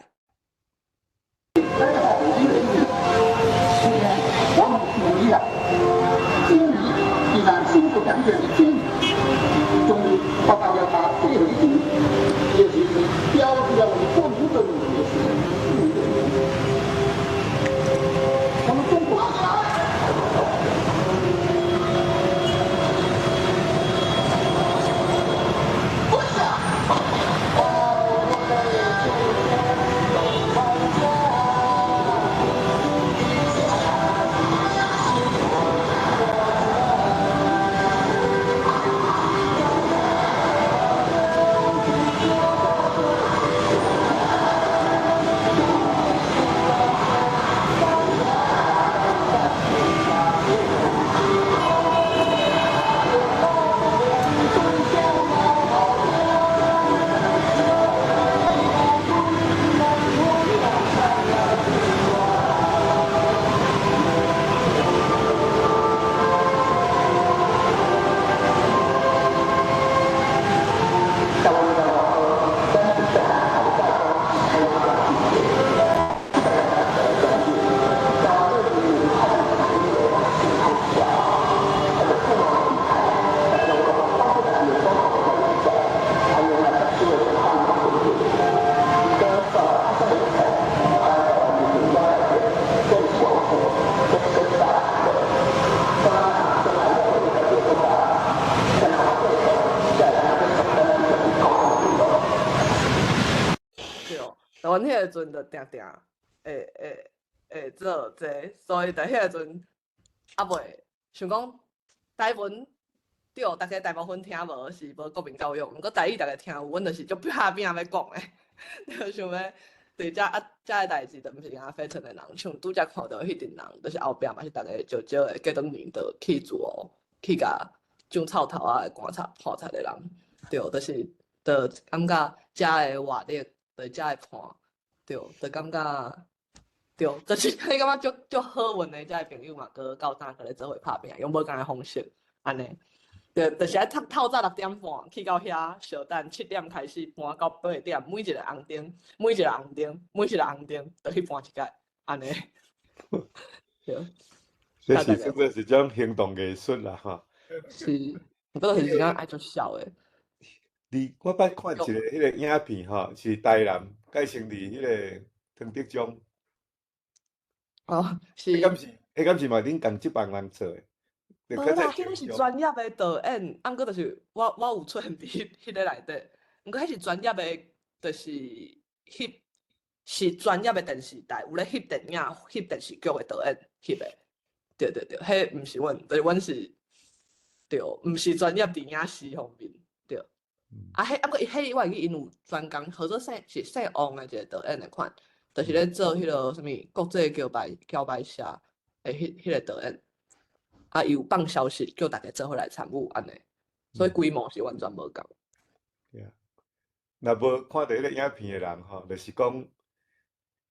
我们努力了，经理既然辛苦感觉的经理，终于把大家把最后一题，也就是标志了我们共同的努力的事情。我们中国。阮迄个阵就定定会做这，所以在迄个阵也袂想讲台文对，大家大部分听无是无国民教育，毋过台语大家听有，阮就是足拍拼要讲诶，就想要对遮个代志，就毋是讲非常的人，像拄则看到迄阵人，就是后壁嘛是大家少少的过当年就去做，去甲种草头啊、观察泡菜的人，对，就是感觉遮个活力，对遮个看。对，就感觉对，就是你感觉足好运的，遮朋友嘛，搁到呾可咧做伙拍拼，用无共的方式，安尼。对，就是爱透早6点半去到遐小等7点开始搬到8点，每一个红灯，每一个红灯，每一个红灯，都去搬一届，安尼。对，这大概是算作是种行动艺术啦，哈。是，不过就是真正爱足痟诶。我捌看一个迄个影片吼，是台南介生伫迄个唐德庄，哦，是。迄敢是嘛恁共即帮人做诶？无啦，迄个是专业的导演，毋过就是我有出现伫迄个内底，毋过迄是专业的，就是翕是专业的电视台，有咧翕电影、翕电视剧的导演翕的。对对对，迄毋是阮，就是阮是对，毋是专业电影师方面对。啊，毋过迄我会记因有专工，合作是姓王的一个导演的款，就是咧做迄个啥物国际桥牌社的迄个导演。啊，有放消息叫大家做伙来参与安尼，所以规模是完全无共。若无看到迄个影片的人吼，就是讲，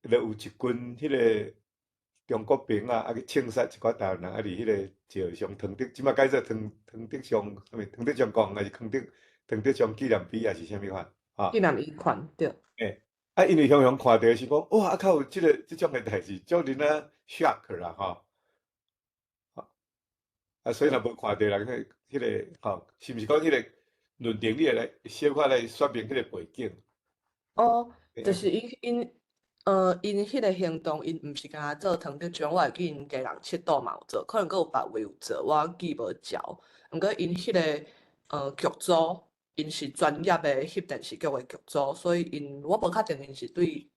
就有一群迄个中国兵啊，去枪杀一寡台湾人，伫迄个石上唐德，即马改做唐德上啥物？唐德上公还是唐德上纪念碑，还是啥物款？哈。纪念款对。因为雄看到是讲，哇，较有即种诶代志，足令人 shock 啦，吼。所以若无看到人迄个吼，是毋是讲迄个论点，你会来小可来说明迄个背景？哦，就是因迄个行动，因毋是干做唐德庄，我会记因家人7度嘛有做，可能佫有别位有做，我记无牢。毋过因迄个剧组，因是专业的翕电视剧的剧组，所以我无确定因是对。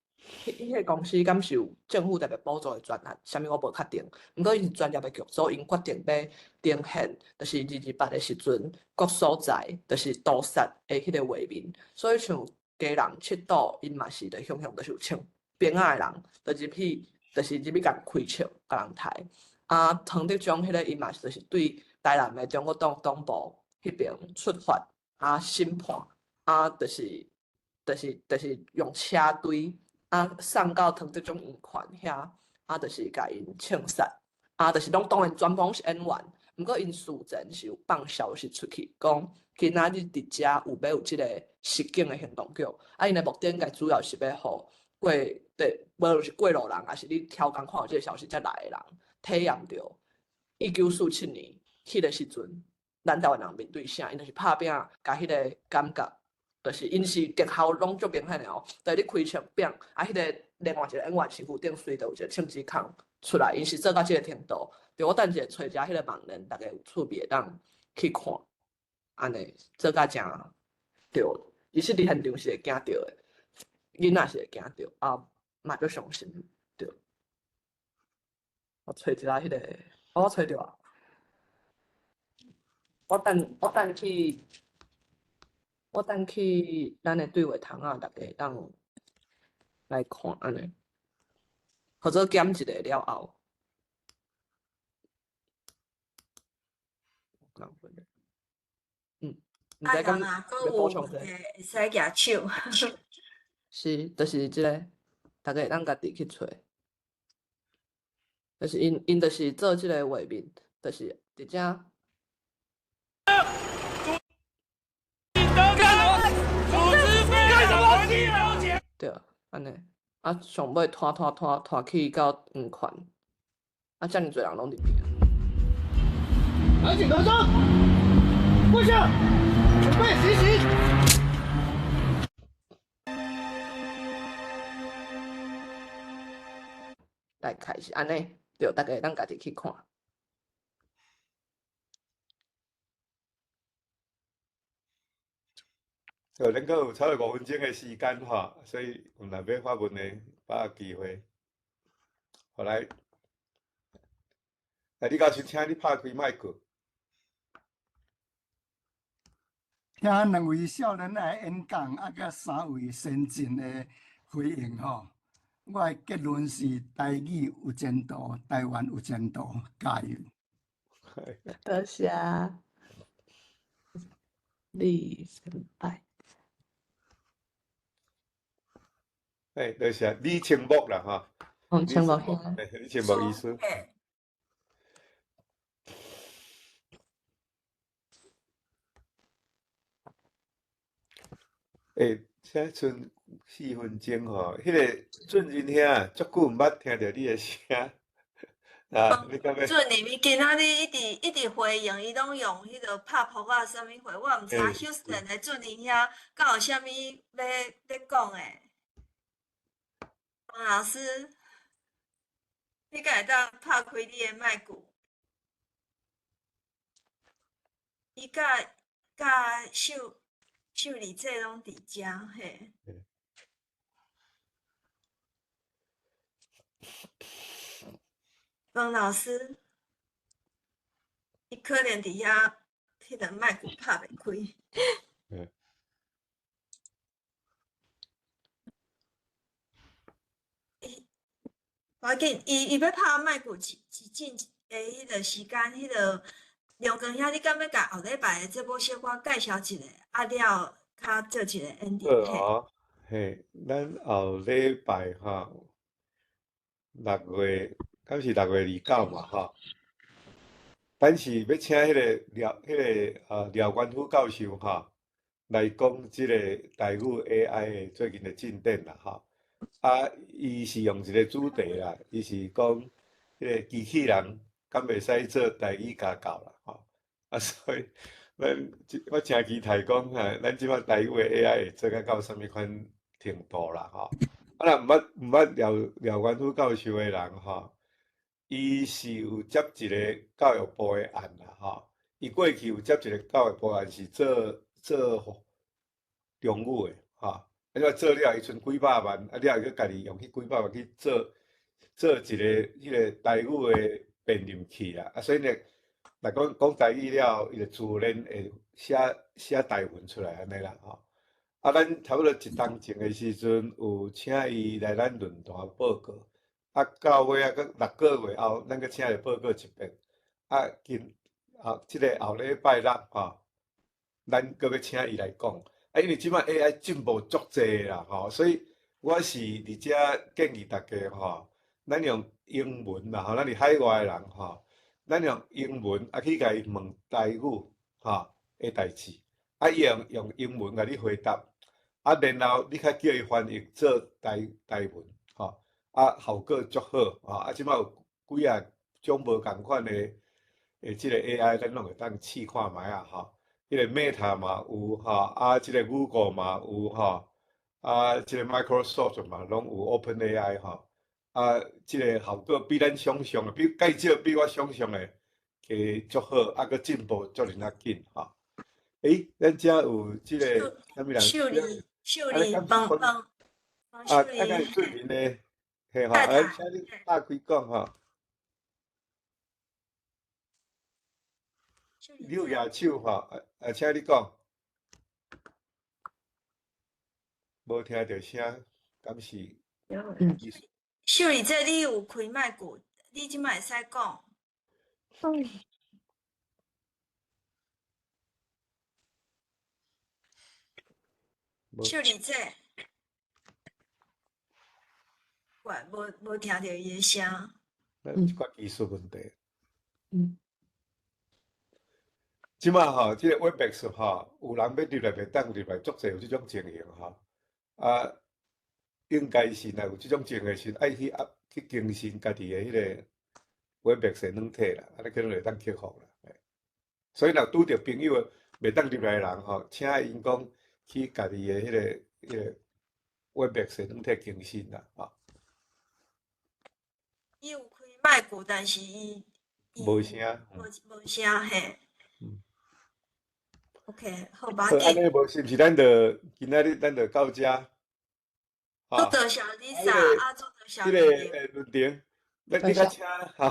迄个公司敢是有政府特别补助的专案，啥物我无确定。毋过因是专业的剧组，因决定要呈现，就是228的时阵，各所在就是屠杀的迄个画面。所以像家人7度，因嘛是着想就是有枪兵仔的人，就入去，就是入去甲人开枪，甲人刣。啊，唐德庄迄个因嘛是就是对台南的中国党党部迄边出发啊审判啊，就是用车队。啊，送到唐德庄医院遐，啊，就是甲因枪杀，啊，就是拢当然全部是演员，毋过因事前是有放消息出去，讲今仔日伫遮有即个实景的行动剧，啊，因的目的应主要是要互无论是过路人，还是你超工看到即个消息才来的人，体验着1947年迄个时阵，咱台湾人面对啥，因就是拍拼，甲迄个感觉。就是因是特效拢足明显的哦，就是你开枪柄，啊，迄个另外一个演员身躯顶随着有一个枪支孔出来，因是做到即个程度。对，我等者找一下迄个网人，大家有趣味当去看，安尼做到正对，伊是伫现场是会惊到的，囡仔是会惊到，啊，嘛足伤心，对。我找一下迄个，我找着啊，我等去咱的对话窗啊，大家当来看安尼，或者检一下了后，毋知敢要补充者，会使举手。是，就是即个，大家会当家己去找，就是因就是做即个画面，就是直接。对，安尼，啊，上尾拖去到医院，啊，遮尔侪人拢入去。拿起头上，跪下，准备行刑。大概是安尼，对，大家当家己去看。咱阁有超过5分钟的时间吼，所以有若要发问的，把握机会。好来，你甲先请你拍开麦克。听2位少年仔的演讲，甲3位先进的回应吼，我的结论是：台语有前途，台湾有前途，加油！多谢，李先輩。就是李清木啦哈，嗯，李请无清木，兄，李清木医师。嘿，现在剩4分钟吼，迄个俊仁兄，足久毋捌听着你的声啊，你敢要？准呢，伊今仔日一直回应，伊拢用迄个拍扑啊，啥物回，我毋知诶 Houston 的准仁遐敢有啥物要讲诶。王老师，你敢会当拍开你的麦克？伊甲秀丽这拢伫遮嘿。王老师，伊可能伫遐迄个麦克拍袂开。嗯无要紧，伊要拍麦克一进诶，迄个时间，迄个梁光兄，你敢要甲后礼拜诶节目小可介绍一下？啊了，较做一个 ending 嘿。好，咱后礼拜吼，6月，敢是6月29嘛吼，咱是要请迄个廖元虎教授吼来讲即个台语 AI 的最近的进展啦吼。啊，伊是用一个主题啦，伊是讲迄个机器人敢袂使做台语家教啦吼。啊，所以我真期待讲咱即摆台语的 AI 会做到啥物款程度啦吼。啊，若毋捌廖元虎教授的人吼，伊是有接一个教育部的案啦吼。伊过去有接一个教育部案是做中语的吼。啊，做了，伊剩几百万，啊，了后佮家己用迄几百万去做一个迄个台语的辨认器啦。啊，所以呢，若讲台语了，伊就自然会写台文出来安尼啦吼。啊，咱差不多1冬前的时阵，有请伊来咱论坛报告。啊，到尾啊，佮6个月后，咱佮请伊报告一遍。啊，即个后礼拜六吼，咱佮要请伊来讲。因为即摆 AI 进步足济啦，吼，所以我是伫遮建议大家吼，咱用英文啦，吼，咱伫海外的人吼，咱用英文啊去甲伊问台语吼的代志，啊伊用英文甲你回答，啊然后你较叫伊翻译做台文吼，啊效果足好吼，啊即摆有几啊种无共款的即个 AI， 咱拢会当试看觅啊吼。迄个 Meta 嘛有吼，啊，即个 Google 嘛有吼，啊，即个 Microsoft 嘛拢有 OpenAI 吼，啊，即个效果比咱想象的，介少比我想象的加足好，啊，佮进步足尔啊紧吼。咱遮有即个啥物人？秀丽，帮啊，秀敢是丽，最面的，嘿吼，太太请你打开讲吼。你有举手吼，请你讲。无听到声，敢是？秀丽，这你有开麦克，你即摆会使讲。秀丽这，怪无听到伊的声。即个技术问题。嗯。即马吼，即个 Webex 吼，有人要入来袂当入来，足侪有即种情形吼。啊，应该是若有即种情形是爱去更新家己的迄个 Webex 的软体啦，安尼可能会当克服啦。所以若拄着朋友袂当入来的人吼，请因讲去家己的迄个 Webex 的软体更新啦，吼。伊有开麦克，但是伊无声。无声嘿。OK， 好吧。安尼无是毋是咱今仔日咱到遮？祝德小 Lisa， 啊，祝德小即个论坛，你较请吼，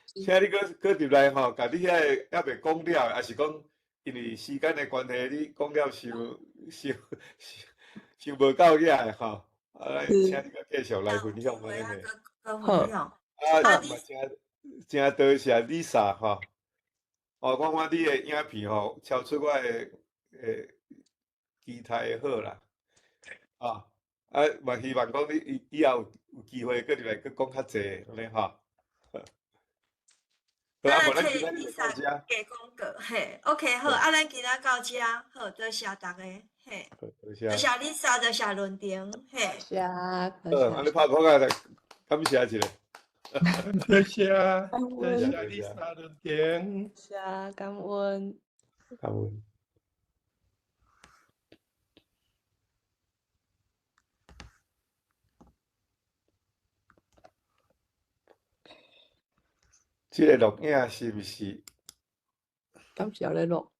请你搁入来吼，甲你遐还袂讲了，还是讲因为时间的关系，你讲了想无够野的吼，啊，请你搁继续来分享安尼。好。啊，嘛真多谢 Lisa 吼。哦，我看你的影片吼，超出我的期待的好啦，啊，嘛希望讲你以后有机会搁入来搁讲较济，安尼吼。好，啊，无咱今仔日就到遮。加广告，嘿，OK，好，啊，咱今仔到遮，好，多谢大家，嘿，多谢。多谢Lisa，多谢伦丁，嘿，谢谢，安尼拍鼓啊，感谢一下。多谢，感多谢恩，你三轮点，谢谢，感恩。感恩。这个录影是毋是？敢是要咧录？